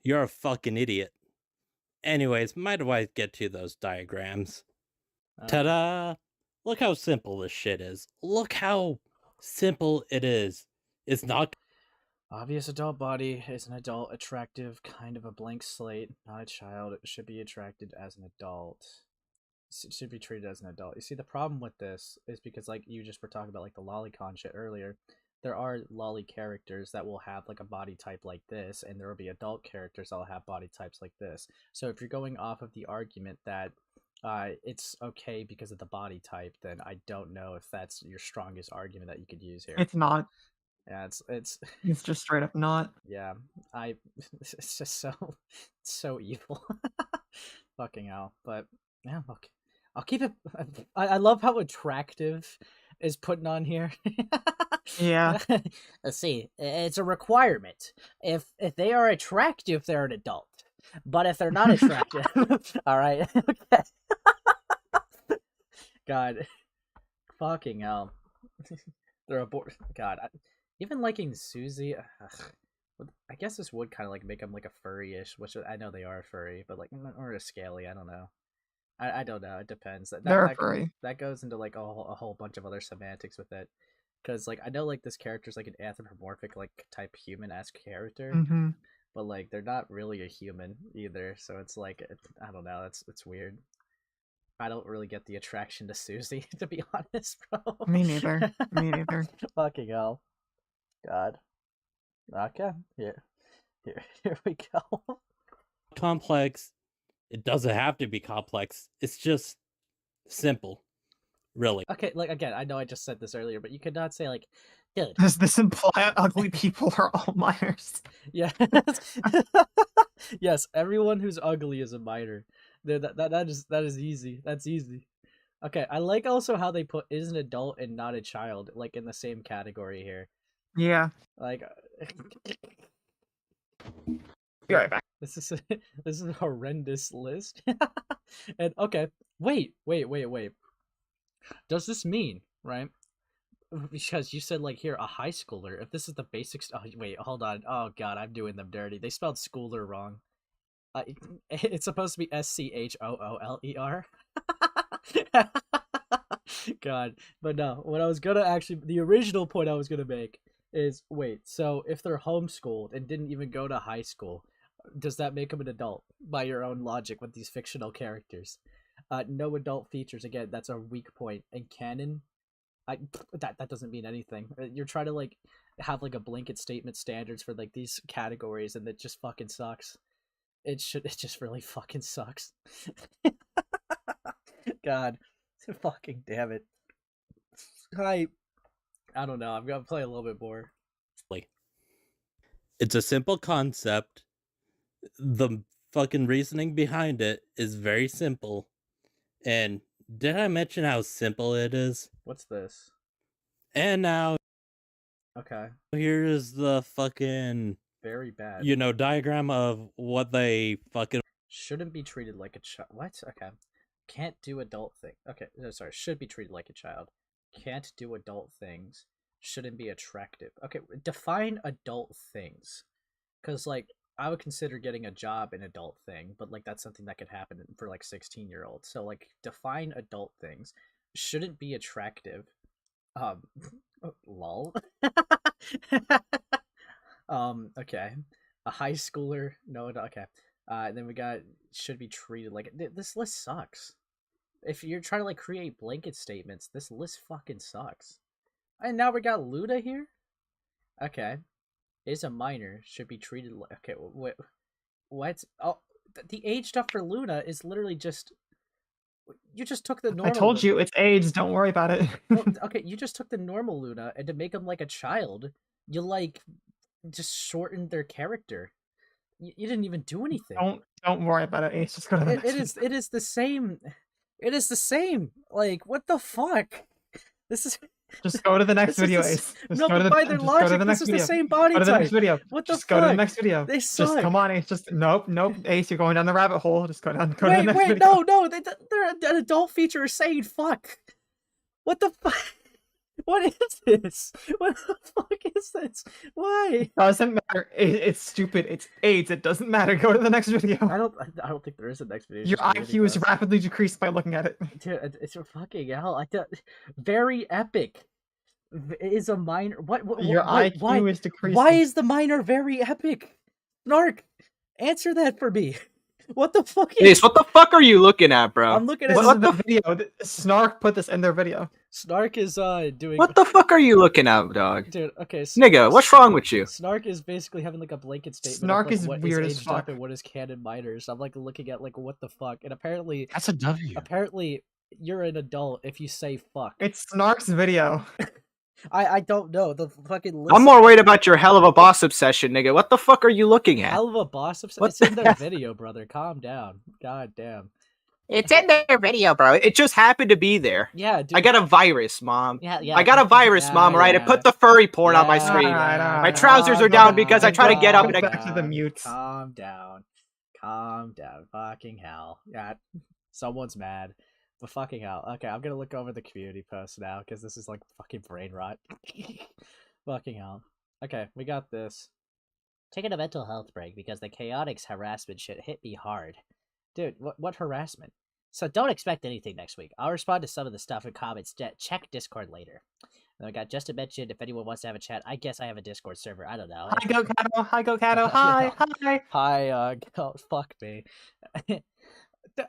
S4: You're a fucking idiot. Anyways, might as well get to those diagrams. Ta-da! Look how simple this shit is. Look how simple it is. It's not...
S10: Obvious adult body is an adult, attractive, kind of a blank slate, not a child. It should be attracted as an adult. It should be treated as an adult. You see, the problem with this is because, like, you just were talking about, like, the lolicon shit earlier. There are lolly characters that will have, like, a body type like this, and there will be adult characters that will have body types like this. So if you're going off of the argument that it's okay because of the body type, then I don't know if that's your strongest argument that you could use here.
S2: It's not.
S10: Yeah, it's
S2: just straight up not.
S10: Yeah, it's just so evil. Fucking hell. But yeah, okay. I'll keep it. I love how attractive is putting on here.
S2: Yeah.
S8: Let's see. It's a requirement. If they are attractive, they're an adult. But if they're not attractive, all right. Okay.
S10: God, fucking hell. They're aboard. God, even liking Susie. I guess this would kind of like make them like a furry-ish, which I know they are furry, but like or a scaly. I don't know. I don't know. It depends.
S2: They're furry.
S10: That goes into like a whole bunch of other semantics with it, because like I know like this character's like an anthropomorphic like type human-esque character, but like they're not really a human either. So it's like I don't know. It's weird. I don't really get the attraction to Susie, to be honest, bro.
S2: Me neither. Me neither.
S10: Fucking hell. God. Okay. Here we go.
S4: Complex. It doesn't have to be complex. It's just simple. Really.
S10: Okay, like again, I know I just said this earlier, but you could not say like, dude.
S2: Does this imply ugly people are all minors?
S10: Yeah. Yes, everyone who's ugly is a minor. That is easy. That's easy. Okay, I like also how they put is an adult and not a child like in the same category here.
S2: Yeah.
S10: Like
S2: Be right back.
S10: This is a horrendous list. And okay, wait. Does this mean, right? Because you said like here a high schooler. If this is the basics. Oh wait, hold on. Oh god, I'm doing them dirty. They spelled schooler wrong. It's supposed to be SCHOOLER. God, but no. What I was gonna the original point I was gonna make is wait. So if they're homeschooled and didn't even go to high school, does that make them an adult by your own logic with these fictional characters? No adult features. Again, that's a weak point. And canon, that doesn't mean anything. You're trying to like have like a blanket statement standards for like these categories, and it just fucking sucks. It just really fucking sucks. God, fucking damn it. I don't know. I'm gonna play a little bit more.
S4: It's a simple concept. The fucking reasoning behind it is very simple. And did I mention how simple it is?
S10: What's this?
S4: And now,
S10: Okay.
S4: here's the fucking,
S10: Very bad.
S4: diagram of what they fucking
S10: Shouldn't be treated like a child. What? Okay. Can't do adult thing. Okay, no, sorry. Should be treated like a child. Can't do adult things. Shouldn't be attractive. Okay, define adult things. Because, like, I would consider getting a job an adult thing, but, like, that's something that could happen for, like, 16-year-olds. So, like, define adult things. Shouldn't be attractive. Lol. Okay. A high schooler. No, okay. Then we got should be treated like this list sucks. If you're trying to like create blanket statements, this list fucking sucks. And now we got Luda here. Okay, is a minor, should be treated like. Okay, what? Oh, the age stuff for Luna is literally just. You just took the normal.
S2: I told you it's AIDS. Don't worry about it.
S10: Well, okay, you just took the normal Luna, and to make him like a child, you like just shortened their character. You didn't even do anything.
S2: Don't worry about it, Ace. Just go to the next
S10: It is the same. It is the same. Like, what the fuck? This is.
S2: Just go to the next video, Ace.
S10: No, but by their logic, this is the same body type.
S2: Go to the next video.
S10: What the
S2: fuck?
S10: fuck?
S2: Go to the next video.
S10: They suck.
S2: Just come on, Ace. Just nope. Ace, you're going down the rabbit hole. Just go to the next video.
S10: No. They're an adult feature is saying fuck. What the fuck? What is this? What the fuck is this? Why?
S2: Doesn't matter. It's stupid. It's AIDS. It doesn't matter. Go to the next video.
S10: I don't think there is a next video.
S2: Your IQ is rapidly decreased by looking at it.
S10: Dude, it's a fucking hell. Very epic. Is a minor.
S2: Your IQ is decreasing.
S10: Why is the minor very epic? Snark, answer that for me. What the fuck is...
S11: Ace, what the fuck are you looking at, bro?
S10: I'm looking at
S2: this is the video. Snark put this in their video.
S10: Snark is doing...
S11: What the fuck are you looking at, dog?
S10: Dude, okay.
S11: Nigga, what's wrong with you?
S10: Snark is basically having like a blanket statement.
S2: Snark
S10: of, like,
S2: is
S10: what
S2: weird
S10: is
S2: as fuck.
S10: and what is canon minors. I'm like looking at like what the fuck, and apparently
S4: that's a W.
S10: Apparently, you're an adult if you say fuck.
S2: It's Snark's video.
S10: I don't know the fucking. List...
S11: I'm more worried about your hell of a boss obsession, nigga. What the fuck are you looking at?
S10: Hell of a boss obsession. It's in their video, brother. Calm down. God damn.
S11: It's in their video, bro. It just happened to be there.
S10: Yeah, dude.
S11: I got a virus, mom.
S10: Yeah.
S11: I got a virus, mom. Right? I put the furry porn on my screen. My trousers are down because I try to get up and
S2: back to the mute.
S10: Calm down. Fucking hell. Yeah. Someone's mad. But fucking hell. Okay, I'm gonna look over the community post now because this is like fucking brain rot. Fucking hell. Okay, we got this. Taking a mental health break because the Chaoticz harassment shit hit me hard. Dude, what harassment? So don't expect anything next week. I'll respond to some of the stuff in comments. Check Discord later. And I got just to mention if anyone wants to have a chat. I guess I have a Discord server. I don't know.
S2: Hi, Go Cato. Hi, Go Cato. Hi.
S10: Hi, oh, fuck me.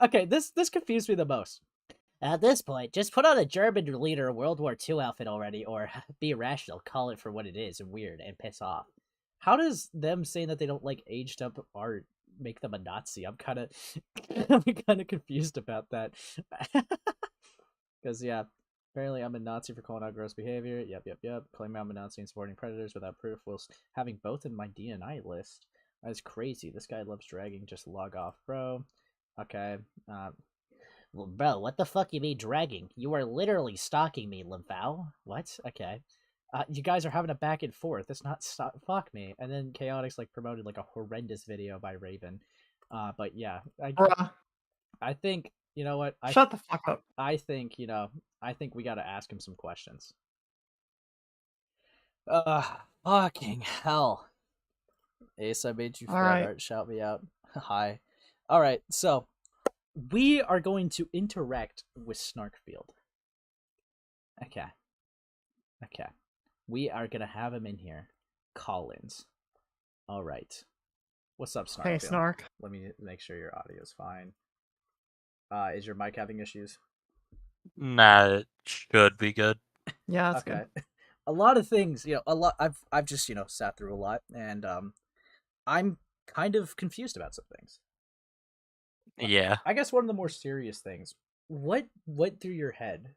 S10: Okay, this confused me the most. At this point, just put on a German leader World War II outfit already, or be irrational, call it for what it is, and weird, and piss off. How does them saying that they don't like aged up art make them a Nazi? I'm kind of confused about that. Because yeah, apparently I'm a Nazi for calling out gross behavior. Yep. Claiming I'm a Nazi and supporting predators without proof, whilst having both in my DNI list. That's crazy. This guy loves dragging. Just log off, bro. Okay. Well, bro, what the fuck you mean dragging? You are literally stalking me, Limfao. What? Okay. You guys are having a back and forth. It's not fuck me. And then Chaoticz like promoted like a horrendous video by Raven. But yeah, I think you know what?
S2: Shut the fuck up.
S10: I think we gotta ask him some questions. Fucking hell. Ace, I made you fat art. Shout me out. Hi. All right, so. We are going to interact with Snarkfield. Okay. We are going to have him in here. Collins. All right. What's up, Snarkfield?
S2: Hey, Snark.
S10: Let me make sure your audio is fine. Is your mic having issues?
S12: Nah, it should be good.
S2: Yeah, that's good.
S10: a lot of things, I've just, sat through a lot, and I'm kind of confused about some things.
S12: Yeah.
S10: I guess one of the more serious things, what went through your head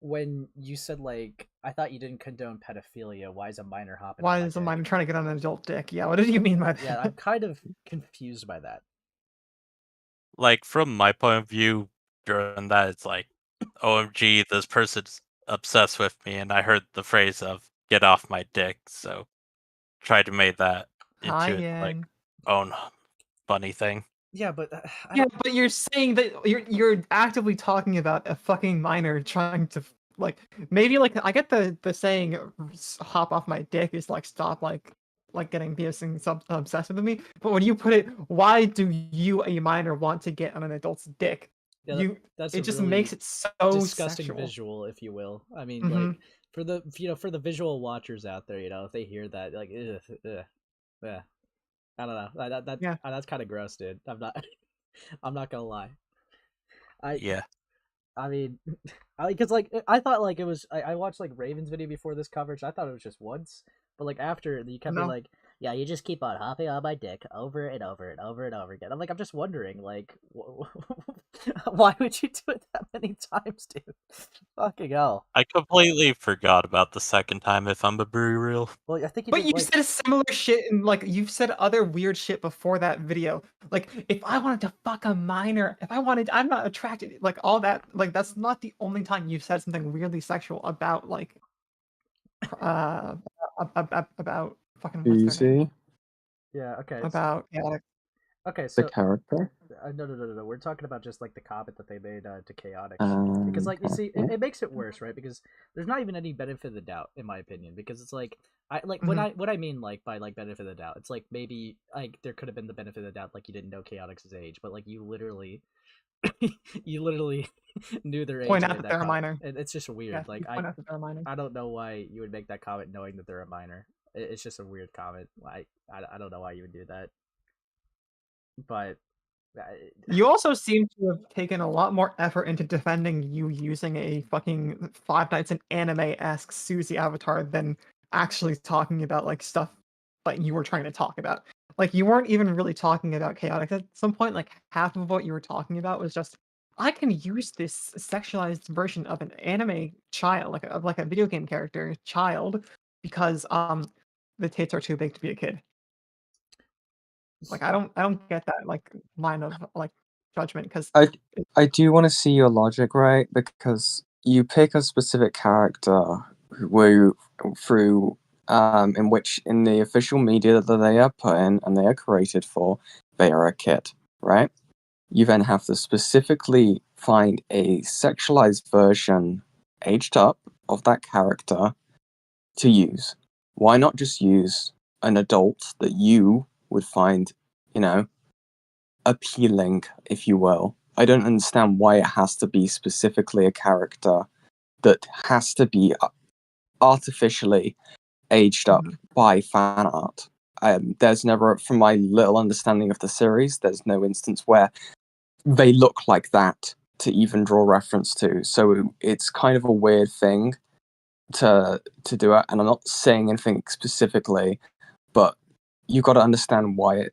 S10: when you said, like, I thought you didn't condone pedophilia, why is a minor hopping on
S2: Why
S10: my
S2: is a
S10: dick?
S2: minor trying to get on an adult dick? Yeah, what did you mean by that?
S10: Yeah, I'm kind of confused by that.
S12: Like, from my point of view, during that, it's like, OMG, this person's obsessed with me, and I heard the phrase of "get off my dick," so tried to make that
S2: Hi,
S12: into its like
S2: Yang.
S12: own funny thing.
S10: Yeah, but
S2: Yeah, but you're saying that you're actively talking about a fucking minor trying to like maybe like I get the saying hop off my dick is like stop like getting piercing obsessed with me, but when you put it, why do you a minor want to get on an adult's dick?
S10: Yeah, that's
S2: it
S10: a
S2: just
S10: really
S2: makes it so
S10: disgusting
S2: sexual.
S10: visual, if you will. I mean,
S2: Mhm.
S10: like for the for the visual watchers out there, if they hear that, like, yeah, I don't know. That's kind of gross, dude. I'm not, I'm not gonna lie.
S12: Yeah.
S10: I mean, because like I thought like it was. I watched like Raven's video before this coverage. I thought it was just once, but like after you kept being
S2: No.
S10: like, yeah, you just keep on hopping on my dick over and over and over and over again. I'm just wondering, like, why would you do it that many times, dude? Fucking hell.
S12: I completely forgot about the second time, if I'm being real.
S10: Well, I think you
S2: But
S10: did,
S2: you
S10: like...
S2: said similar shit and like you've said other weird shit before that video. Like if I wanted to fuck a minor, I'm not attracted, like all that, like that's not the only time you've said something weirdly sexual about like about fucking what's their name?
S5: Susie,
S10: Yeah. Okay.
S2: About
S10: Okay.
S5: the
S10: So
S5: character.
S10: no. We're talking about just like the comment that they made to Chaoticz, because like you see,
S5: Okay.
S10: it makes it worse, right? Because there's not even any benefit of the doubt, in my opinion. Because it's like
S2: Mhm.
S10: what I mean like by like benefit of the doubt, it's like maybe like there could have been the benefit of the doubt, like you didn't know Chaotix's age, but like you literally knew their age
S2: Point
S10: and
S2: out
S10: made
S2: that
S10: that
S2: they're a
S10: comment.
S2: minor.
S10: And it's just weird.
S2: Yeah,
S10: Like
S2: point out that they're a minor.
S10: I don't know why you would make that comment knowing that they're a minor. It's just a weird comment. I don't know why you would do that. But
S2: You also seem to have taken a lot more effort into defending you using a fucking Five Nights in Anime-esque Susie avatar than actually talking about like stuff like you were trying to talk about. Like you weren't even really talking about Chaotic at some point. Like half of what you were talking about was just I can use this sexualized version of an anime child, like a video game character child, because the tits are too big to be a kid. Like I don't get that like line of like judgment because
S5: I do want to see your logic, right? Because you pick a specific character who through in which in the official media that they are put in and they are created for, they are a kid, right? You then have to specifically find a sexualized version, aged up, of that character to use. Why not just use an adult that you would find, appealing, if you will? I don't understand why it has to be specifically a character that has to be artificially aged up by fan art. There's never, from my little understanding of the series, there's no instance where they look like that to even draw reference to. So it's kind of a weird thing to do it. And I'm not saying anything specifically, but you got to understand why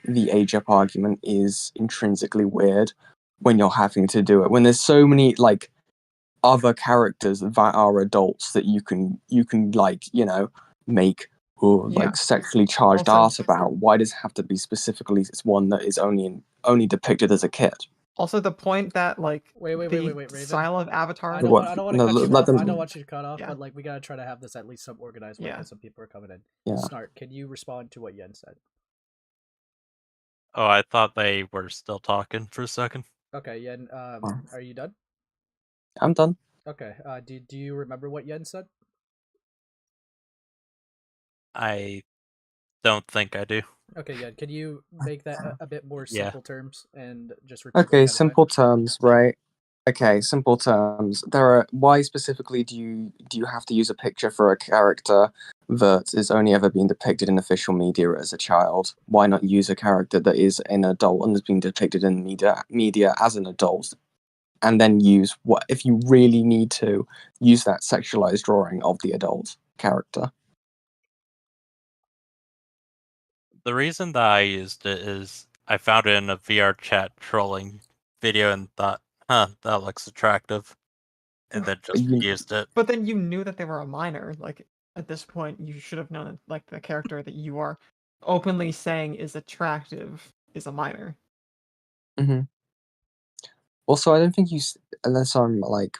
S5: the age up argument is intrinsically weird when you're having to do it. When there's so many like other characters that are adults that you can like make like sexually charged art about. Why does it have to be specifically it's one that is only depicted as a kid?
S2: Also, the point that like
S10: wait, Raven.
S2: style of avatar.
S10: I don't want to cut you off. I don't want you to cut off, but like we gotta try to have this at least some organized way because some people are coming in.
S5: Yeah.
S10: Snark, can you respond to what Yen said?
S12: Oh, I thought they were still talking for a second.
S10: Okay, Yen. Are you done?
S5: I'm done.
S10: Okay. Do you remember what Yen said?
S12: I don't think I do.
S10: Okay, Yen. Can you make that a bit more simple terms and just repeat?
S5: Okay, simple terms, right? Okay, simple terms. Why specifically do you have to use a picture for a character that is only ever been depicted in official media as a child? Why not use a character that is an adult and has been depicted in media as an adult and then use what if you really need to use that sexualized drawing of the adult character.
S12: The reason that I used it is I found it in a VR chat trolling video and thought, huh, that looks attractive. And then just used it.
S2: But then you knew that they were a minor. Like, at this point, you should have known that, like, the character that you are openly saying is attractive is a minor.
S5: Mm-hmm. Also, I don't think unless I'm like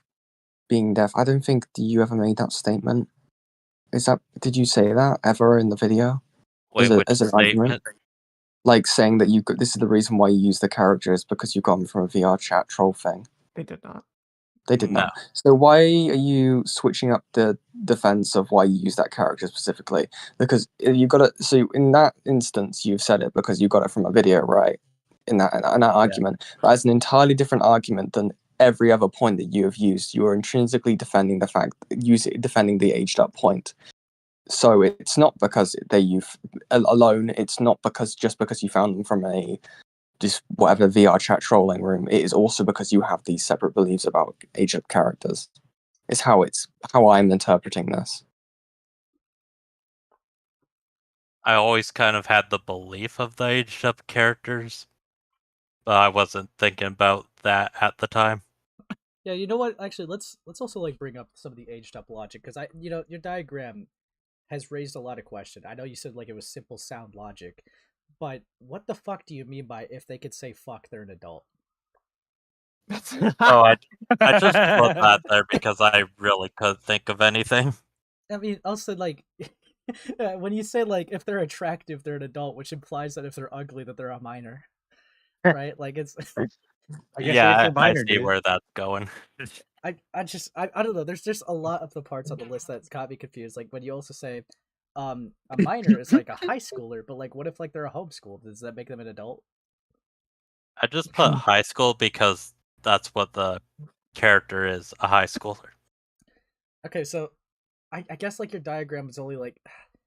S5: being deaf, I don't think you ever made that statement. Did you say that ever in the video?
S12: Wait,
S5: as an argument? Like saying that this is the reason why you use the characters because you got them from a VR chat troll thing.
S2: They did not.
S5: They did not. So why are you switching up the defense of why you use that character specifically? Because you got it. So in that instance, you've said it because you got it from a video, right? In that argument, but as an entirely different argument than every other point that you have used. You are intrinsically defending defending the aged up point. So it's not because alone. It's not just because you found them from just whatever VR chat trolling room. It is also because you have these separate beliefs about aged up characters. It's how I'm interpreting this.
S12: I always kind of had the belief of the aged up characters, but I wasn't thinking about that at the time.
S10: Yeah, you know what? Actually, let's also like bring up some of the aged up logic because your diagram has raised a lot of questions. I know you said like it was simple sound logic, but what the fuck do you mean by if they could say fuck, they're an adult?
S12: Oh, I just put that there because I really couldn't think of anything.
S10: I mean, also like when you say like if they're attractive, they're an adult, which implies that if they're ugly, that they're a minor, right? Like it's.
S12: Yeah, I see where that's going.
S10: I don't know. There's just a lot of the parts on the list that's got me confused. Like when you also say, a minor is like a high schooler, but like what if like they're a homeschool? Does that make them an adult?
S12: I just put high school because that's what the character is, a high schooler.
S10: Okay, so I guess like your diagram is only like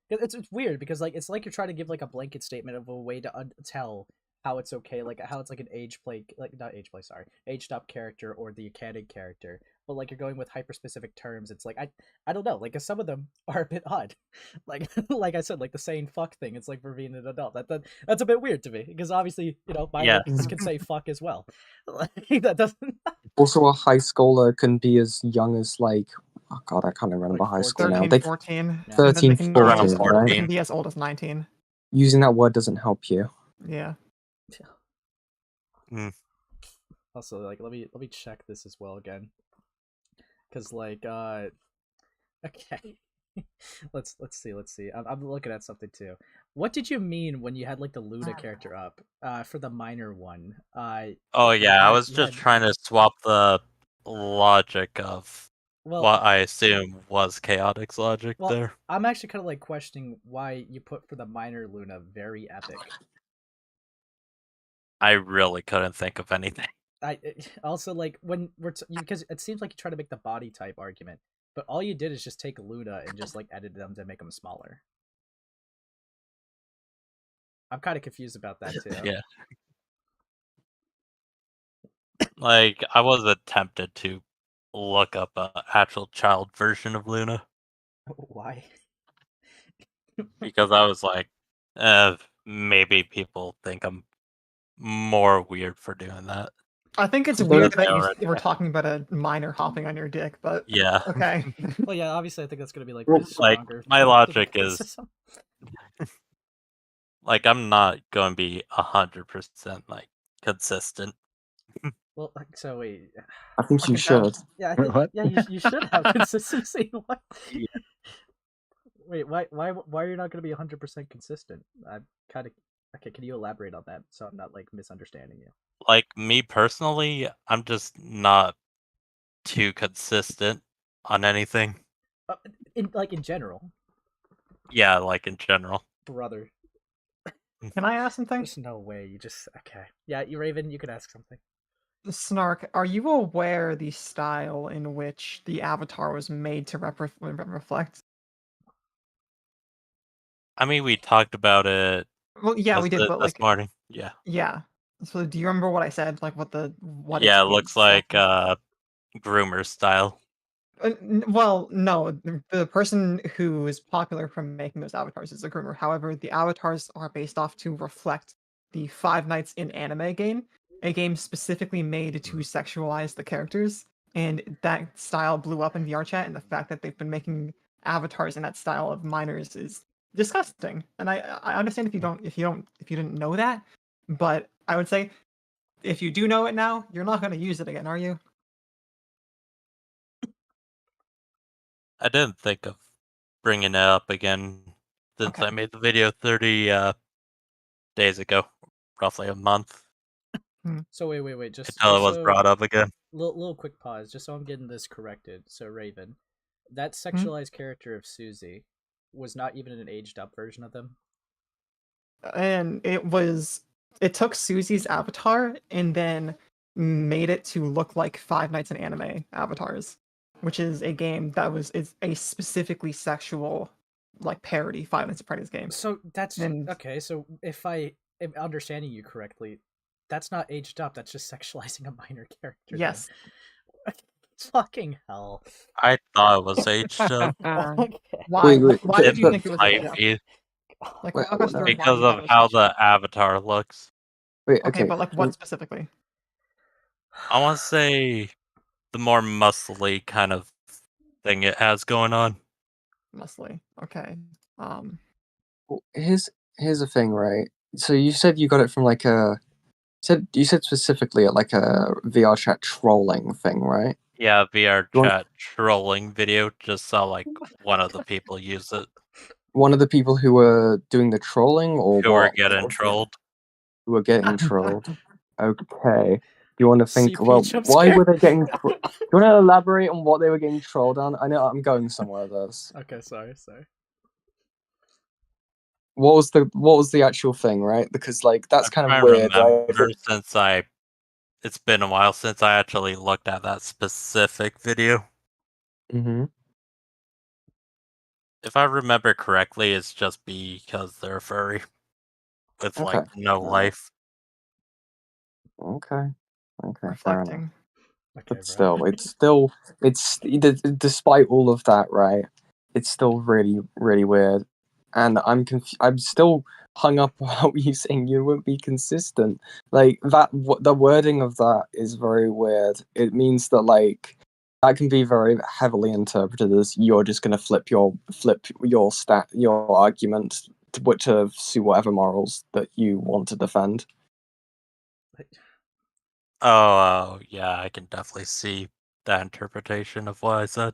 S10: it's weird because like it's like you're trying to give like a blanket statement of a way to tell how it's okay, like how it's like an aged up character or the canon character, but like you're going with hyper specific terms. It's like I don't know, like some of them are a bit odd, like like I said, like the saying fuck thing. It's like for being an adult, that's a bit weird to me because obviously minors can say fuck as well. Like that doesn't.
S5: Also, a high schooler can be as young as like. Oh god, I can't remember high school
S2: 13,
S5: now.
S2: 14.
S5: 13, 14, right?
S2: They can be as old as 19.
S5: Using that word doesn't help you.
S2: Yeah.
S10: Also, like let me check this as well again, because like okay, let's see. I'm looking at something too. What did you mean when you had like the Luna character up for the minor one?
S12: Oh yeah, I was just trying to swap the logic of what I assume was Chaotic's logic there.
S10: I'm actually kind of like questioning why you put for the minor Luna very epic.
S12: I really couldn't think of anything.
S10: I also like when because it seems like you try to make the body type argument, but all you did is just take Luna and just like edit them to make them smaller. I'm kind of confused about that too.
S12: Yeah. Like I was tempted to look up an actual child version of Luna.
S10: Why?
S12: Because I was like, maybe people think I'm more weird for doing that.
S2: I think it's weird that you were talking about a minor hopping on your dick, but
S12: yeah.
S2: Okay.
S10: Well, yeah, obviously I think that's gonna be like
S12: stronger. My logic is like I'm not going to be 100% like consistent.
S10: Well, so wait.
S5: I think you should.
S10: Yeah, you should have consistency. What? Yeah. Wait, why are you not going to be 100% consistent? I'm kind of okay. Can you elaborate on that so I'm not like misunderstanding you?
S12: Like me personally, I'm just not too consistent on anything.
S10: In general.
S12: Yeah, like in general.
S10: Brother.
S2: Can I ask something?
S10: There's no way. You just okay. Yeah, you Raven. You could ask something.
S2: Snark, are you aware the style in which the avatar was made to reflect?
S12: I mean, we talked about it.
S2: Well, yeah, we did, but
S12: this
S2: like
S12: morning. Yeah.
S2: Yeah. So do you remember what I said? Like what
S12: Yeah, it
S2: its
S12: looks
S2: stuff
S12: like
S2: was?
S12: groomer style.
S2: Well, no, the person who is popular from making those avatars is a groomer. However, the avatars are based off to reflect the Five Nights in Anime game, a game specifically made to sexualize the characters, and that style blew up in VR chat, and the fact that they've been making avatars in that style of minors is disgusting. And I understand if you didn't know that, but I would say if you do know it now, you're not going to use it again, are you?
S12: I didn't think of bringing it up again since
S2: Okay.
S12: I made the video 30 days ago, roughly a month.
S10: So wait, just
S12: Until it was
S10: so
S12: brought up again.
S10: little quick pause, just so I'm getting this corrected. So Raven, that
S2: Hmm?
S10: sexualized character of Susie was not even an aged up version of them.
S2: And it took Susie's avatar and then made it to look like Five Nights in Anime avatars, which is a game that is a specifically sexual like parody Five Nights at Freddy's game.
S10: So that's
S2: And
S10: okay. So if I am understanding you correctly, that's not aged up. That's just sexualizing a minor character.
S2: yes.
S10: Then. Fucking hell.
S12: I thought it was aged up.
S10: Okay.
S2: Why
S5: Wait,
S2: why did you
S12: It
S2: think it was
S12: might
S2: aged up?
S12: be
S2: Like
S5: Wait,
S2: walk us through why
S12: because
S2: you thought
S12: of
S2: it was
S12: how
S2: aged up.
S12: the avatar looks.
S5: wait,
S2: Okay,
S5: okay.
S2: but like what specifically?
S12: I want to say the more muscly kind of thing it has going on.
S2: Muscly. Okay.
S5: Well, here's the thing, right? So you said you got it from like you said specifically like a VR chat trolling thing, right?
S12: Yeah, VR
S5: You want-
S12: chat trolling video just saw like one of the people use it
S5: One of the people who were doing the trolling, or
S12: who were
S5: what?
S12: getting trolled.
S5: Who were getting trolled. Okay. Do you want to think?
S10: CP
S5: Well,
S10: jump
S5: why
S10: scare.
S5: were they getting? Do you want to elaborate on what they were getting trolled on? I know I'm going somewhere with this.
S10: Okay, sorry.
S5: What was the actual thing, right? Because like that's
S12: I'm
S5: kind of
S12: trying to
S5: weird, right?
S12: remember since it's been a while since I actually looked at that specific video.
S5: Mm-hmm.
S12: If I remember correctly, it's just because they're furry with like
S5: Okay.
S12: no life.
S5: Okay. Okay. Fair enough.
S2: Reflecting.
S10: Okay,
S5: But
S10: bro.
S5: it's despite all of that, right? It's still really, really weird, and I'm still hung up about you saying you won't be consistent. Like that, the wording of that is very weird. It means that like that can be very heavily interpreted as you're just gonna flip your argument to suit whatever morals that you want to defend.
S12: Oh, yeah, I can definitely see that interpretation of what I said.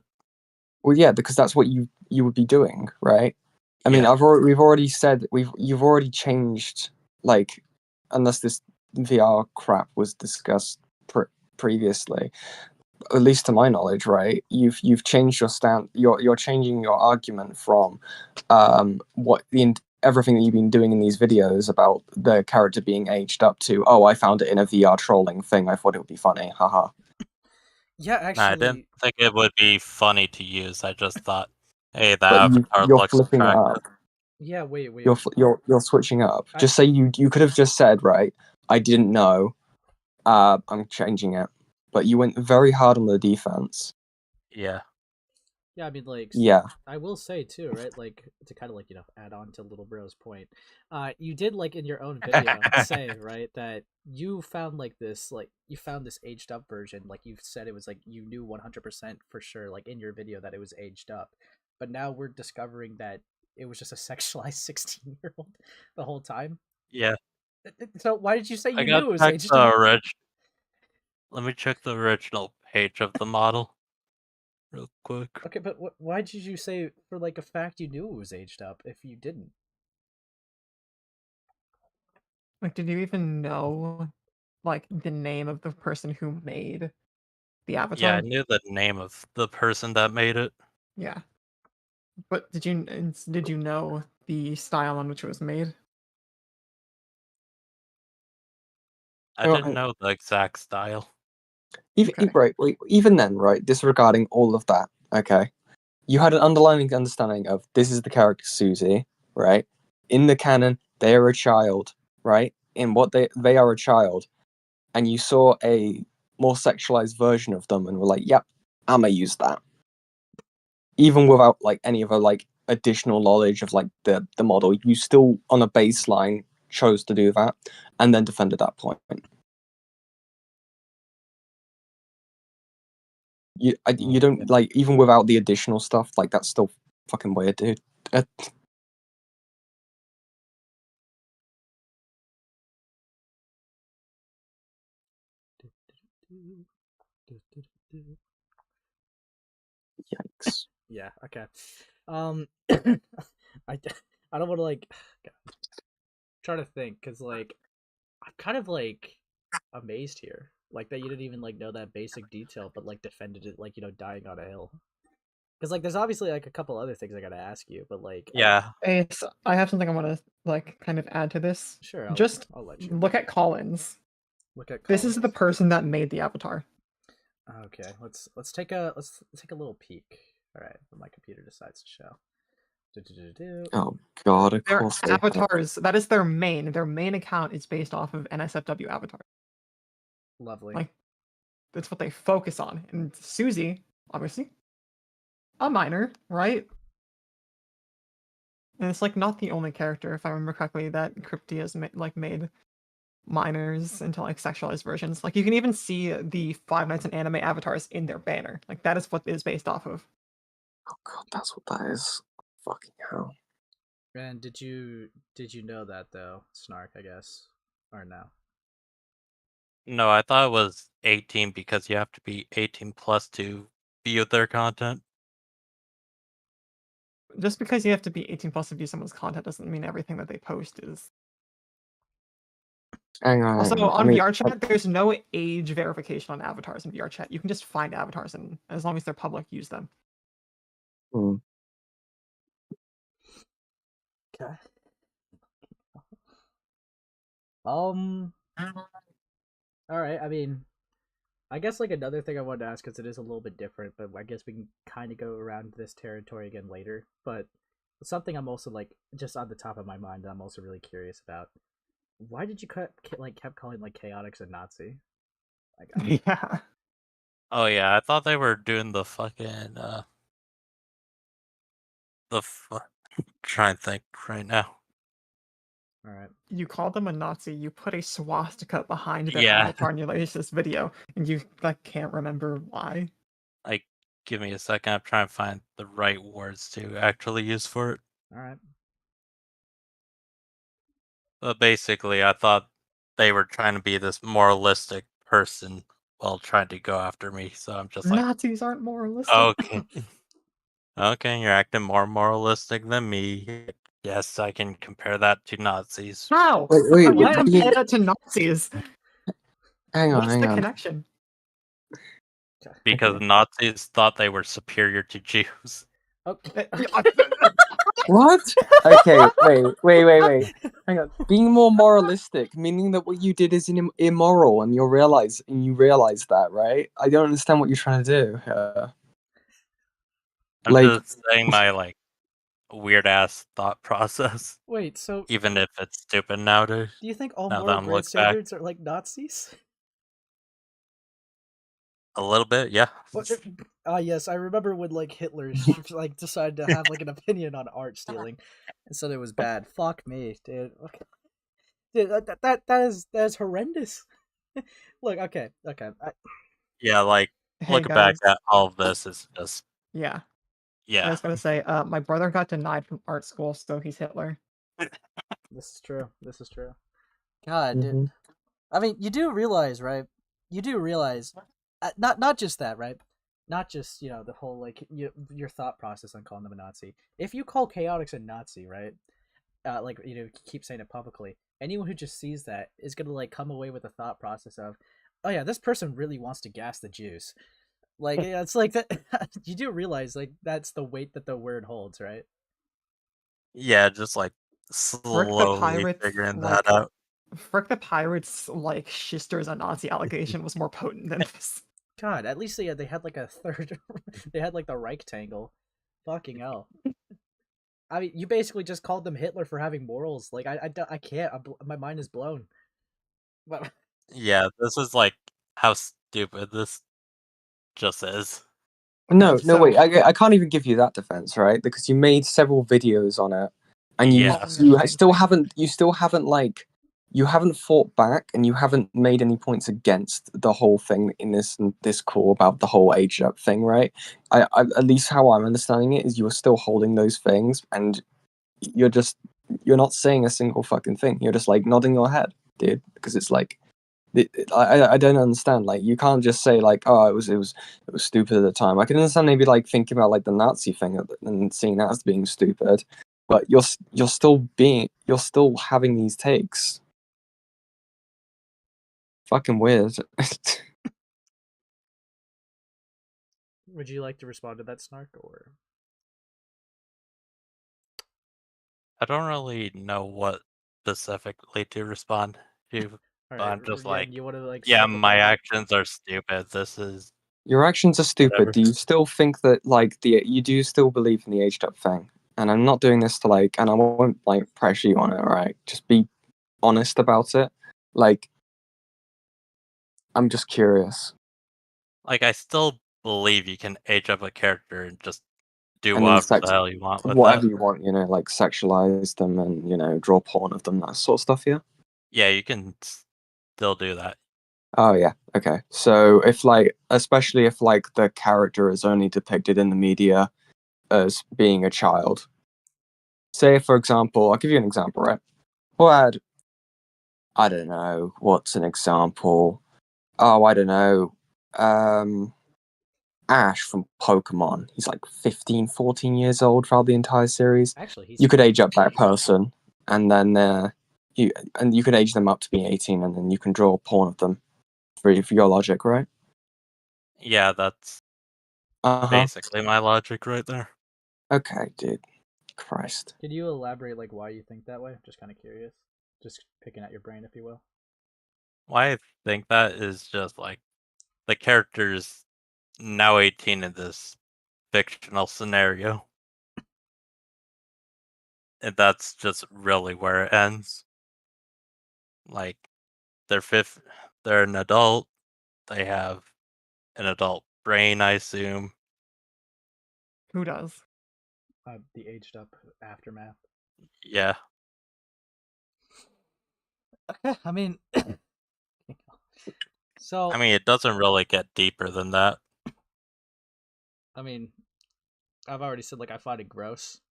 S5: Well, yeah, because that's what you would be doing, right? I mean,
S12: Yeah.
S5: we've already said you've already changed, like, unless this VR crap was discussed previously, at least to my knowledge, right? You've changed your stand. You're changing your argument from everything that you've been doing in these videos about the character being aged up to, oh, I found it in a VR trolling thing. I thought it would be funny, haha.
S10: Yeah, actually.
S12: I didn't think it would be funny to use. I just thought, hey, the
S5: But
S12: avatar
S5: you're
S12: looks
S5: flipping it
S12: attractive.
S5: up.
S10: Yeah, wait.
S5: You're switching up. Just say you could have just said, right, I didn't know. I'm changing it. But you went very hard on the defense.
S12: Yeah.
S10: Yeah, I mean, like,
S5: yeah.
S10: I will say too, right? Like, to kind of like add on to Little Bro's point, you did like in your own video say, right, that you found like this, like you found this aged up version, like you said it was like you knew 100% for sure, like in your video that it was aged up, but now we're discovering that it was just a sexualized 16-year-old the whole time.
S12: Yeah.
S10: So why did you say you
S12: I
S10: knew it was
S12: check
S10: aged up?
S12: Let me check the original page of the model real quick.
S10: Okay, but why did you say for like a fact you knew it was aged up if you didn't?
S2: Like, did you even know, like, the name of the person who made the avatar?
S12: Yeah, I knew the name of the person that made it.
S2: Yeah. But did you know the style on which it was made?
S12: I didn't know the exact style.
S5: Even then, right, disregarding all of that, okay, you had an underlying understanding of this is the character Susie, right? In the canon, they are a child, right? in what they are a child, and you saw a more sexualized version of them, and were like, "Yep, I'm gonna use that," even without like any of a like additional knowledge of like the model, you still on a baseline chose to do that, and then defended that point. You don't like, even without the additional stuff, like that's still fucking weird, dude. Yikes.
S10: Yeah. Okay. I don't want to like try to think, because like I'm kind of like amazed here, like that you didn't even like know that basic detail, but like defended it like, you know, dying on a hill. Because like there's obviously like a couple other things I gotta ask you, but like
S12: Yeah.
S2: Ace, I have something I want to like kind of add to this.
S10: Sure, I'll let you.
S2: Look at Collins.
S10: Look at
S2: This is the person that made the avatar.
S10: Okay, let's take a little peek. All right, when my computer decides to show.
S5: Oh god, of
S2: Their
S5: course they have.
S2: avatars. That is their main. Their main account is based off of NSFW avatar.
S10: Lovely.
S2: Like, that's what they focus on. And Susie, obviously, a minor, right? And it's like not the only character, if I remember correctly, that Crypti has made minors into like sexualized versions. Like you can even see the Five Nights in Anime avatars in their banner. Like that is what it is based off of.
S5: Oh god, that's what that is. Fucking hell.
S10: And did you know that though, Snark? I guess, or no?
S12: No, I thought it was 18 because you have to be 18 plus to view their content.
S2: Just because you have to be 18 plus to view someone's content doesn't mean everything that they post is.
S5: Hang on.
S2: Also, on
S5: I mean,
S2: VRChat, there's no age verification on avatars in VRChat. You can just find avatars, and as long as they're public, use them.
S10: Okay. All right. I mean, I guess like another thing I wanted to ask, because it is a little bit different, but I guess we can kind of go around this territory again later. But something I'm also like just on the top of my mind that I'm also really curious about. Why did you kept calling like Chaoticz a Nazi? Like,
S2: Yeah.
S12: Oh yeah, I thought they were doing the fucking trying to think right now.
S10: All right.
S2: You called them a Nazi. You put a swastika behind their
S12: Yeah.
S2: avatar, and you released this video, and you like can't remember why.
S12: Like, give me a second. I'm trying to find the right words to actually use for it.
S10: All right.
S12: But basically, I thought they were trying to be this moralistic person while trying to go after me. So I'm just like,
S2: Nazis aren't moralistic.
S12: okay, okay, you're acting more moralistic than me. Yes, I can compare that to Nazis.
S2: How?
S5: Wait,
S2: How do you
S5: what do
S2: compare
S5: you-
S2: that to Nazis?
S5: hang on,
S2: What's
S5: hang
S2: the
S5: on.
S2: connection?
S12: Because Nazis thought they were superior to Jews.
S10: Okay.
S5: What? Okay, wait. Hang on. Being more moralistic, meaning that what you did is immoral, and you realize that, right? I don't understand what you're trying to do.
S12: I'm
S5: Like,
S12: just saying my like weird ass thought process.
S10: Wait, so
S12: Even if it's stupid nowadays.
S10: do you think all
S12: now that
S10: moral
S12: I'm
S10: grade
S12: look back,
S10: standards are like Nazis?
S12: a little bit, yeah.
S10: Yes, I remember when like Hitler like decided to have like an opinion on art stealing, and said it was bad. Fuck me, dude. Okay. Dude, that is horrendous. Look, okay.
S12: Yeah, like
S2: Hey,
S12: looking back
S2: guys.
S12: at all of this is just
S2: Yeah. I
S12: yeah.
S2: was gonna say, my brother got denied from art school, so he's Hitler.
S10: This is true. God, dude. I mean, you do realize, right? You do realize, not just that, right? Not just, you know, the whole like your thought process on calling them a Nazi. If you call Chaoticz a Nazi, right? Like, you know, keep saying it publicly. Anyone who just sees that is gonna like come away with the thought process of, oh yeah, this person really wants to gas the Jews. Like, it's like that. You do realize like that's the weight that the word holds, right?
S12: Yeah, just like
S2: Frick the
S12: slowly
S2: Pirates,
S12: figuring
S2: like,
S12: that out.
S2: Frick the Pirates, like, Shister's a Nazi allegation was more potent than this.
S10: God, at least they had like a third. They had like the rectangle. Fucking hell. I mean, you basically just called them Hitler for having morals. Like, I can't. My mind is blown. But
S12: Yeah, this is like how stupid this just is.
S5: No,
S2: So-
S5: wait. I can't even give you that defense, right? Because you made several videos on it, and you
S12: Yeah.
S5: still haven't like you haven't fought back, and you haven't made any points against the whole thing in this call about the whole age up thing, right? I at least how I'm understanding it is you are still holding those things, and you're not saying a single fucking thing. You're just like nodding your head, dude, because it's like. I don't understand. Like, you can't just say like, oh, it was stupid at the time. I can understand maybe like thinking about like the Nazi thing and seeing that as being stupid, but you're still having these takes. Fucking weird.
S10: would you like to respond to that, Snark, or?
S12: I don't really know what specifically to respond to. But
S10: Alright,
S12: I'm just
S10: yeah,
S12: like,
S10: you want to like?
S12: yeah,
S10: start with
S12: my
S10: whatever?
S12: actions are stupid. This is
S5: Your actions are stupid.
S12: Whatever.
S5: Do you still think that like you do still believe in the aged up thing? And I'm not doing this to like, and I won't like pressure you on it. Right? Just be honest about it. Like, I'm just curious.
S12: like I still believe you can age up a character and just do
S5: And then
S12: whatever the hell you want with
S5: whatever
S12: that.
S5: you want, like sexualize them and draw porn of them, that sort of stuff. Yeah.
S12: Yeah, you can still do that.
S5: Oh yeah. Okay. So if like, especially if like the character is only depicted in the media as being a child. Say, for example, I'll give you an example, right? Well, I don't know. What's an example? Oh, I don't know. Ash from Pokemon. He's like 15, 14 years old throughout the entire series.
S10: Actually, he's
S5: You could age up that person, and then you could age them up to be 18, and then you can draw porn of them for your logic, right?
S12: Yeah, that's basically my logic right there.
S5: Okay, dude. Christ.
S10: Could you elaborate like why you think that way? Just kind of curious. Just picking at your brain, if you will.
S12: Why I think that is just like the character's now 18 in this fictional scenario. And that's just really where it ends. Like they're an adult, they have an adult brain, I assume.
S2: Who does?
S10: The aged up aftermath.
S12: Yeah.
S10: Okay, I mean, so
S12: I mean, it doesn't really get deeper than that.
S10: I mean, I've already said like I find it gross,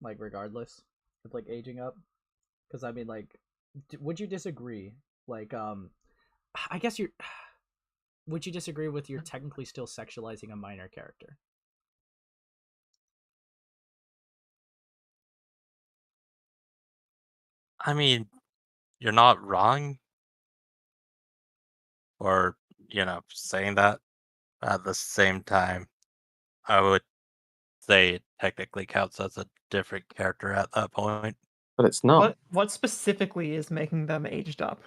S10: like regardless of like aging up, because I mean like, would you disagree? Like, I guess you're. Would you disagree with you're technically still sexualizing a minor character?
S12: I mean, you're not wrong for, saying that. At the same time, I would say it technically counts as a different character at that point.
S5: But it's not.
S2: What specifically is making them aged up?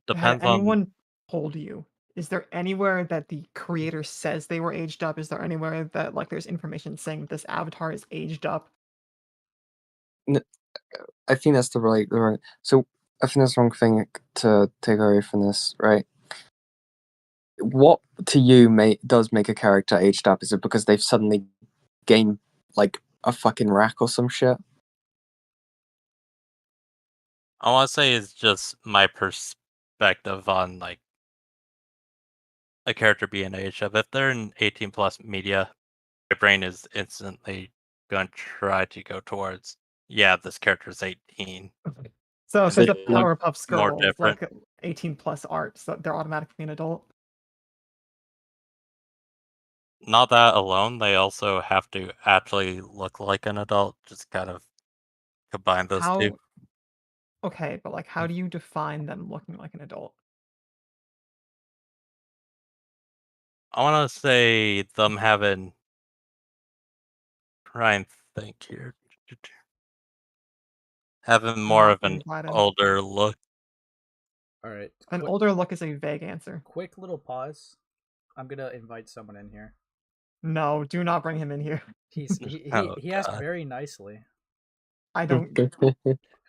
S12: Depends
S2: Had
S12: on
S2: anyone told you? Is there anywhere that the creator says they were aged up? Is there anywhere that like there's information saying this avatar is aged up?
S5: I think that's the right. So I think that's the wrong thing to take away from this, right? What to you does make a character aged up? Is it because they've suddenly gained like a fucking rack or some shit?
S12: I want to say it's just my perspective on like a character being aged up. If they're in 18 plus media, my brain is instantly going to try to go towards, yeah, this character's 18.
S2: So if
S12: They
S2: there's a
S12: look
S2: Powerpuff
S12: more
S2: Girls
S12: different.
S2: like 18 plus art, so they're automatically an adult.
S12: Not that alone, they also have to actually look like an adult. Just kind of combine those two.
S2: Okay, but like how do you define them looking like an adult?
S12: I want to say them having. Try and think here. Having more
S2: Not
S12: of
S2: being
S12: an
S2: glad
S12: older look.
S10: All right.
S2: An older look is a vague answer.
S10: Quick little pause. I'm gonna invite someone in here.
S2: No, do not bring him in here.
S10: He
S12: Oh,
S10: asked
S12: God.
S10: very nicely.
S2: I don't.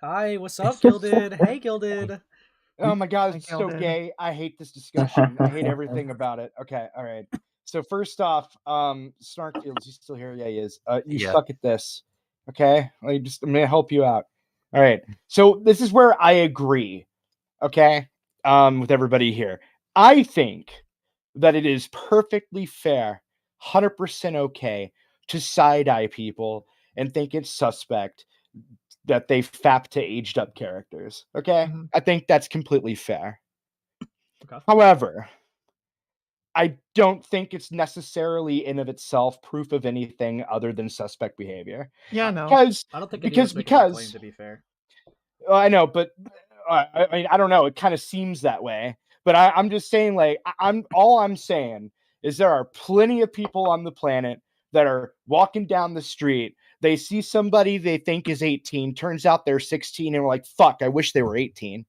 S10: Hi, what's up, Gilded? Hey, Gilded.
S11: Oh my god,
S2: I
S11: it's so
S2: killed it.
S11: gay. I hate this discussion. I hate everything about it. Okay, all right. So first off, Snarkfield, is he still here? Yeah, he is. You
S12: Yeah.
S11: suck at this. Okay? I'm gonna help you out. All right. So this is where I agree, okay? With everybody here. I think that it is perfectly fair, 100% okay to side-eye people and think it's suspect that they fap to aged up characters. Okay?
S2: Mhm.
S11: I think that's completely fair.
S10: Okay.
S11: However, I don't think it's necessarily in of itself proof of anything other than suspect behavior.
S2: Yeah, no.
S11: Because
S10: I don't think anyone's making that claim, to be fair.
S11: I know, but I mean, I don't know. It kind of seems that way. But I'm just saying, like, all I'm saying is there are plenty of people on the planet that are walking down the street. They see somebody they think is 18. Turns out they're 16, and we're like, "Fuck! I wish they were 18."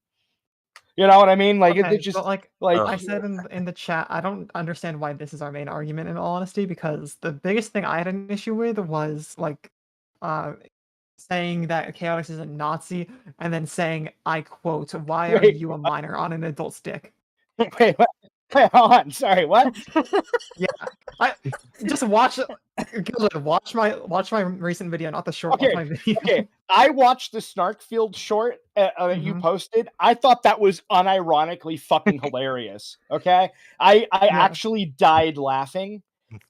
S11: You know what I mean? Like,
S2: Okay,
S11: it's just
S2: but like
S11: like
S2: I said in the chat, I don't understand why this is our main argument. In all honesty, because the biggest thing I had an issue with was like, saying that Chaoticz is a Nazi, and then saying, I quote, "Why are
S11: Wait,
S2: you a minor on an adult's dick?"
S11: wait, what? Wait, hold on. Sorry, what?
S2: Yeah, I just watch my recent video, not the short. Watch
S11: Okay,
S2: my video.
S11: okay. I watched the Snarkfield short that you posted. I thought that was unironically fucking hilarious. Okay, I actually died laughing.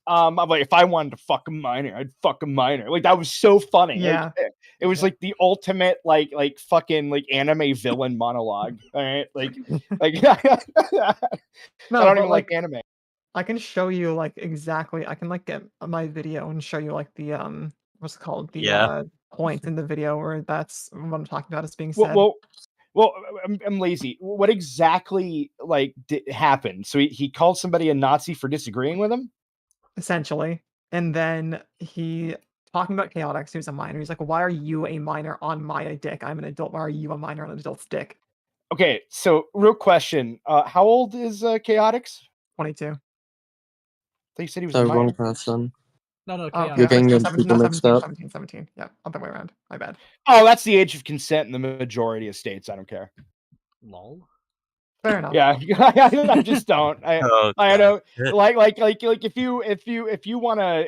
S11: I'm like, if I wanted to fuck a minor, I'd fuck a minor. Like, that was so funny.
S2: Yeah.
S11: Like, it was like the ultimate like fucking like anime villain monologue. All right, like
S2: No,
S11: I don't
S2: but
S11: even like anime.
S2: I can show you like exactly. I can like get my video and show you like the what's it called, the
S12: Yeah.
S2: point in the video where that's what I'm talking about is being said.
S11: Well, I'm lazy. What exactly like happened? So he called somebody a Nazi for disagreeing with him?
S2: Essentially, and then he talking about Chaoticz, who's a minor. He's like, "Why are you a minor on my dick? I'm an adult. Why are you a minor on an adult's dick?"
S11: Okay, so real question. How old is Chaoticz?
S2: 22.
S11: They said he was
S5: The
S11: a minor.
S5: wrong person.
S10: No,
S2: Oh,
S10: Chaoticz.
S5: You're getting
S2: no,
S5: them people mixed up.
S2: 17. Yeah, other way around. My bad.
S11: Oh, that's the age of consent in the majority of states. I don't care.
S10: Lol.
S2: Fair enough.
S11: Yeah, I just don't. I don't like if you wanna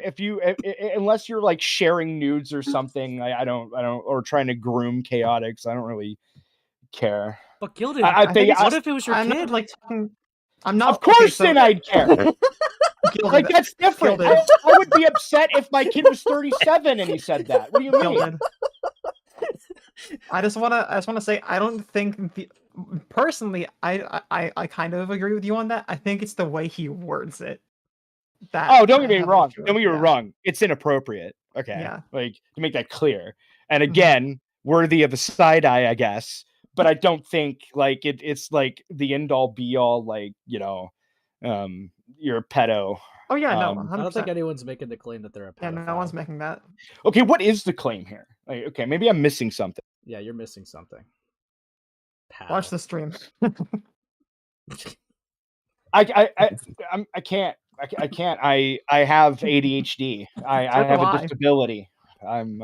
S11: unless you're like sharing nudes or something. I don't or trying to groom Chaoticz. I don't really care.
S10: But Gilded,
S11: I think
S10: what if it was your
S2: I'm
S10: kid?
S2: not like talking. I'm not.
S11: Of course,
S2: okay, so,
S11: then I'd care.
S2: Gilded,
S11: Like, that's different.
S2: Gilded.
S11: I would be upset if my kid was 37 and he said that. What do you mean?
S2: Gilded. I just wanna say I don't think personally I kind of agree with you on that. I think it's the way he words it. That
S11: Oh, don't get
S2: I
S11: me
S2: have an
S11: wrong.
S2: issue
S11: Don't
S2: with,
S11: get me
S2: yeah.
S11: wrong. It's inappropriate. Okay.
S2: Yeah.
S11: Like, to make that clear. And again, worthy of a side eye, I guess. But I don't think like it's like the end all be all, like, you know, you're a pedo.
S2: Oh yeah, no,
S10: I don't think
S2: 100%.
S10: anyone's making the claim that they're a
S2: Yeah,
S10: pedophile.
S2: no one's making that.
S11: Okay, what is the claim here? Like, okay, maybe I'm missing something.
S10: Yeah, you're missing something.
S2: Watch the stream.
S11: I can't. I can't. I have ADHD. I have a disability. I'm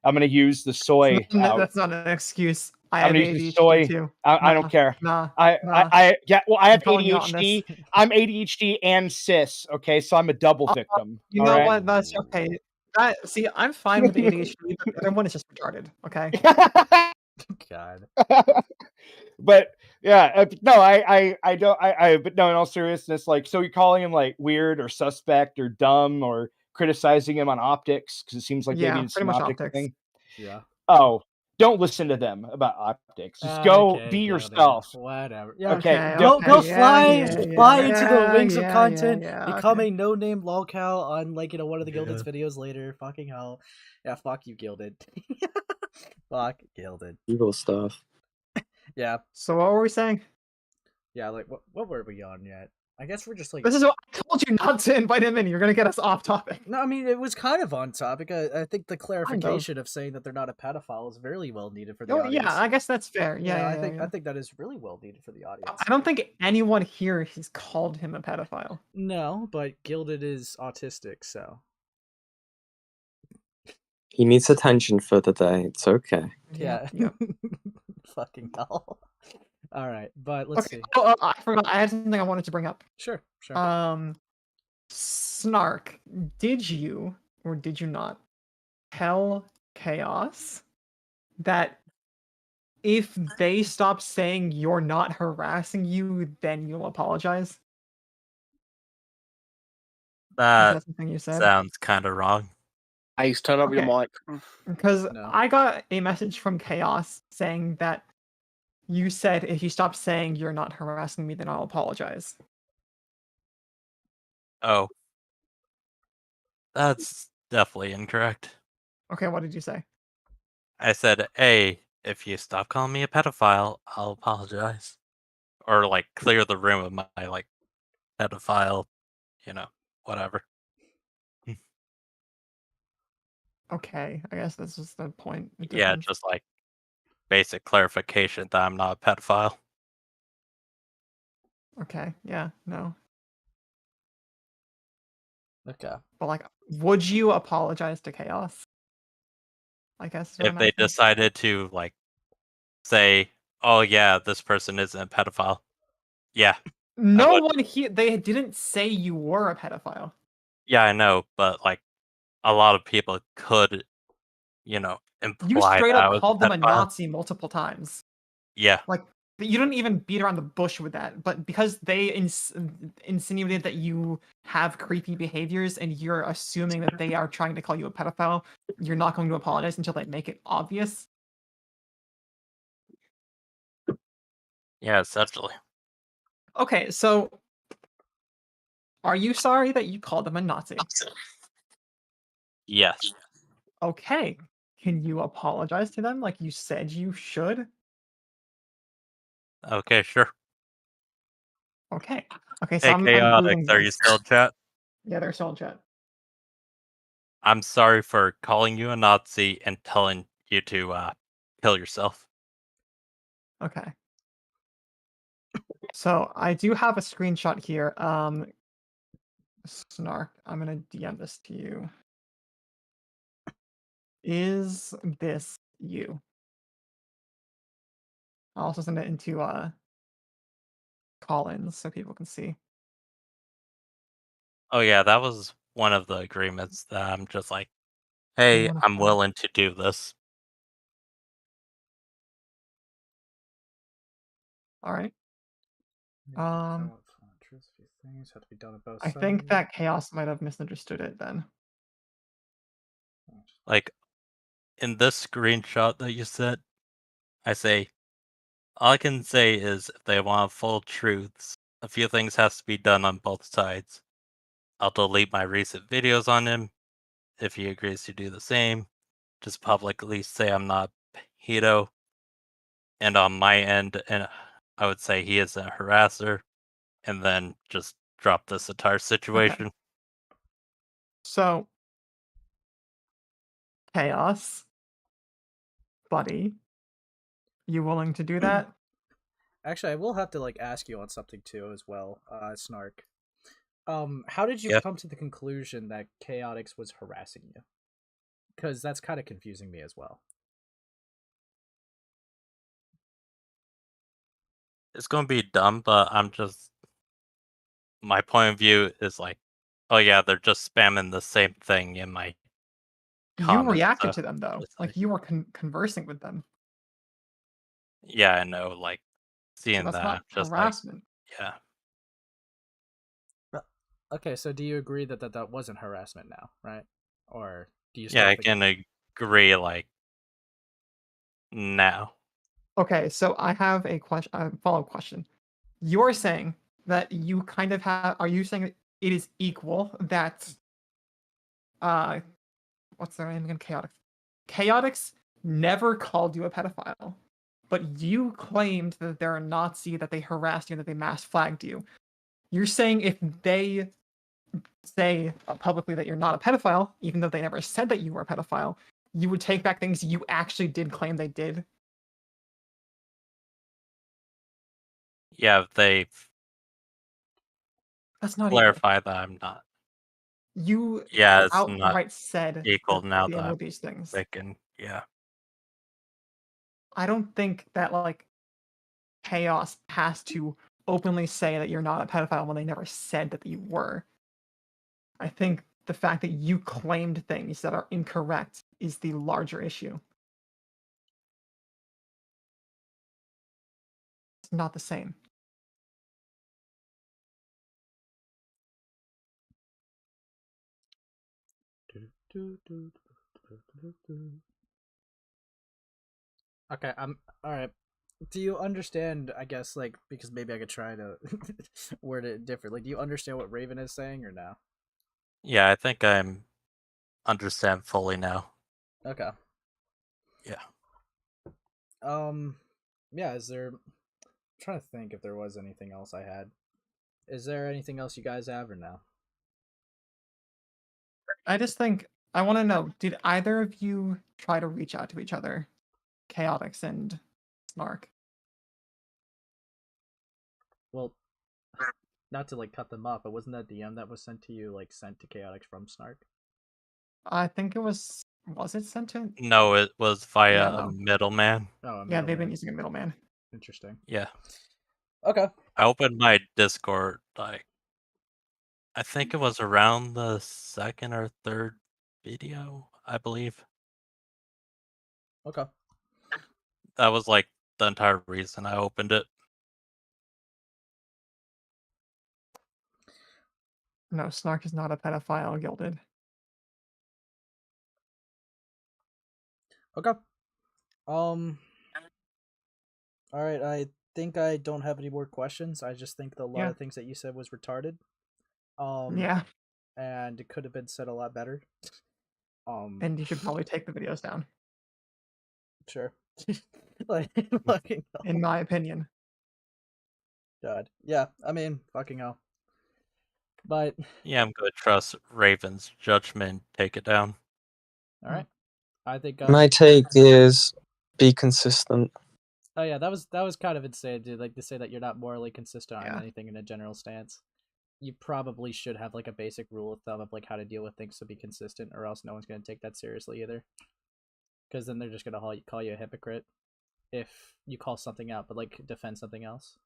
S11: gonna use the soy.
S2: That's not an excuse. I have
S11: I'm gonna use the
S2: ADHD
S11: soy.
S2: too.
S11: I don't care.
S2: Nah.
S11: Yeah. Well, I have
S2: I'm calling you out on this.
S11: ADHD. I'm ADHD and cis. Okay, so I'm a double victim.
S2: You know what? That's okay. See, I'm fine with ADHD, but the other one is just retarded. Okay.
S10: God.
S11: But yeah, no, I don't. But no, in all seriousness, like, so you're calling him like weird or suspect or dumb or criticizing him on optics because it seems like maybe it's
S2: pretty
S11: an
S2: much
S11: optics
S2: optics.
S11: thing.
S10: Yeah.
S11: Oh, don't listen to them about optics. Just go be yourself.
S10: Whatever. Yeah.
S11: Okay.
S10: Go fly
S11: yeah,
S10: into the wings of content.
S2: yeah,
S10: become a no-name lolcow on, like, one of the Gilded's videos later. Fucking hell. Yeah. Fuck you, Gilded. Fuck Gilded.
S5: Evil stuff.
S10: Yeah.
S2: So what were we saying?
S10: Yeah. Like, what were we on yet? I guess we're just like.
S2: This is what I told you not to invite him in. You're gonna get us off topic.
S10: No, I mean, it was kind of on topic. I think the clarification of saying that they're not a pedophile is very well needed for the audience.
S2: Yeah, I guess that's fair. Yeah,
S10: I think that is really well needed for the audience.
S2: I don't think anyone here has called him a pedophile.
S10: No, but Gilded is autistic, so.
S5: He needs attention for the day. It's okay.
S10: Yeah.
S2: Yep.
S10: Fucking hell. All right, but let's
S2: Okay.
S10: see.
S2: Oh, I forgot. I had something I wanted to bring up.
S10: Sure, sure.
S2: Snark, did you or did you not tell Chaos that if they stop saying you're not harassing you, then you'll apologize? Is
S12: That
S2: that something you said?
S12: sounds kind of wrong.
S3: Ace, turn up your
S2: Okay.
S3: mic.
S2: Because
S10: No.
S2: I got a message from Chaos saying that you said if you stop saying you're not harassing me, then I'll apologize.
S12: Oh. That's definitely incorrect.
S2: Okay, what did you say?
S12: I said, hey, if you stop calling me a pedophile, I'll apologize. Or, like, clear the room of my, like, pedophile, whatever.
S2: Okay, I guess this is the point. The
S12: Yeah,
S2: difference.
S12: just, like, basic clarification that I'm not a pedophile.
S2: Okay, yeah, no.
S10: Okay.
S2: But, like, would you apologize to Chaos? I guess is what
S12: If
S2: I'm
S12: they
S2: asking.
S12: decided to, like, say, oh, yeah, this person isn't a pedophile. Yeah.
S2: No
S12: would.
S2: one here. They didn't say you were a pedophile.
S12: Yeah, I know, but, like, a lot of people could, imply
S2: You straight
S12: that I
S2: up
S12: was
S2: called
S12: a
S2: them a
S12: pedophile.
S2: Nazi multiple times.
S12: Yeah.
S2: Like, you didn't even beat around the bush with that. But because they insinuated that you have creepy behaviors and you're assuming that they are trying to call you a pedophile, you're not going to apologize until they make it obvious.
S12: Yeah, essentially.
S2: Okay, so are you sorry that you called them a Nazi?
S12: Yes.
S2: Okay. Can you apologize to them like you said you should?
S12: Okay, sure.
S2: Okay. Okay, so
S12: Hey,
S2: I'm
S12: Chaoticz,
S2: doing
S12: are you
S2: this.
S12: still in chat?
S2: Yeah, they're still in chat.
S12: I'm sorry for calling you a Nazi and telling you to kill yourself.
S2: Okay. So I do have a screenshot here. Snark, I'm gonna DM this to you. Is this you? I'll also send it into call-ins so people can see.
S12: Oh yeah, that was one of the agreements that I'm just like, hey, I'm willing to do this.
S2: All right.
S10: Truce, a few things have to be done on both
S2: I
S10: sides.
S2: think that Chaos might have misunderstood it then.
S12: Like, in this screenshot that you sent, I say, all I can say is if they want full truths, a few things has to be done on both sides. I'll delete my recent videos on him if he agrees to do the same. Just publicly say I'm not pedo. And on my end, and I would say he is a harasser, and then just drop this entire situation.
S2: So, Chaos, buddy, you willing to do that?
S10: Actually, I will have to like ask you on something too as well, Snark. How did you
S12: Yeah.
S10: come to the conclusion that Chaoticz was harassing you? Because that's kind of confusing me as well.
S12: It's going to be dumb, but my point of view is like, oh yeah, they're just spamming the same thing in my
S2: You
S12: comments.
S2: reacted to them though, like you were conversing with them.
S12: Yeah, I know, like,
S2: So
S12: seeing
S2: that's
S12: that,
S2: not
S12: just
S2: harassment.
S12: like, yeah.
S10: Okay, so do you agree that that wasn't harassment now, right? Or do you?
S12: Yeah, I
S10: think...
S12: can agree, like, now.
S2: Okay, so I have a question, follow-up question. You're saying that you kind of have. Are you saying that it is equal that? What's their name again? Chaoticz. Chaoticz never called you a pedophile, but you claimed that they're a Nazi, that they harassed you, and that they mass flagged you. You're saying if they say publicly that you're not a pedophile, even though they never said that you were a pedophile, you would take back things you actually did claim they did?
S12: Yeah, if they
S2: That's not
S12: clarify that I'm not.
S2: You
S12: Yeah, it's not
S2: outright said
S12: equal
S2: that
S12: now
S2: they
S12: that
S2: were
S12: I'm
S2: these things.
S12: thinking. Yeah.
S2: I don't think that like Chaos has to openly say that you're not a pedophile when they never said that you were. I think the fact that you claimed things that are incorrect is the larger issue. It's not the same.
S10: Okay, I'm all right. Do you understand? I guess like because maybe I could try to word it differently. Do you understand what Raven is saying or no?
S12: Yeah, I think I'm understand fully now.
S10: Okay.
S12: Yeah.
S10: Yeah. Is there? I'm trying to think if there was anything else I had. Is there anything else you guys have or no?
S2: I just think I want to know, did either of you try to reach out to each other? Chaoticz and Snark.
S10: Well, not to like cut them off, but wasn't that DM that was sent to you like sent to Chaoticz from Snark?
S2: I think it was it sent to?
S12: No, it was via
S2: Yeah,
S12: a
S2: no.
S12: middleman.
S10: Oh,
S2: Yeah, they've been using a middleman.
S10: Interesting.
S12: Yeah.
S10: Okay.
S12: I opened my Discord like I think it was around the second or third video, I believe.
S10: Okay.
S12: That was like the entire reason I opened it.
S2: No, Snark is not a pedophile, Gilded.
S10: Okay. All right. I think I don't have any more questions. I just think that a lot
S2: Yeah.
S10: of things that you said was retarded.
S2: Yeah.
S10: And it could have been said a lot better.
S2: And you should probably take the videos down.
S10: Sure. Like fucking hell.
S2: In my opinion.
S10: God. Yeah. I mean, fucking hell. But
S12: Yeah, I'm gonna trust Raven's judgment. Take it down.
S10: all right. I think
S5: My take is be consistent.
S10: Oh yeah, that was kind of insane, dude. Like to say that you're not morally consistent on anything in a general stance. You probably should have like a basic rule of thumb of like how to deal with things to be consistent, or else no one's gonna take that seriously either. Because then they're just gonna call you a hypocrite if you call something out but like defend something else.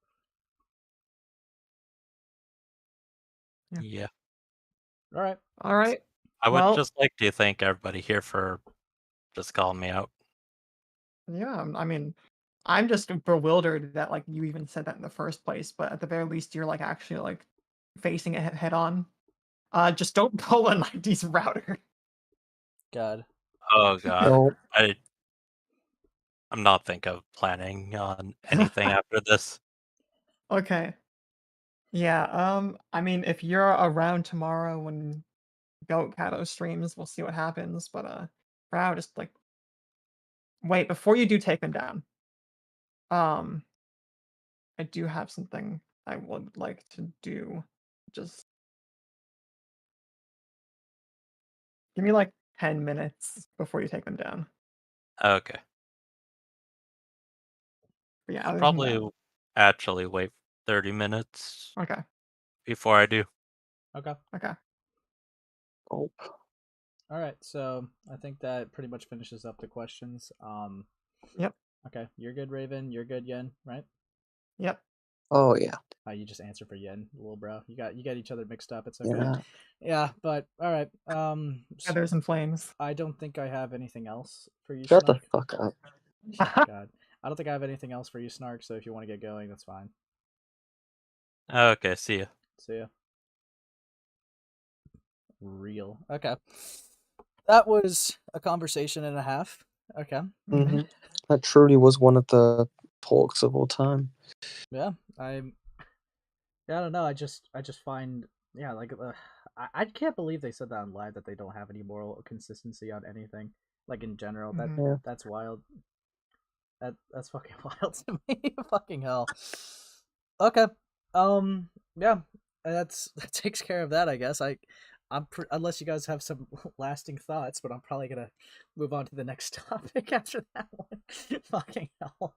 S12: Yeah.
S10: All right.
S2: All right.
S12: I would
S2: Well,
S12: just like to thank everybody here for just calling me out.
S2: yeah, I mean, I'm just bewildered that like you even said that in the first place, but at the very least you're like actually like facing it head on. Just don't pull a 90s router.
S10: God.
S12: Oh god.
S5: No.
S12: I'm not thinking of planning on anything after this.
S2: Okay. Yeah, I mean if you're around tomorrow when Goat Cato streams, we'll see what happens, but for now just like wait, before you do take them down. I do have something I would like to do. Just give me like 10 minutes before you take them down.
S12: Okay.
S2: But yeah,
S12: I'll
S2: other than
S12: probably
S2: that,
S12: actually wait 30 minutes
S2: okay.
S12: before I do.
S10: Okay.
S2: Okay.
S5: Oh.
S10: All right. So I think that pretty much finishes up the questions.
S2: Yep.
S10: Okay. You're good, Raven. You're good, Yen. Right?
S2: Yep.
S5: Oh yeah.
S10: You just answer for Yen, little bro. You got each other mixed up. It's okay.
S5: Yeah.
S10: Yeah, but all right.
S2: Feathers and flames.
S10: I don't think I have anything else for you,
S5: Shut the
S10: Snark.
S5: fuck up.
S10: Oh, God, I don't think I have anything else for you, Snark. So if you want to get going, that's fine.
S12: Okay, see ya.
S10: See ya. Real. Okay. That was a conversation and a half. Okay.
S5: Mm-hmm. That truly was one of the talks of all time.
S10: Yeah, I don't know. I just find like I can't believe they said that on live that they don't have any moral consistency on anything like in general. That's wild. That's fucking wild to me. Fucking hell. Okay. Yeah. That takes care of that, I guess. Unless you guys have some lasting thoughts, but I'm probably gonna move on to the next topic after that one. Fucking hell.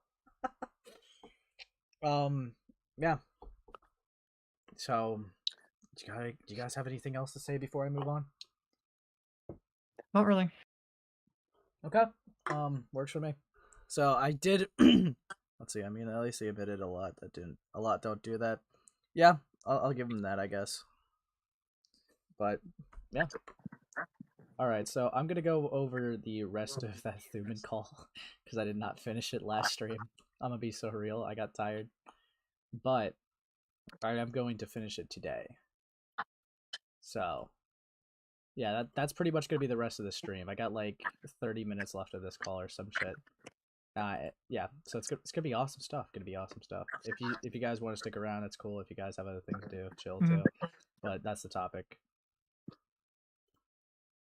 S10: Yeah. So, do you guys have anything else to say before I move on?
S2: Not really.
S10: Okay. Works for me. So I did. Let's see. I mean, at least he admitted a lot that didn't. A lot don't do that. Yeah, I'll give him that, I guess. But yeah. All right. So I'm gonna go over the rest of that Thumin call because I did not finish it last stream. I'm gonna be so real. I got tired, but I am going to finish it today. So yeah, that's pretty much gonna be the rest of the stream. I got like 30 minutes left of this call or some shit. Yeah, so it's gonna be awesome stuff. Gonna be awesome stuff. If you guys want to stick around, it's cool. If you guys have other things to do, chill too. But that's the topic.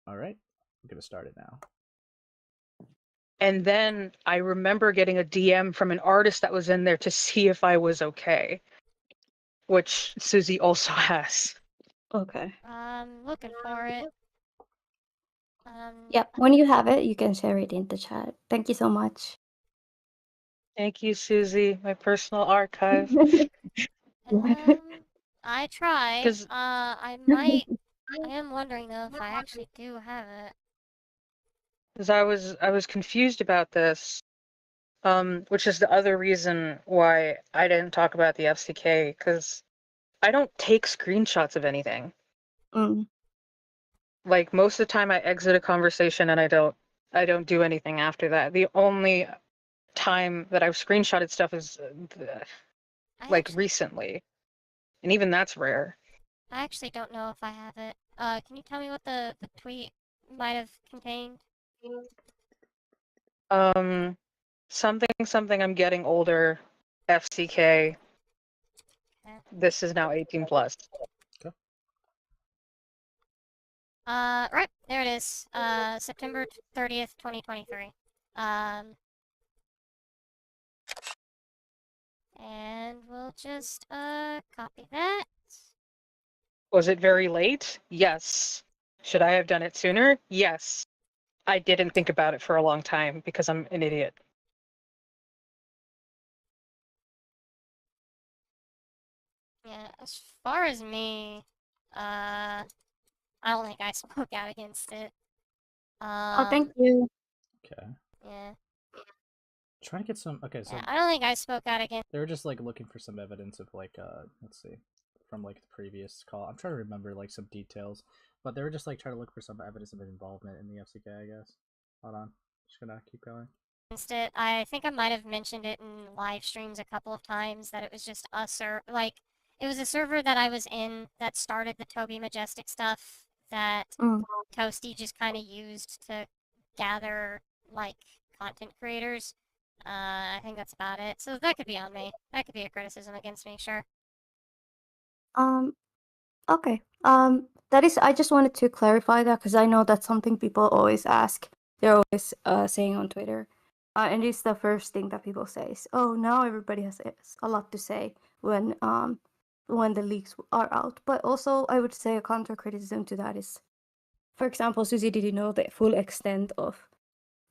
S10: All right, I'm gonna start it now.
S13: And then I remember getting a DM from an artist that was in there to see if I was okay, which Susie also has.
S6: Okay.
S14: Looking for it.
S6: Yep. When you have it, you can share it in the chat. Thank you so much.
S13: Thank you, Susie, my personal archive.
S14: I tried.
S13: 'Cause-
S14: I am wondering though if I actually do have it.
S13: Because I was confused about this, which is the other reason why I didn't talk about the FCK, because I don't take screenshots of anything. Like most of the time, I exit a conversation and I don't do anything after that. The only time that I've screenshotted stuff is recently, and even that's rare.
S14: I actually don't know if I have it. Can you tell me what the tweet might have contained?
S13: Something I'm getting older, FCK. This is now 18 plus.
S14: Right, there it is. September 30th, 2023. And we'll just, copy that.
S13: Was it very late? Yes. Should I have done it sooner? Yes. I didn't think about it for a long time because I'm an idiot.
S14: Yeah, as far as me, I don't think I spoke out against it.
S6: Oh, thank you.
S10: Okay.
S14: Yeah.
S10: Trying to get some. Okay, so
S14: Yeah, I don't think I spoke out against.
S10: they were just like looking for some evidence of like let's see, from like the previous call. I'm trying to remember like some details, but they were just like trying to look for some evidence of involvement in the FCK, I guess. Hold on, just gonna keep going.
S14: It. I think I might have mentioned it in live streams a couple of times that it was just it was a server that I was in that started the Toby Majestic stuff that Toasty just kind of used to gather like content creators. I think that's about it. So that could be on me. That could be a criticism against me, sure.
S6: Okay. That is. I just wanted to clarify that because I know that's something people always ask. They're always saying on Twitter, and it's the first thing that people say is, "Oh, now everybody has a lot to say when the leaks are out." But also, I would say a counter criticism to that is, for example, Susie didn't know the full extent of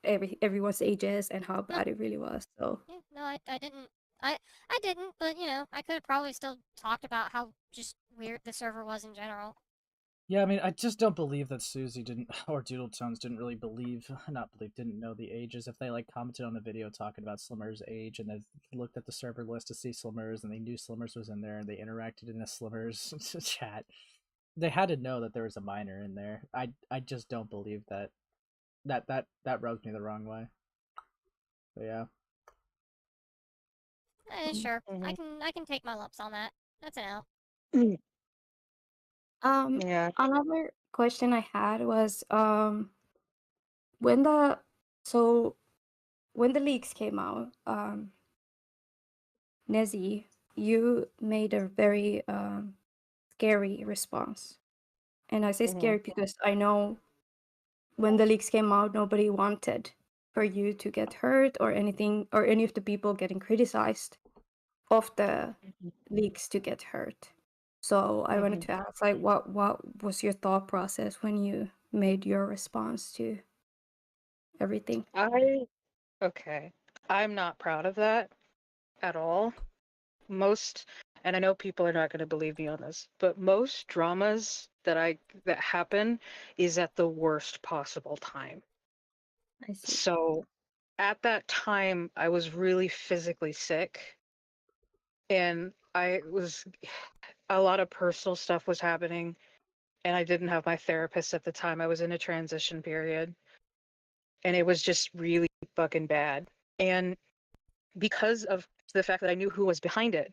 S6: everyone's ages and how bad it really was. So
S14: Yeah, no, I didn't. I didn't, but you know, I could have probably still talked about how just weird the server was in general.
S10: Yeah, I mean, I just don't believe that Susie didn't, or Doodle Tones didn't really didn't know the ages. If they like commented on the video talking about Slimmer's age and then looked at the server list to see Slimmers and they knew Slimmers was in there and they interacted in the Slimmers chat, they had to know that there was a minor in there. I just don't believe that. That rubs me the wrong way. But yeah.
S14: Sure. I can take my lumps on that. That's an L.
S13: Yeah.
S6: Another question I had was when the leaks came out, Nezzy, you made a very scary response. And I say scary because I know when the leaks came out, nobody wanted for you to get hurt or anything, or any of the people getting criticized of the leaks to get hurt. So I wanted to ask, like, what was your thought process when you made your response to everything?
S13: Okay. I'm not proud of that at all. and I know people are not going to believe me on this, but most dramas that happen is at the worst possible time.
S6: I see.
S13: So at that time, I was really physically sick, and a lot of personal stuff was happening, and I didn't have my therapist at the time. I was in a transition period, and it was just really fucking bad. And because of the fact that I knew who was behind it,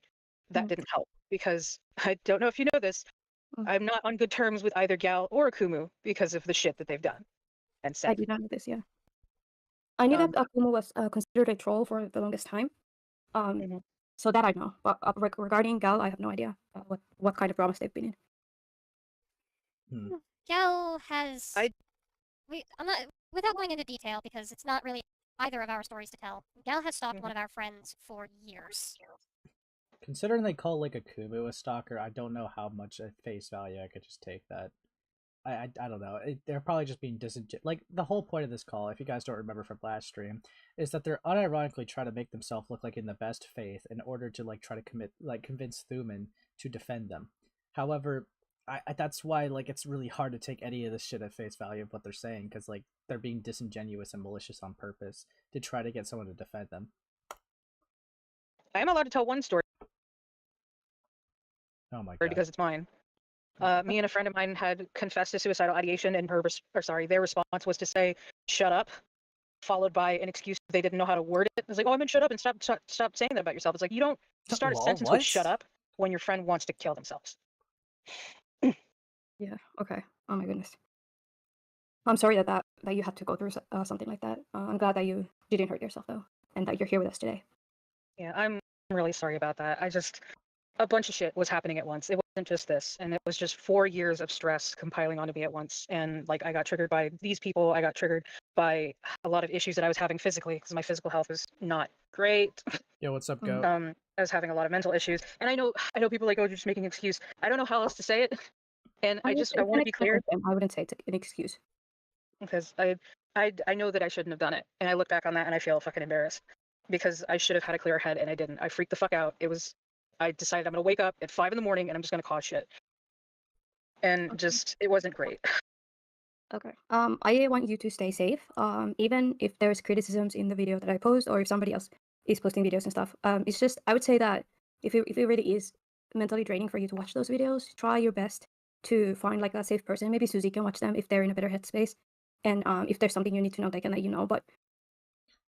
S13: that didn't help, because I don't know if you know this, I'm not on good terms with either Gal or Akumu because of the shit that they've done and
S6: I
S13: said.
S6: did not know this, yeah. I knew that Akumu was considered a troll for the longest time. So that I know. But regarding Gal, I have no idea what kind of dramas they've been in.
S14: Gal has. I'm not without going into detail because it's not really either of our stories to tell. Gal has stalked one of our friends for years.
S10: Considering they call like Akumu a stalker, I don't know how much at face value I could just take that. I don't know. They're probably just being disingenuous. Like, the whole point of this call, if you guys don't remember from last stream, is that they're unironically trying to make themselves look like in the best faith in order to like try to convince Thumin to defend them. However, that's why like it's really hard to take any of this shit at face value of what they're saying, because like they're being disingenuous and malicious on purpose to try to get someone to defend them.
S13: I am allowed to tell one story.
S10: Oh my god!
S13: Because it's mine. Me and a friend of mine had confessed to suicidal ideation, and their response was to say, "Shut up," followed by an excuse they didn't know how to word it. It's like, "Oh, I meant shut up and stop saying that about yourself." It's like, you don't start a sentence with "shut up" when your friend wants to kill themselves.
S6: Yeah. Okay. Oh my goodness. I'm sorry that you had to go through something like that. I'm glad that you didn't hurt yourself though, and that you're here with us today.
S13: Yeah, I'm really sorry about that. A bunch of shit was happening at once. It wasn't just this, and it was just 4 years of stress compiling onto me at once. And like, I got triggered by these people. I got triggered by a lot of issues that I was having physically, because my physical health was not great.
S10: Yeah, what's up, Goat?
S13: I was having a lot of mental issues, and I know people are like, "Oh, you're just making an excuse." I don't know how else to say it, and I want to be clear.
S6: I wouldn't say it's an excuse,
S13: because I know that I shouldn't have done it, and I look back on that and I feel fucking embarrassed, because I should have had a clear head and I didn't. I freaked the fuck out. I decided I'm gonna wake up at 5 a.m. and I'm just gonna cause shit, and just it wasn't great.
S6: Okay. I want you to stay safe. Even if there's criticisms in the video that I post, or if somebody else is posting videos and stuff. It's just, I would say that if it really is mentally draining for you to watch those videos, try your best to find like a safe person. Maybe Susie can watch them if they're in a better headspace, and if there's something you need to know, they can let you know. But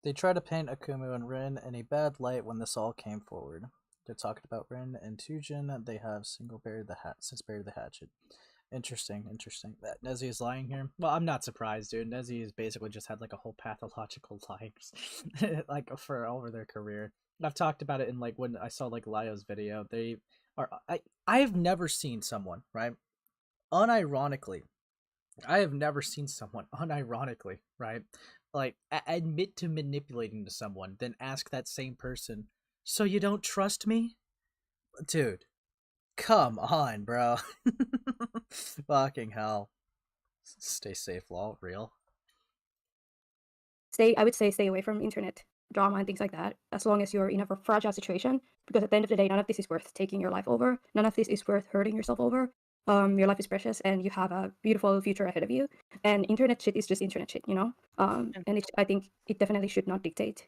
S10: they try to paint Akumu and Rin in a bad light when this all came forward. They're talking about Rin and Tujin. They have since buried the hatchet. Interesting. That Nezzy is lying here. Well, I'm not surprised, dude. Nezzy has basically just had like a whole pathological lives, like for over their career. I've talked about it in like when I saw like Lyo's video. They are. I've never seen someone, right? Unironically, I have never seen someone unironically, right? Like admit to manipulating to someone, then ask that same person, "So you don't trust me?" Dude, come on, bro. Fucking hell. Stay safe, lol. Real.
S6: I would say stay away from internet drama and things like that, as long as you're in a fragile situation, because at the end of the day, none of this is worth taking your life over. None of this is worth hurting yourself over. Your life is precious, and you have a beautiful future ahead of you. And internet shit is just internet shit, you know. And I think it definitely should not dictate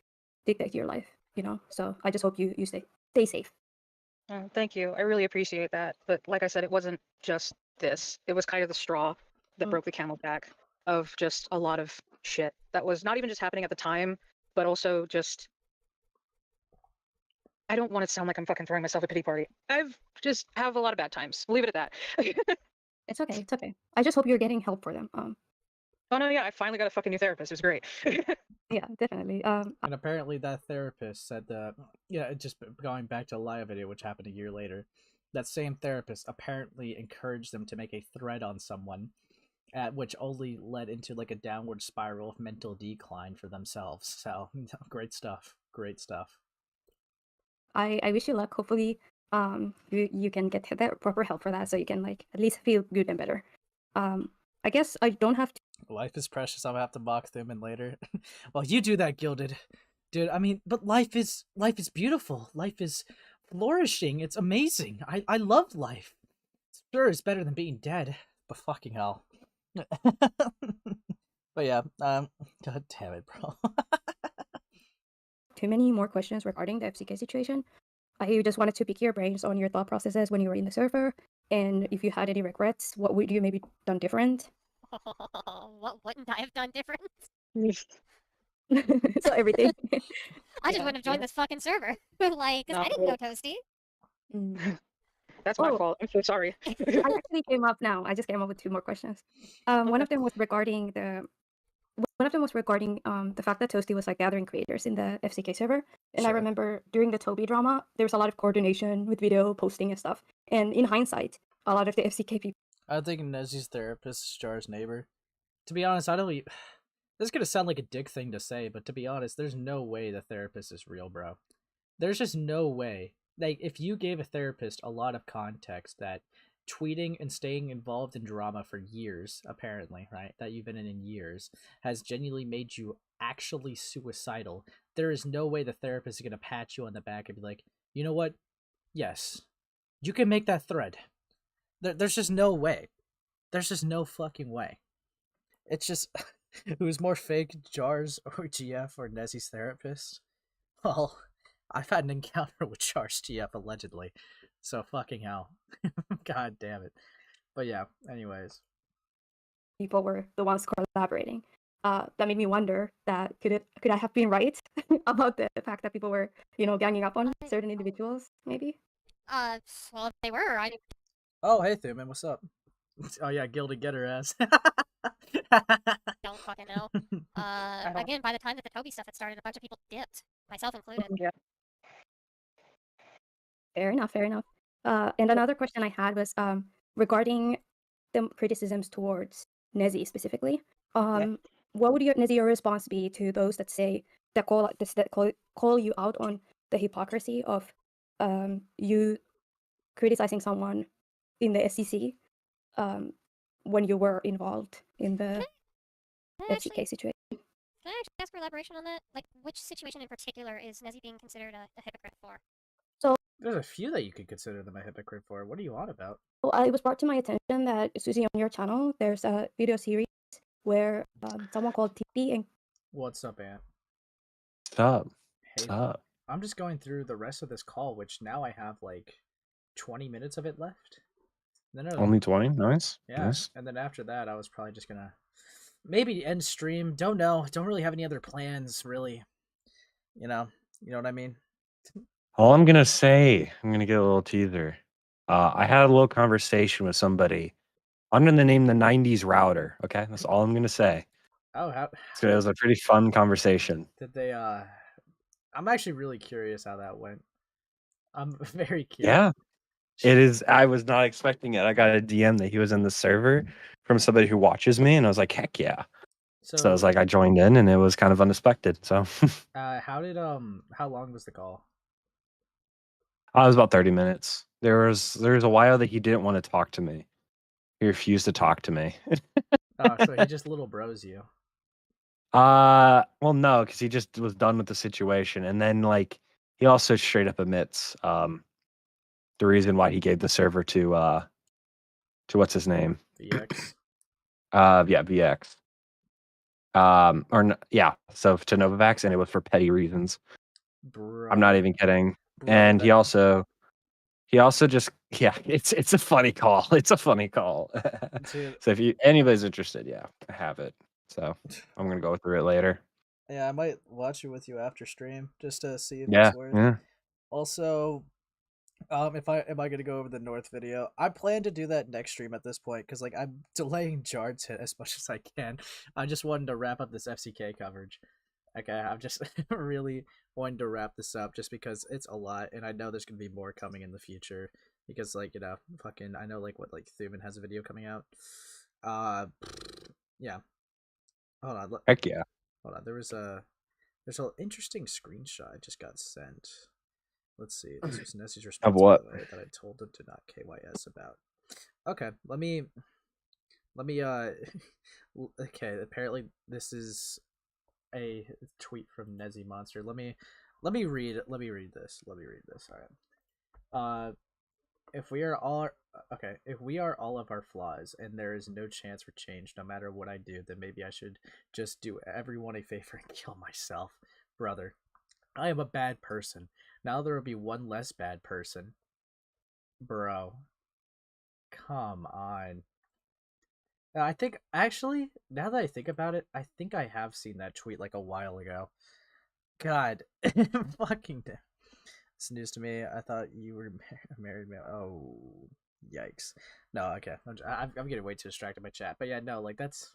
S6: your life, you know. So I just hope you stay safe.
S13: Thank you. I really appreciate that. But like I said, it wasn't just this. It was kind of the straw that broke the camel's back of just a lot of shit that was not even just happening at the time, but also just. I don't want to sound like I'm fucking throwing myself a pity party. I've just have a lot of bad times. We'll leave it at that.
S6: It's okay. It's okay. I just hope you're getting help for them.
S13: Oh no, yeah, I finally got a fucking new therapist. It was great.
S6: Yeah, definitely.
S10: And apparently that therapist said that, just going back to a Laya video, which happened a year later, that same therapist apparently encouraged them to make a threat on someone, which only led into like a downward spiral of mental decline for themselves. So, great stuff. Great stuff.
S6: I wish you luck. Hopefully, you can get the proper help for that, so you can like at least feel good and better. I guess I don't have to.
S10: Life is precious. I'm gonna have to mock Thumin later. Well, you do that, Gilded. Dude, I mean, but life is beautiful. Life is flourishing. It's amazing. I love life. Sure, it's better than being dead, but fucking hell. But yeah, god damn it, bro.
S6: Too many more questions regarding the FCK situation. I just wanted to pick your brains on your thought processes when you were in the server, and if you had any regrets, what would you maybe done different?
S14: What wouldn't I have done different?
S6: So everything.
S14: I just wouldn't have joined this fucking server. Like, because I didn't know Toasty.
S13: That's my fault. I'm so sorry.
S6: I actually came up now. I just came up with 2 more questions. One of them was regarding the fact that Toasty was like gathering creators in the FCK server. And I remember during the Toby drama, there was a lot of coordination with video posting and stuff. And in hindsight, a lot of the FCK people.
S10: I think Nezi's therapist is Jar's neighbor. To be honest, I don't. This is gonna sound like a dick thing to say, but to be honest, there's no way the therapist is real, bro. There's just no way. Like, if you gave a therapist a lot of context that tweeting and staying involved in drama for years, apparently, right, that you've been in years, has genuinely made you actually suicidal, there is no way the therapist is going to pat you on the back and be like, you know what? Yes, you can make that thread. There's just no way. There's just no fucking way. It's just, who's more fake, Jar's or GF or Nezi's therapist? Well, I've had an encounter with Jar's GF allegedly, so fucking hell. God damn it. But yeah, anyways.
S6: People were the ones collaborating. That made me wonder that could I have been right about the fact that people were, ganging up on certain individuals, maybe?
S14: Well, if they were, I...
S10: Oh, hey, Thumin, what's up? Oh yeah, Gilded get her ass.
S14: don't fucking know. Again, by the time that the Toby stuff had started, a bunch of people dipped, myself included.
S13: Yeah.
S6: Fair enough, fair enough. And another question I had was regarding the criticisms towards Nezi specifically. What would your response be to those that say that call you out on the hypocrisy of you criticizing someone in the SEC when you were involved in the FCK situation?
S14: Can I actually ask for elaboration on that? Like, which situation in particular is Nezi being considered a hypocrite for?
S10: There's a few that you could consider them a hypocrite for. What are you on about?
S6: Well, it was brought to my attention that, Susie, on your channel, there's a video series where someone called TP and...
S10: What's up, Ant?
S15: Stop.
S10: Hey,
S15: Stop.
S10: I'm just going through the rest of this call, which now I have like 20 minutes of it left. Then
S15: Only 20? Nice.
S10: Yeah,
S15: Nice.
S10: and then after that, I was probably just gonna maybe end stream. Don't know. Don't really have any other plans, really. You know what I mean?
S15: All I'm going to say, I'm going to get a little teaser. I had a little conversation with somebody under the name the 90s Router. Okay, that's all I'm going to say.
S10: Oh,
S15: So it was a pretty fun conversation.
S10: Did they? I'm actually really curious how that went. I'm very curious.
S15: Yeah, it is. I was not expecting it. I got a DM that he was in the server from somebody who watches me, and I was like, heck yeah. So I was like, I joined in, and it was kind of unexpected. So,
S10: how long was the call?
S15: I was about 30 minutes. There was a while that he didn't want to talk to me. He refused to talk to me.
S10: Oh, so he just little bros you.
S15: Well, no, because he just was done with the situation, and then like he also straight up admits the reason why he gave the server to what's his name?
S10: VX.
S15: Yeah, VX. So to Novavax, and it was for petty reasons.
S10: Bro.
S15: I'm not even kidding. And he also just it's a funny call. It's a funny call. So if anybody's interested, yeah, I have it. So I'm gonna go through it later.
S10: Yeah, I might watch it with you after stream just to see if
S15: Yeah,
S10: it's worth.
S15: yeah.
S10: Also, am I gonna go over the North video? I plan to do that next stream at this point because like I'm delaying Jard's hit as much as I can. I just wanted to wrap up this FCK coverage. Okay, I'm just really wanting to wrap this up just because it's a lot, and I know there's gonna be more coming in the future because like I know like Thumin has a video coming out. Yeah. Hold on.
S15: Heck yeah.
S10: Hold on. There's an interesting screenshot I just got sent. Let's see. This was Nessie's response
S15: Of what?
S10: by the way, that I told him to not KYS about. Okay, let me okay, apparently this is a tweet from Nezzy Monster. Let me read this. All right. If we are all if we are all of our flaws and there is no chance for change no matter what I do, then maybe I should just do everyone a favor and kill myself. Brother, I am a bad person. Now there will be one less bad person. Bro. Come on. I think, actually, now that I think about it, I think I have seen that tweet like a while ago. God. Fucking damn. It's news to me. I thought you were married. Oh, yikes. No, okay. I'm getting way too distracted by chat. But yeah, no, like, that's...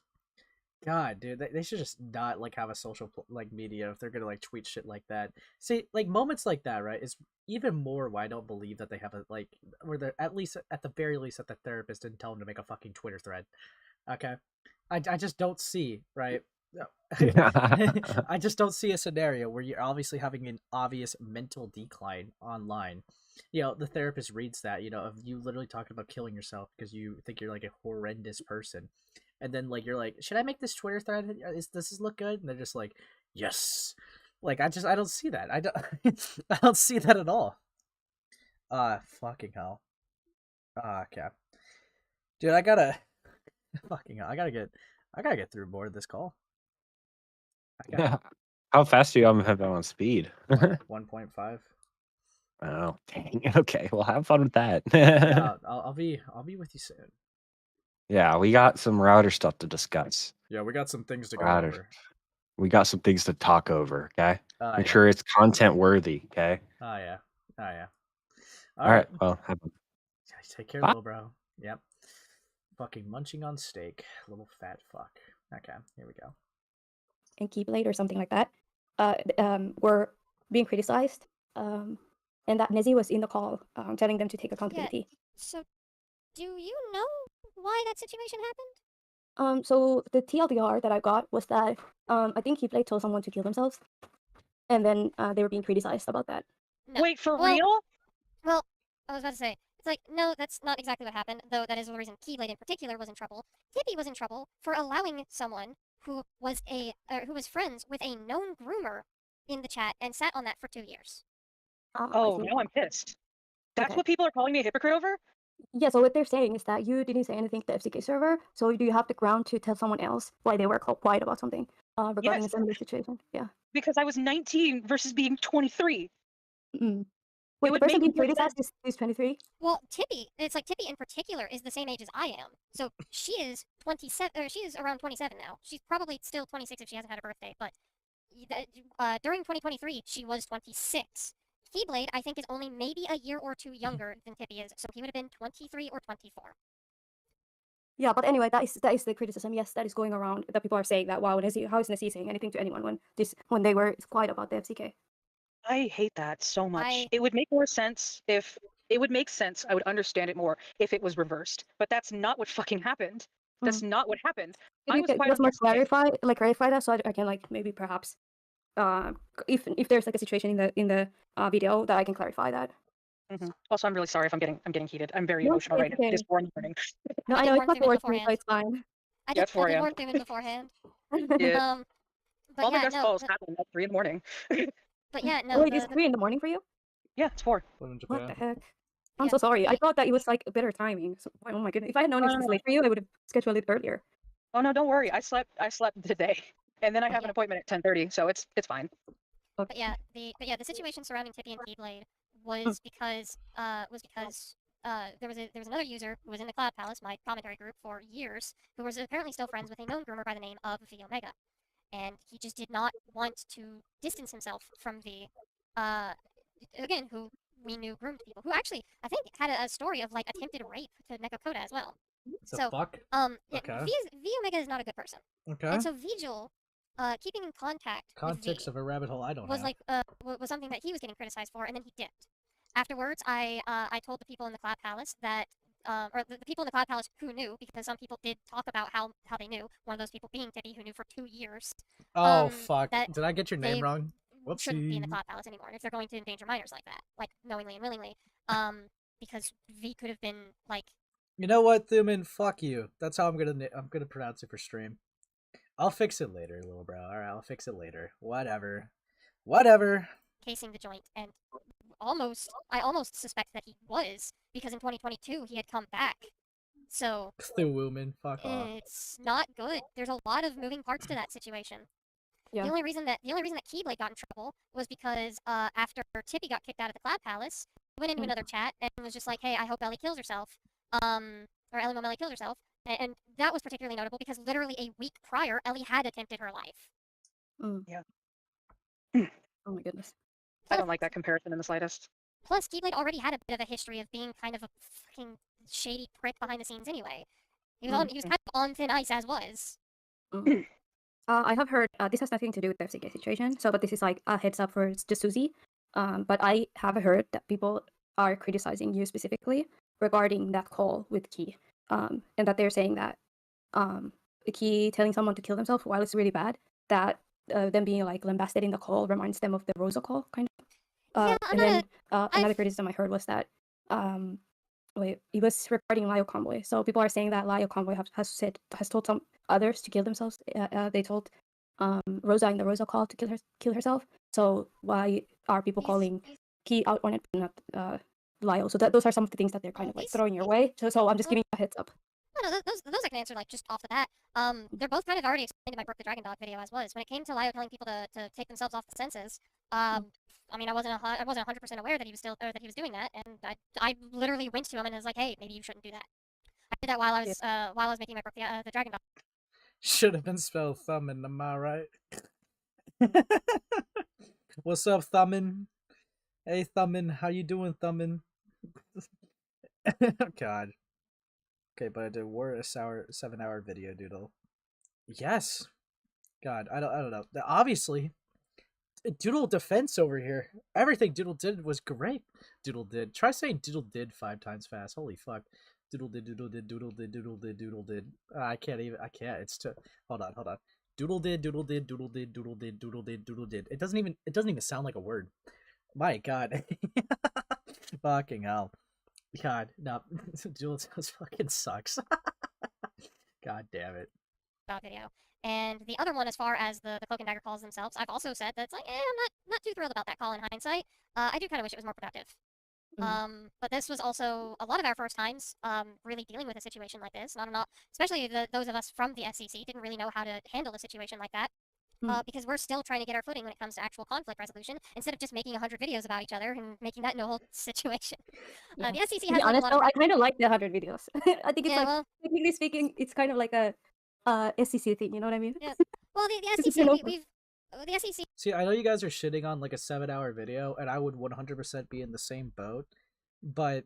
S10: God, dude, they should just not, like, have a social, like, media if they're gonna, like, tweet shit like that. See, like, moments like that, right, is even more why I don't believe that they have a, like, or they're, at the very least, that the therapist didn't tell them to make a fucking Twitter thread. Okay? I just don't see, right? I just don't see a scenario where you're obviously having an obvious mental decline online. You know, the therapist reads that, you know, of you literally talking about killing yourself because you think you're like a horrendous person. And then like you're like, should I make this Twitter thread? Does this look good? And they're just like, yes. Like I don't see that. I don't I don't see that at all. Fucking hell. Okay. Dude, I gotta fucking hell. I gotta get through more of this call.
S15: How fast do you have that on speed?
S10: 1.5.
S15: Oh, dang. Okay, well, have fun with that.
S10: Yeah, I'll be with you soon.
S15: Yeah, we got some router stuff to discuss.
S10: Yeah, we got some things to go
S15: Router.
S10: over.
S15: We got some things to talk over. Okay, make
S10: yeah.
S15: sure it's content worthy. Okay.
S10: Oh yeah.
S15: All right. Well, have a...
S10: Take care,
S15: Bye.
S10: little bro. Yep. Fucking munching on steak, little fat fuck. Okay, here we go.
S6: And Keyblade or something like that, were being criticized, and that Nezzy was in the call, telling them to take accountability.
S14: Yeah. So, do you know why that situation happened?
S6: So the TLDR that I got was that I think Keyblade told someone to kill themselves, and then they were being criticized about that.
S14: No.
S13: Wait, for real?
S14: Well, I was about to say, it's like, no, that's not exactly what happened, though that is the reason Keyblade in particular was in trouble. Tippy was in trouble for allowing someone who was friends with a known groomer in the chat and sat on that for 2 years.
S13: Oh, now I'm pissed. That's what people are calling me a hypocrite over?
S6: Yeah, so what they're saying is that you didn't say anything to the FCK server, so do you have the ground to tell someone else why they were quiet about something regarding a similar situation? Yeah.
S13: Because I was 19 versus being 23.
S6: Wait, the person being criticized is 23?
S14: Well, Tippy, it's like Tippy in particular is the same age as I am. So she is 27, or she is around 27 now. She's probably still 26 if she hasn't had a birthday, but during 2023, she was 26. Keyblade, I think, is only maybe a year or two younger than Tippy is, so he would have been 23 or 24.
S6: Yeah, but anyway, that is the criticism. Yes, that is going around. That people are saying that, wow, how is Nessie saying anything to anyone when they were quiet about the FCK?
S13: I hate that so much. It would make more sense if it would make sense. I would understand it more if it was reversed. But that's not what fucking happened. That's not what happened.
S6: Can you just more clarify that so I can like maybe perhaps if there's like a situation in the video that I can clarify that.
S13: Also, I'm really sorry if I'm getting heated. I'm very emotional right now. It's 4 in the morning.
S6: No, I know it's not the worst, so it's fine.
S14: I did warn Thumin beforehand.
S13: Yeah.
S14: But
S13: all
S14: yeah,
S13: my best calls happen at 3 in the morning.
S14: But yeah, no.
S6: Wait, it's 3 in the morning for you?
S13: Yeah, it's 4.
S6: What the heck? I'm so sorry. I thought that it was like a better timing. So, oh my goodness! If I had known it was late for you, I would have scheduled it earlier.
S13: Oh no, don't worry. I slept today, and then I have an appointment at 10:30, so it's fine.
S14: But yeah, the situation surrounding Tippy and Keyblade was because there was another user who was in the Cloud Palace, my commentary group, for years, who was apparently still friends with a known groomer by the name of V Omega, and he just did not want to distance himself from the again, who we knew groomed people, who actually I think had a story of like attempted rape to Neko Koda as well.
S10: Fuck?
S14: Yeah,
S10: Okay.
S14: V Omega is not a good person.
S10: Okay.
S14: And so Vigil, keeping in contact
S10: Context of a rabbit hole I don't
S14: was
S10: have.
S14: was something that he was getting criticized for, and then he dipped. Afterwards, I told the people in the Cloud Palace that, or the people in the Cloud Palace who knew, because some people did talk about how they knew. One of those people being Tippy, who knew for 2 years.
S10: Oh fuck! Did I get your name wrong? Whoopsie.
S14: Shouldn't be in the Cloud Palace anymore if they're going to endanger minors like that, like knowingly and willingly. Because V could have been like.
S10: You know what, Thumin? Fuck you. That's how I'm gonna pronounce it for stream. I'll fix it later, little bro. All right, I'll fix it later. Whatever.
S14: Casing the joint, and almost suspect that he was, because in 2022 he had come back. So
S10: Thumin, fuck off.
S14: it's not good. There's a lot of moving parts to that situation.
S6: Yeah.
S14: The only reason that Keyblade got in trouble was because after Tippy got kicked out of the Cloud Palace, he went into another chat and was just like, "Hey, I hope Ellie kills herself." Or Ellie Momeli kills herself, and that was particularly notable because literally a week prior, Ellie had attempted her life.
S13: Yeah.
S6: Oh my goodness.
S13: I don't like that comparison in the slightest.
S14: Plus, Keyblade already had a bit of a history of being kind of a fucking shady prick behind the scenes anyway. He was kind of on thin ice as was.
S6: I have heard, this has nothing to do with the FCK situation, but this is like a heads up for just Susie. But I have heard that people are criticizing you specifically regarding that call with Key. And that they're saying that Key telling someone to kill themselves, while it's really bad, that them being like lambasted in the call reminds them of the Rosa call, kind of. Another criticism I heard was that it was regarding Lio Convoy. So people are saying that Lio Convoy has told some others to kill themselves. They told Rosa in the Rosa call to kill herself. So why are people calling Key out on it, but not Lio? So those are some of the things that they're kind of like throwing your way. So I'm just giving you a heads up.
S14: No, those I can answer like just off the bat. They're both kind of already explained in my Brook the Dragon Dog video as was. When it came to Lio telling people to take themselves off the census, I mean, I wasn't 100% aware that he was doing that, and I literally went to him and was like, hey, maybe you shouldn't do that. I did that while I was making my Brook the Dragon Dog.
S10: Should have been spelled Thumin, am I right? What's up, Thumin? Hey, Thumin, how you doing, Thumin? God. Okay, but I did a 7-hour video, Doodle. Yes. God, I don't know. Obviously, Doodle defense over here. Everything Doodle did was great. Doodle did. Try saying Doodle did 5 times fast. Holy fuck. Doodle did, Doodle did, Doodle did, Doodle did, Doodle did. I can't. It's too. Hold on. Doodle did, Doodle did, Doodle did, Doodle did, Doodle did, Doodle did. It doesn't even sound like a word. My God. Fucking hell. God, no. Doodle fucking sucks. God damn it.
S14: Video. And the other one, as far as the Cloak and Dagger calls themselves, I've also said that it's like, I'm not too thrilled about that call in hindsight. I do kind of wish it was more productive. But this was also a lot of our first times really dealing with a situation like this. Not especially those of us from the FCC didn't really know how to handle a situation like that. Because we're still trying to get our footing when it comes to actual conflict resolution, instead of just making 100 videos about each other and making that no whole situation. The FCC has
S6: honest,
S14: a lot of...
S6: I kind of like the 100 videos. I think it's
S14: well,
S6: technically speaking, it's kind of like a SEC thing. You know what I mean?
S14: Yeah. Well, the SEC, the SEC.
S10: See, I know you guys are shitting on like a 7-hour video, and I would 100% be in the same boat. But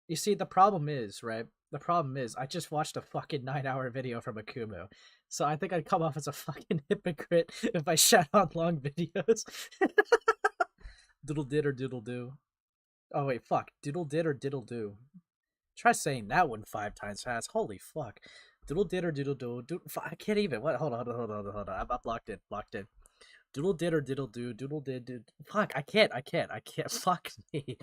S10: you see, the problem is, right? The problem is, I just watched a fucking 9-hour video from Akumu. So I think I'd come off as a fucking hypocrite if I shat on long videos. Doodle did or doodle do. Oh wait, fuck. Doodle did or diddle do. Try saying that one 5 times fast. Holy fuck. Doodle did or diddle do. I can't even. What? Hold on. I'm locked in. Doodle did or diddle do. Doodle did. Fuck. I can't. Fuck me.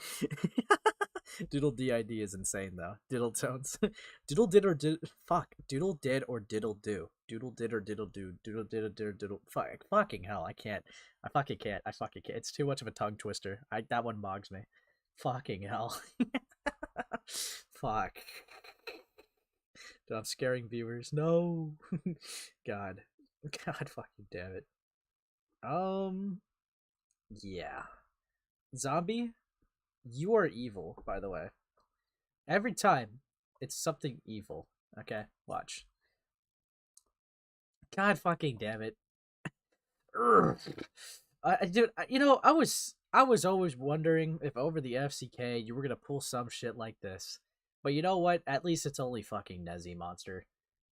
S10: Doodle DID is insane though. Diddle tones. Doodle did or did. Fuck. Doodle did or diddle do. Doodle did or diddle do. Doodle did or diddle. Fuck. Fucking hell. I can't. I fucking can't. It's too much of a tongue twister. That one bogs me. Fucking hell. Fuck. Dude, I'm scaring viewers. No. God fucking damn it. Yeah. Zombie, you are evil, by the way. Every time, it's something evil. Okay, watch. God fucking damn it. Dude, you know, I was always wondering if over the FCK you were gonna pull some shit like this. But you know what? At least it's only fucking Nezzy Monster.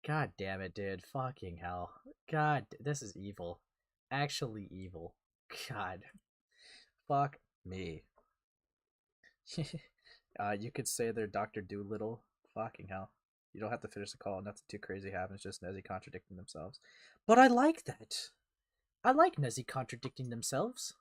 S10: God damn it, dude. Fucking hell. God, this is evil. Actually evil. God. Fuck me. You could say they're Dr. Doolittle. Fucking hell. You don't have to finish the call. Nothing too crazy happens. Just Nezzy contradicting themselves. But I like that. I like Nezzy contradicting themselves.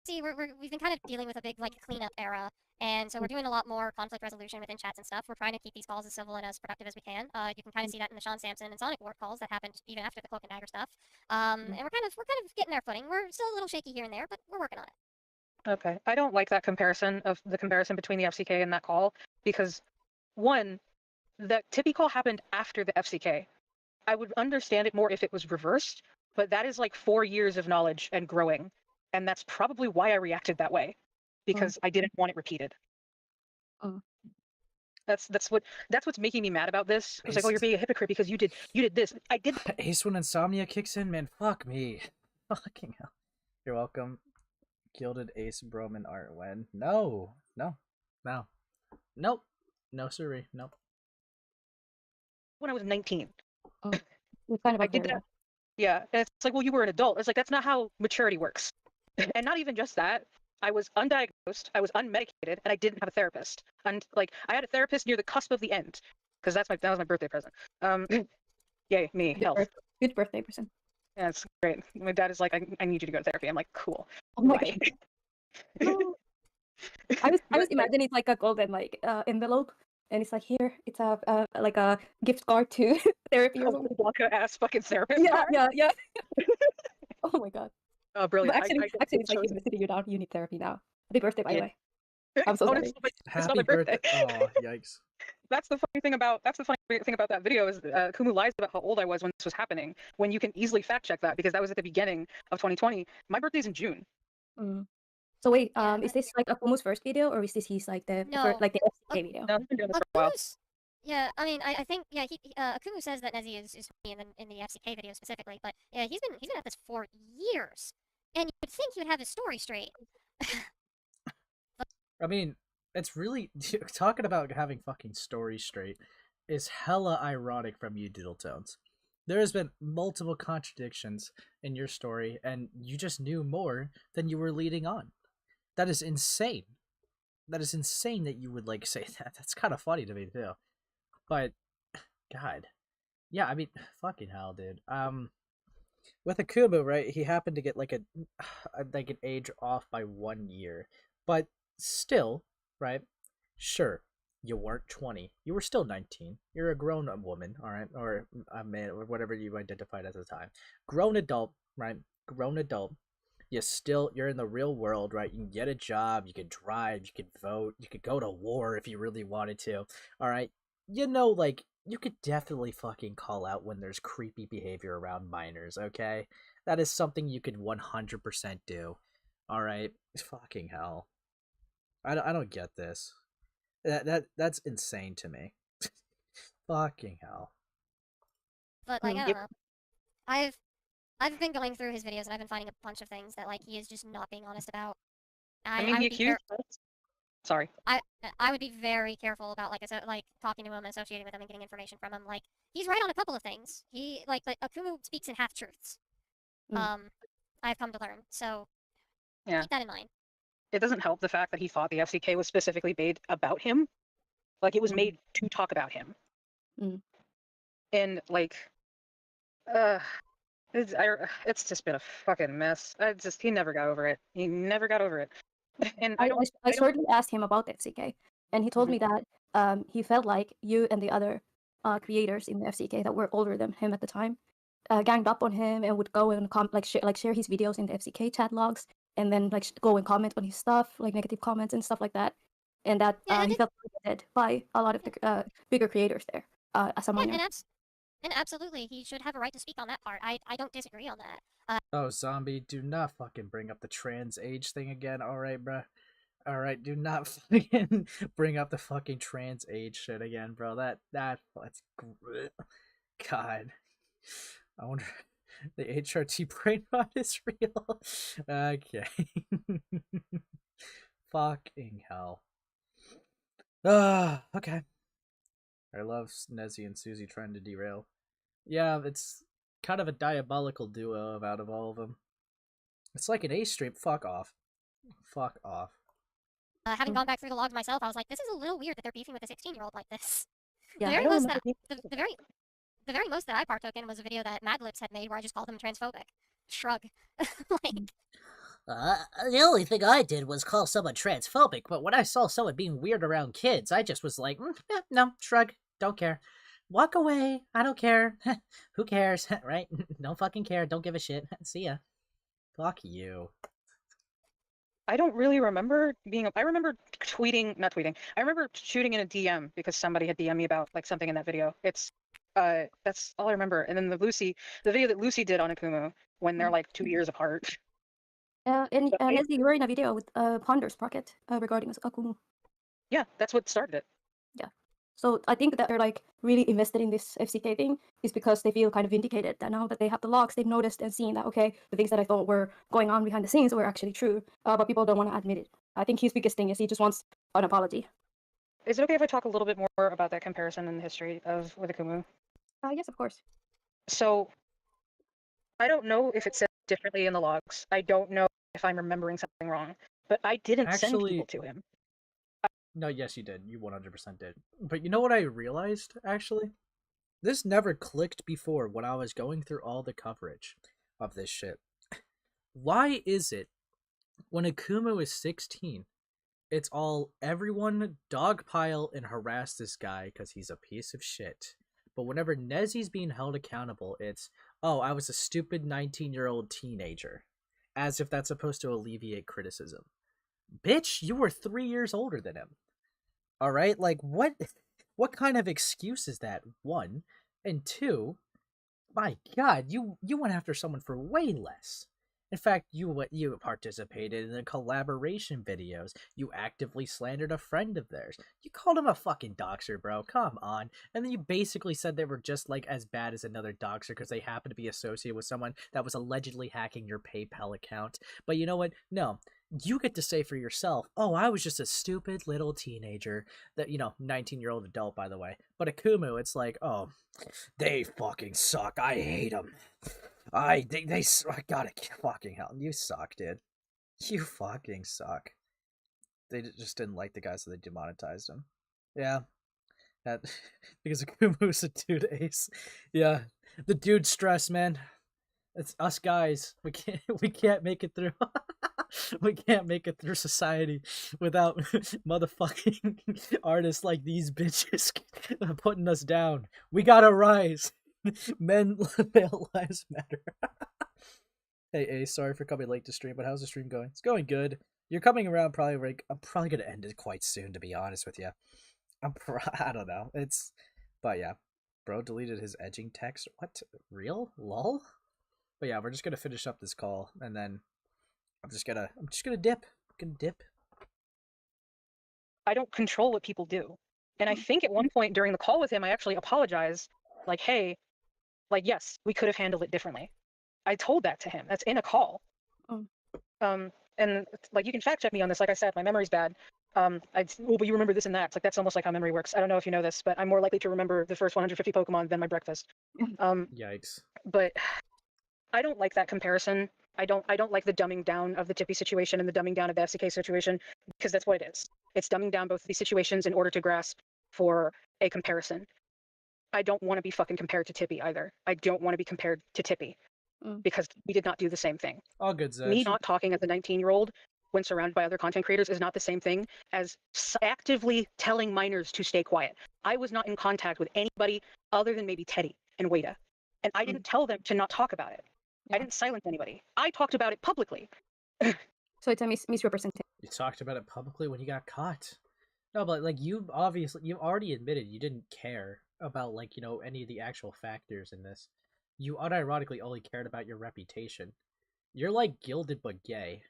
S14: See, we've been kind of dealing with a big like cleanup era, and so we're doing a lot more conflict resolution within chats and stuff. We're trying to keep these calls as civil and as productive as we can. You can kind of see that in the Sean Sampson and Sonic War calls that happened even after the Cloak and Dagger stuff. And we're kind of getting our footing. We're still a little shaky here and there, but we're working on it.
S13: Okay. I don't like that comparison between the FCK and that call because, one, the Tippy call happened after the FCK. I would understand it more if it was reversed, but that is like 4 years of knowledge and growing, and that's probably why I reacted that way, because I didn't want it repeated. That's what's making me mad about this. It was like, oh, you're being a hypocrite because you did this. I did.
S10: Ace when insomnia kicks in, man. Fuck me. Fucking hell. You're welcome. Gilded Ace Broman art when? No. Nope. No, sorry. Nope.
S13: When I was 19.
S6: It's kind of
S13: I did that. Yeah, and it's like, well, you were an adult. It's like, that's not how maturity works. And not even just that. I was undiagnosed, I was unmedicated, and I didn't have a therapist. And like, I had a therapist near the cusp of the end, because that was my birthday present. Yay, me, health.
S6: Good birthday present.
S13: Yeah, it's great. My dad is like, I need you to go to therapy. I'm like, cool.
S6: Oh my god. I was imagining it's like a golden like envelope, and it's like, here, it's a like a gift card to therapy or something.
S13: Blanca ass fucking therapist.
S6: Yeah. Oh my god.
S13: Oh, brilliant.
S6: But actually, it's like he's visiting you now. You need therapy now. Happy birthday, by the way. I'm so sorry.
S13: It's not my birthday.
S10: Oh, yikes.
S13: That's the funny thing about that video is Kumu lies about how old I was when this was happening. When you can easily fact check that because that was at the beginning of 2020. My birthday's in June.
S6: So wait, is this like Akumu's first video, or is this his like the
S14: No.
S6: the FCK video?
S13: No, I've been doing this for a while.
S14: Yeah, I mean, I think Akumu says that Nezi is funny in the FCK video specifically, but yeah, he's been at this for years, and you'd think you'd have his story straight.
S10: I mean, it's really talking about having fucking story straight is hella ironic from you, Doodle Tones. There has been multiple contradictions in your story, and you just knew more than you were leading on. That is insane. That is insane that you would like say that. That's kind of funny to me too. But God, yeah, I mean, fucking hell, dude. With Akumu, right? He happened to get like an age off by 1 year, but still, right? Sure, you weren't 20. You were still 19. You're a grown woman, all right, or a man, or whatever you identified at the time. Grown adult, right? Grown adult. You're in the real world, right? You can get a job, you can drive, you can vote, you could go to war if you really wanted to. All right. You know, like, you could definitely fucking call out when there's creepy behavior around minors, okay? That is something you could 100% do. All right? Fucking hell. I don't get this. That's insane to me. Fucking hell.
S14: But like, I don't know. I've been going through his videos and I've been finding a bunch of things that like he is just not being honest about.
S13: I mean, he accused. Sorry.
S14: I would be very careful about like talking to him, associating with him, and getting information from him. Like he's right on a couple of things. He like Akumu speaks in half truths. I've come to learn. So
S13: yeah,
S14: keep that in mind.
S13: It doesn't help the fact that he thought the FCK was specifically made about him. Like it was made to talk about him. And like, it's just been a fucking mess. He never got over it. He never got over it. And
S6: I shortly asked him about FCK, and he told me that he felt like you and the other creators in the FCK that were older than him at the time ganged up on him and would go and share his videos in the FCK chat logs, and then like go and comment on his stuff, like negative comments and stuff like that, and that he felt targeted by a lot of the bigger creators there as a minor.
S14: And absolutely, he should have a right to speak on that part. I don't disagree on that.
S10: Oh, Zombie, do not fucking bring up the trans age thing again, alright, bruh? Alright, do not fucking bring up the fucking trans age shit again, bro. That's God. I wonder the HRT brain rot is real. Okay. Fucking hell. Okay. I love Nezzy and Susie trying to derail. Yeah, it's kind of a diabolical duo out of all of them. It's like an Ace stream. Fuck off. Fuck off.
S14: Having gone back through the logs myself, I was like, this is a little weird that they're beefing with a 16-year-old like this.
S6: Yeah,
S14: the very most that I partook in was a video that Mad Lips had made where I just called him transphobic. Shrug.
S8: The only thing I did was call someone transphobic, but when I saw someone being weird around kids, I just was like, no, shrug, don't care. Walk away, I don't care. Who cares, right? Don't fucking care, don't give a shit. See ya. Fuck you.
S13: I don't really remember being. I remember not tweeting. I remember shooting in a DM because somebody had DM'd me about like something in that video. That's all I remember. And then the video that Lucy did on Akumu when they're like 2 years apart.
S6: And Nessie, you were in a video with Ponder's Pocket regarding Akumu.
S13: Yeah, that's what started it.
S6: Yeah. So I think that they're like really invested in this FCK thing is because they feel kind of vindicated that now that they have the logs, they've noticed and seen that, okay, the things that I thought were going on behind the scenes were actually true, but people don't want to admit it. I think his biggest thing is he just wants an apology.
S13: Is it okay if I talk a little bit more about that comparison in the history of with Akumu?
S6: Yes, of course.
S13: So I don't know if it said differently in the logs. I don't know if I'm remembering something wrong, but I didn't send people to him.
S10: No, yes, you did. You 100% did. But you know what I realized, actually? This never clicked before when I was going through all the coverage of this shit. Why is it when Akumu is 16, it's all everyone dogpile and harass this guy because he's a piece of shit. But whenever Nezzie's being held accountable, it's, oh, I was a stupid 19-year-old teenager. As if that's supposed to alleviate criticism. Bitch, you were 3 years older than him. Alright? Like, what kind of excuse is that? One. And two, my god, you went after someone for way less. In fact, you participated in the collaboration videos. You actively slandered a friend of theirs. You called him a fucking doxer, bro. Come on. And then you basically said they were just like as bad as another doxer because they happened to be associated with someone that was allegedly hacking your PayPal account. But you know what? No. You get to say for yourself, oh, I was just a stupid little teenager. That, 19-year-old adult, by the way. But Akumu, it's like, oh, they fucking suck. I hate them. I gotta fucking hell. You suck, dude. You fucking suck. They just didn't like the guy, so they demonetized him. Yeah. That because Akumu's a dude ace. Yeah. The dude stress, man. It's us guys. We can't make it through. We can't make it through society without motherfucking artists like these bitches putting us down. We gotta rise. Male lives matter. Hey, Ace, sorry for coming late to stream, but how's the stream going? It's going good. You're coming around probably like, I'm probably gonna end it quite soon, to be honest with you. I don't know. But yeah. Bro deleted his edging text. What? Real? Lol? But yeah, we're just gonna finish up this call, and then I'm just gonna dip. I'm gonna dip.
S13: I don't control what people do. And I think at one point during the call with him, I actually apologized. Like, hey, like, yes, we could have handled it differently. I told that to him. That's in a call. And like, you can fact check me on this. Like I said, my memory's bad. But you remember this and that. It's like, that's almost like how memory works. I don't know if you know this, but I'm more likely to remember the first 150 Pokemon than my breakfast.
S10: Yikes.
S13: But I don't like that comparison. I don't like the dumbing down of the Tippy situation and the dumbing down of the FCK situation, because that's what it is. It's dumbing down both of these situations in order to grasp for a comparison. I don't want to be fucking compared to Tippy either. I don't want to be compared to Tippy because we did not do the same thing.
S10: All good, Zed.
S13: Me not talking as a 19-year-old when surrounded by other content creators is not the same thing as actively telling minors to stay quiet. I was not in contact with anybody other than maybe Teddy and Wada, and I didn't tell them to not talk about it. I didn't silence anybody. I talked about it publicly.
S6: So it's a misrepresentation.
S10: You talked about it publicly when you got caught. No, but like you already admitted you didn't care about like, any of the actual factors in this. You unironically only cared about your reputation. You're like gilded but gay.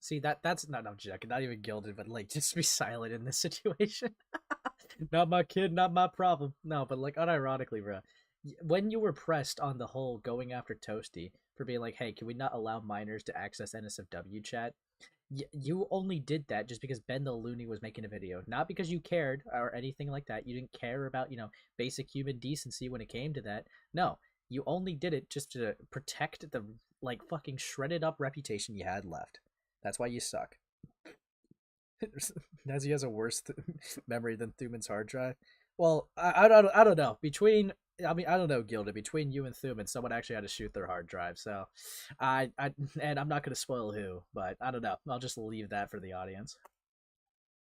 S10: See, that's not, I'm joking, not even gilded, but like just be silent in this situation. Not my kid, not my problem. No, but like unironically, bro. When you were pressed on the whole going after Toasty for being like, hey, can we not allow minors to access NSFW chat? You only did that just because Ben the Looney was making a video. Not because you cared or anything like that. You didn't care about, basic human decency when it came to that. No, you only did it just to protect the, like, fucking shredded up reputation you had left. That's why you suck. Nezzy has a worse memory than Thumin's hard drive. Well, I don't know. I don't know, Gilda. Between you and Thumin, someone actually had to shoot their hard drive. So, and I'm not going to spoil who, but I don't know. I'll just leave that for the audience.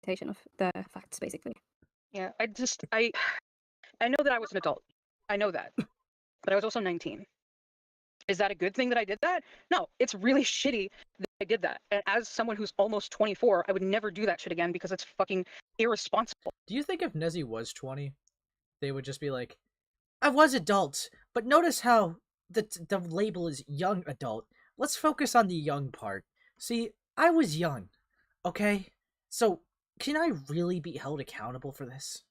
S6: Of the facts, basically.
S13: Yeah, I know that I was an adult. I know that. But I was also 19. Is that a good thing that I did that? No, it's really shitty I did that. And as someone who's almost 24, I would never do that shit again because it's fucking irresponsible.
S10: Do you think if Nezzy was 20, they would just be like, I was adult, but notice how the label is young adult. Let's focus on the young part. See, I was young, okay? So, can I really be held accountable for this?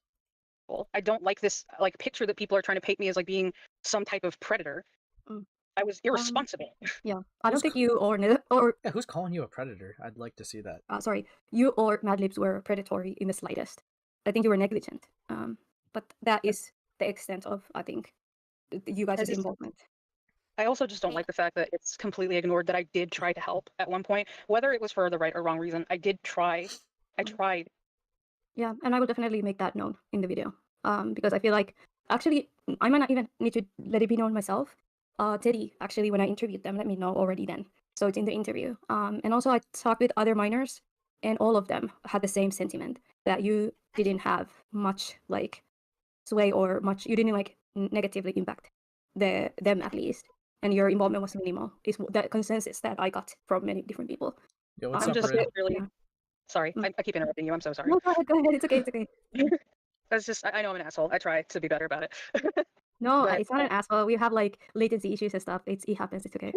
S13: I don't like this like picture that people are trying to paint me as like being some type of predator. I was irresponsible.
S6: Yeah, I don't think you or
S10: Yeah, who's calling you a predator? I'd like to see that.
S6: sorry, you or Madlibs were predatory in the slightest. I think you were negligent. But that is the extent of, I think, you guys' involvement.
S13: I also just don't like the fact that it's completely ignored that I did try to help at one point, whether it was for the right or wrong reason. I did try. I tried.
S6: Yeah, and I will definitely make that known in the video. Because I feel like, actually, I might not even need to let it be known myself. Teddy, actually, when I interviewed them, let me know already then. So it's in the interview. And also I talked with other minors, and all of them had the same sentiment, that you didn't have much, like, sway or much, you didn't, like, negatively impact them at least. And your involvement was minimal. Is the consensus that I got from many different people.
S10: Yo, what's
S13: I'm
S10: up,
S13: just
S10: Rin?
S13: really
S6: Yeah.
S13: sorry. I keep interrupting you. I'm so sorry.
S6: No, go ahead. It's okay. It's okay.
S13: That's just, I know I'm an asshole. I try to be better about it.
S6: No,
S13: But,
S6: it's not an asshole. We have like latency issues and stuff. It happens. It's okay.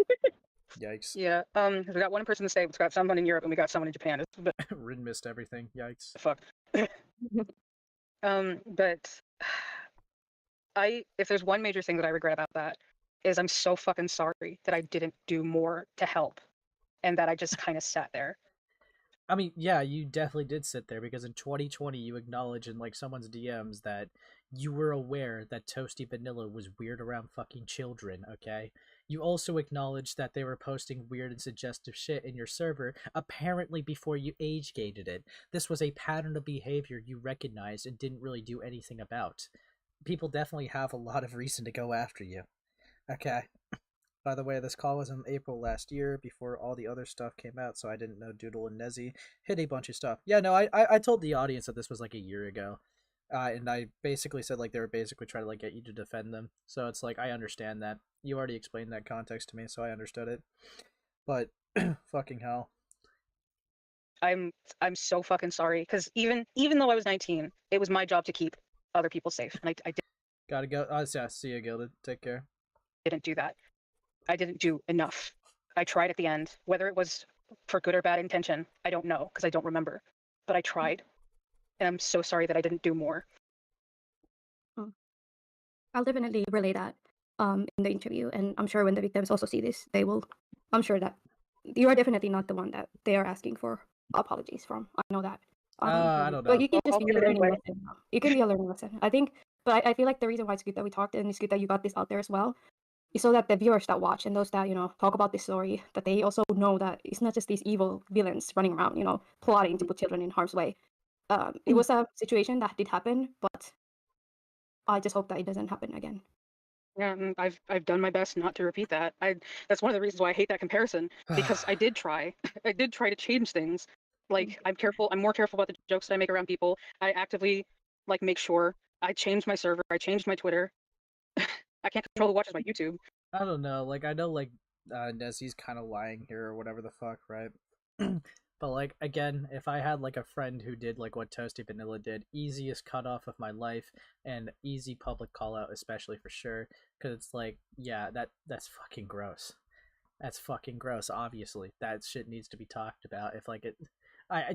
S10: Yikes.
S13: Yeah, we got one person in the States, we got someone in Europe, and we got someone in Japan. It's a bit
S10: Rin missed everything. Yikes.
S13: fuck. But if there's one major thing that I regret about that, is I'm so fucking sorry that I didn't do more to help, and that I just kind of sat there.
S10: I mean, yeah, you definitely did sit there, because in 2020 you acknowledged in like someone's DMs that you were aware that Toasty Vanilla was weird around fucking children, okay? You also acknowledged that they were posting weird and suggestive shit in your server, apparently before you age gated it. This was a pattern of behavior you recognized and didn't really do anything about. People definitely have a lot of reason to go after you. Okay. By the way, this call was in April last year, before all the other stuff came out, so I didn't know Doodle and Nezzy hit a bunch of stuff. Yeah, no, I told the audience that this was like a year ago, and I basically said like they were basically trying to like get you to defend them. So it's like, I understand that. You already explained that context to me, so I understood it. But fucking hell.
S13: I'm so fucking sorry, because even though I was 19, it was my job to keep other people safe, and I
S10: Gotta go. Yeah, see you, Gilded. Take care.
S13: didn't do that. I didn't do enough. I tried at the end, whether it was for good or bad intention, I don't know, because I don't remember. But I tried, and I'm so sorry that I didn't do more.
S6: I'll definitely relay that in the interview, and I'm sure when the victims also see this, they will. I'm sure that you are definitely not the one that they are asking for apologies from. I know that.
S10: I don't know.
S6: But it can just
S13: I'll
S6: be a
S13: give it
S6: learning
S13: anyway.
S6: lesson. It can be a learning lesson. I think, but I feel like the reason why it's good that we talked, and it's good that you got this out there as well, is so that the viewers that watch and those that, you know, talk about this story, that they also know that it's not just these evil villains running around, you know, plotting to put children in harm's way. It was a situation that did happen, but I just hope that it doesn't happen again.
S13: Yeah, and I've done my best not to repeat that. That's one of the reasons why I hate that comparison, because I did try. I did try to change things. Like, I'm more careful about the jokes that I make around people. I actively like make sure I changed my server, I changed my Twitter. I can't control who watches my YouTube.
S10: I don't know. Like, I know, like, Nezzy's kind of lying here or whatever the fuck, right? But, like, again, if I had, like, a friend who did, like, what Toasty Vanilla did, easiest cutoff of my life, and easy public call-out, especially for sure, because it's like, yeah, that's fucking gross. That's fucking gross, obviously. That shit needs to be talked about. If, like,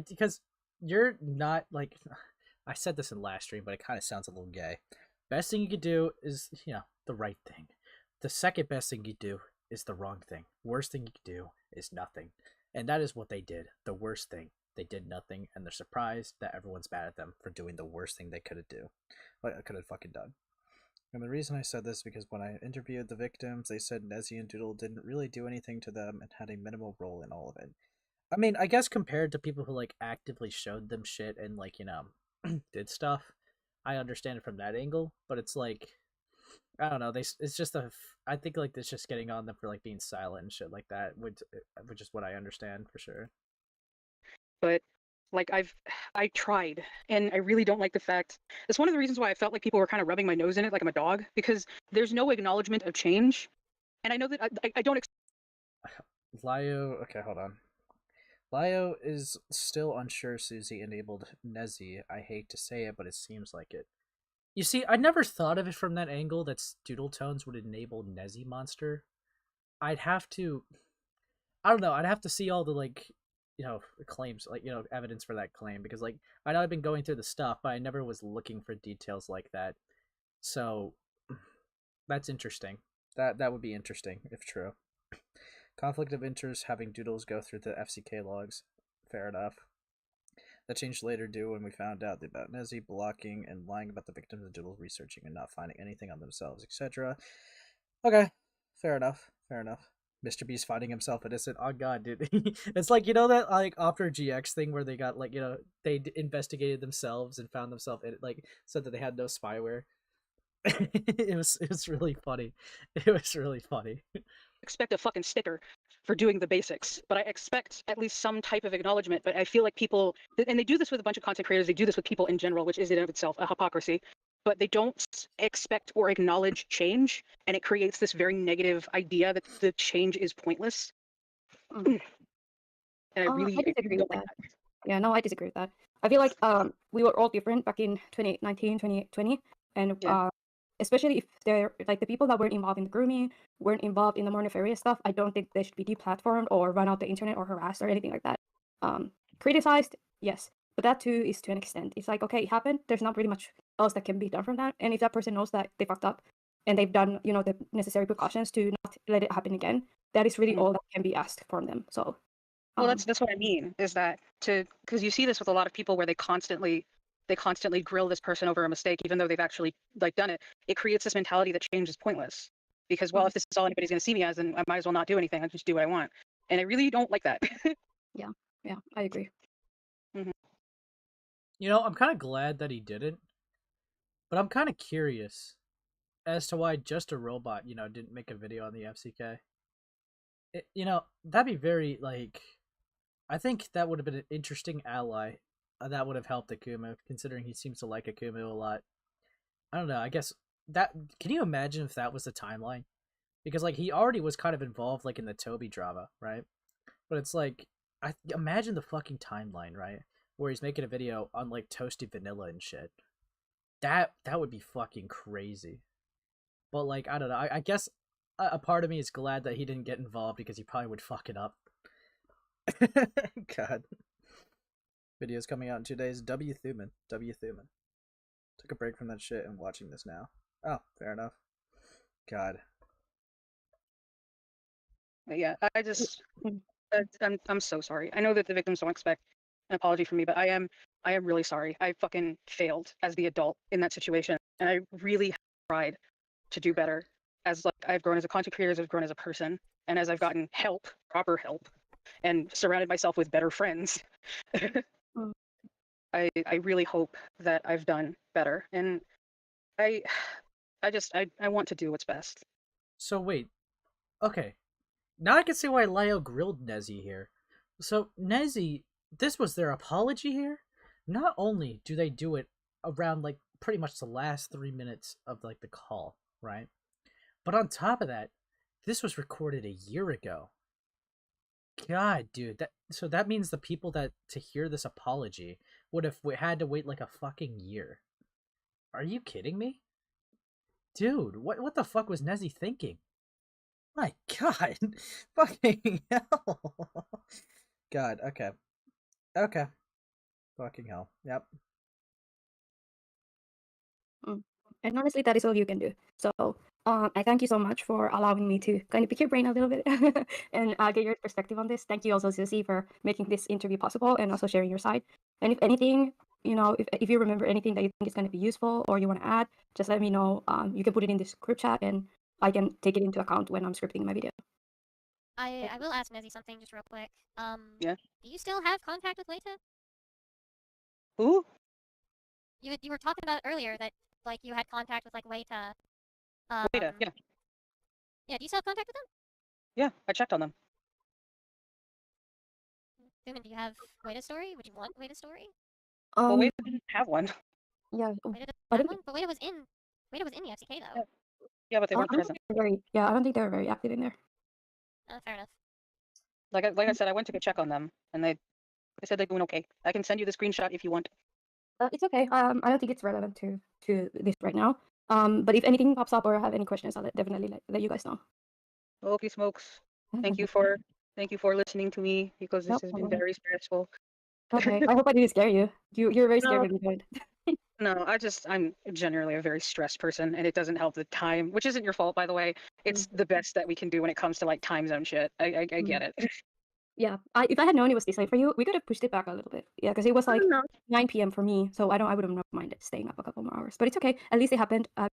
S10: because you're not, like, I said this in last stream, but it kind of sounds a little gay. Best thing you could do is, you know, the right thing. The second best thing you do is the wrong thing. Worst thing you could do is nothing. And that is what they did. The worst thing. They did nothing, and they're surprised that everyone's mad at them for doing the worst thing they could have fucking done. And the reason I said this is because when I interviewed the victims, they said Nezzy and Doodle didn't really do anything to them and had a minimal role in all of it. I mean, I guess compared to people who, like, actively showed them shit and, like, you know, did stuff, I understand it from that angle, but it's like, I don't know, it's just I think, like, it's just getting on them for, like, being silent and shit like that, which is what I understand for sure.
S13: But, like, I tried, and I really don't like the fact, it's one of the reasons why I felt like people were kind of rubbing my nose in it like I'm a dog, because there's no acknowledgement of change, and I know that I don't
S10: Lyo, okay, hold on. Lio is still unsure Susie enabled Nezzy. I hate to say it, but it seems like it. You see, I never thought of it from that angle that Doodle Tones would enable Nezzy Monster. I'd have to... I don't know, I'd have to see all the, like, you know, claims, like, you know, evidence for that claim, because, like, I know I've been going through the stuff, but I never was looking for details like that. So, that's interesting. That would be interesting, if true. Conflict of interest, having Doodles go through the FCK logs. Fair enough. That changed later due when we found out about Nezzy blocking and lying about the victims and Doodles researching and not finding anything on themselves, etc. Okay, fair enough. Fair enough. Mr. Beast finding himself innocent. Oh god, dude. It's like, you know that like Opera GX thing where they got like, you know, they investigated themselves and found themselves in it, like said that they had no spyware. it was really funny. It was really funny.
S16: Expect a fucking sticker for doing the basics, but I expect at least some type of acknowledgement. But I feel like people, and they do this with a bunch of content creators, they do this with people in general, which is in of itself a hypocrisy, but they don't expect or acknowledge change, and it creates this very negative idea that the change is pointless. And I really
S6: disagree
S16: don't
S6: with
S16: like
S6: that.
S16: that.
S6: Yeah, no, I disagree with that. I feel like we were all different back in 2019, 2020, and especially if they're like the people that weren't involved in the grooming, weren't involved in the more nefarious stuff, I don't think they should be deplatformed or run out the internet or harassed or anything like that. Criticized, yes, but that too is to an extent. It's like, okay, it happened. There's not really much else that can be done from that. And if that person knows that they fucked up and they've done, you know, the necessary precautions to not let it happen again, that is really all that can be asked from them. So.
S16: Well, that's what I mean, is that because you see this with a lot of people where they constantly grill this person over a mistake, even though they've actually like done it. It creates this mentality that change is pointless. Because, well, if this is all anybody's going to see me as, then I might as well not do anything. I just do what I want. And I really don't like that.
S6: Yeah, I agree.
S10: You know, I'm kind of glad that he didn't, but I'm kind of curious as to why Just a Robot, you know, didn't make a video on the FCK. You know, that'd be very, like, I think that would have been an interesting ally. That would have helped Akuma, considering he seems to like Akuma a lot. I don't know, I guess that, can you imagine if that was the timeline? Because, like, he already was kind of involved, like, in the Toby drama, right? But it's like, I imagine the fucking timeline, right? Where he's making a video on, like, Toasty Vanilla and shit. That would be fucking crazy. But, like, I don't know, I guess a part of me is glad that he didn't get involved because he probably would fuck it up. God. Videos coming out in 2 days. W. Thumin. Took a break from that shit and watching this now. Oh, fair enough. God.
S16: Yeah, I just, I'm so sorry. I know that the victims don't expect an apology from me, but I am really sorry. I fucking failed as the adult in that situation, and I really tried to do better. As like I've grown as a content creator, as I've grown as a person, and as I've gotten help, proper help, and surrounded myself with better friends. I really hope that I've done better, and I want to do what's best.
S10: So wait, okay, now I can see why Lio grilled Nezzy here. So Nezzy, this was their apology here. Not only do they do it around like pretty much the last 3 minutes of like the call, right? But on top of that, this was recorded a year ago. God, dude, that means the people that to hear this apology would have had to wait like a fucking year. Are you kidding me? Dude, what the fuck was Nezzy thinking? My god. Fucking hell. God, okay. Okay. Fucking hell. Yep.
S6: And honestly, that is all you can do. So, I thank you so much for allowing me to kind of pick your brain a little bit and get your perspective on this. Thank you also, Susie, for making this interview possible and also sharing your side. And if anything, you know, if you remember anything that you think is going to be useful or you want to add, just let me know. You can put it in this group chat and I can take it into account when I'm scripting my video.
S14: I will ask Nezzy something just real quick.
S16: Yeah.
S14: Do you still have contact with Weta?
S16: Who?
S14: You were talking about earlier that like you had contact with like Weta.
S16: Weta, yeah.
S14: Yeah, do you still have contact with them?
S16: Yeah, I checked on them.
S14: Thumin, do you have Weta's story? Would you want Weta's story?
S16: Well, Weta didn't have one.
S6: Yeah.
S14: Weta doesn't have one? But Weta was in the FCK though.
S16: Yeah, but they weren't present.
S6: I don't think they were very active in there.
S14: Fair enough.
S16: Like I said, I went to go check on them, and they said they're doing okay. I can send you the screenshot if you want.
S6: It's okay. I don't think it's relevant to this right now. But if anything pops up or I have any questions, I'll definitely let you guys know.
S16: Okay, smokes. Thank you for listening to me because this
S6: Nope,
S16: has
S6: no
S16: been
S6: problem.
S16: very stressful.
S6: Okay, I hope I didn't scare you. You're very
S16: No.
S6: scary, good.
S16: No, I'm generally a very stressed person, and it doesn't help the time, which isn't your fault, by the way. It's the best that we can do when it comes to like time zone shit. I get it.
S6: Yeah, if I had known it was this late for you, we could have pushed it back a little bit. Yeah, because it was like 9 p.m. for me, so I would have not minded staying up a couple more hours. But it's okay. At least it happened.
S10: God.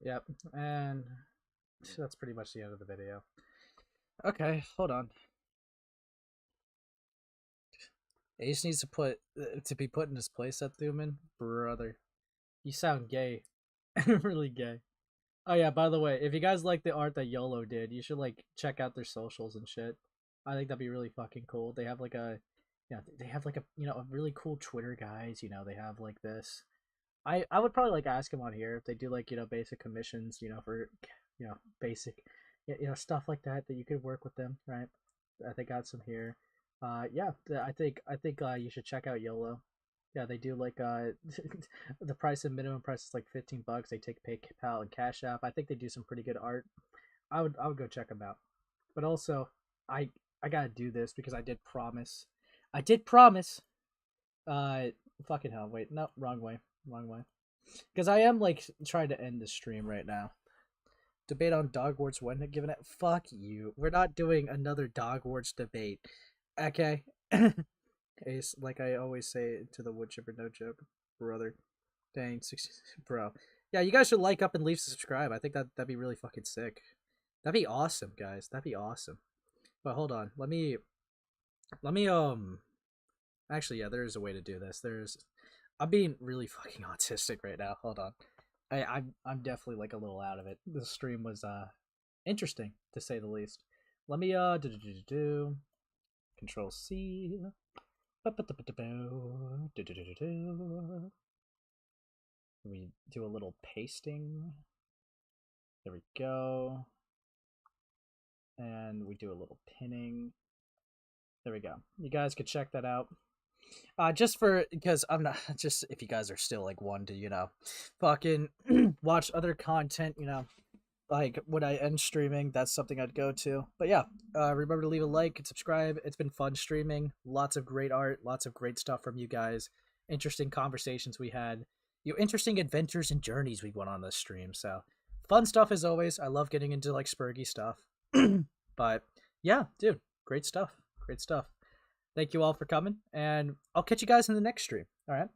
S10: Yep, and that's pretty much the end of the video. Okay, hold on. Ace needs to be put in his place at Thumin. Brother, you sound gay. Really gay. Oh yeah, by the way, if you guys like the art that YOLO did, you should like check out their socials and shit. I think that'd be really fucking cool. They have like a a really cool Twitter guys, they have like this. I would probably like ask them on here if they do like, basic commissions, for basic stuff like that you could work with them, right? I think I got some here. Yeah, I think you should check out YOLO. Yeah, they do like the price and minimum price is like $15. They take PayPal and Cash App. I think they do some pretty good art. I would go check them out. But also, I gotta do this because I did promise. Fucking hell! Wait, no, wrong way. Because I am like trying to end the stream right now. Debate on Dogwarts when given it. Fuck you. We're not doing another Dogwarts debate. Okay. Ace, like I always say to the wood chipper, no joke, brother. Dang, 60, bro. Yeah, you guys should like up and leave subscribe. I think that'd be really fucking sick. That'd be awesome, guys. That'd be awesome. But hold on, let me actually, yeah, there is a way to do this. I'm being really fucking autistic right now. Hold on, I'm definitely like a little out of it. The stream was interesting to say the least. Let me Control C. We do a little pasting. There we go. And we do a little pinning. There we go. You guys could check that out. Because I'm not just if you guys are still like one to fucking watch other content, like when I end streaming, that's something I'd go to. But yeah, remember to leave a like and subscribe. It's been fun streaming. Lots of great art, lots of great stuff from you guys. Interesting conversations we had. Interesting adventures and journeys we went on this stream. So fun stuff as always. I love getting into like Spurgy stuff. But yeah, dude, great stuff. Great stuff. Thank you all for coming, and I'll catch you guys in the next stream. All right.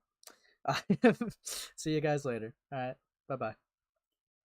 S10: See you guys later. All right. Bye-bye.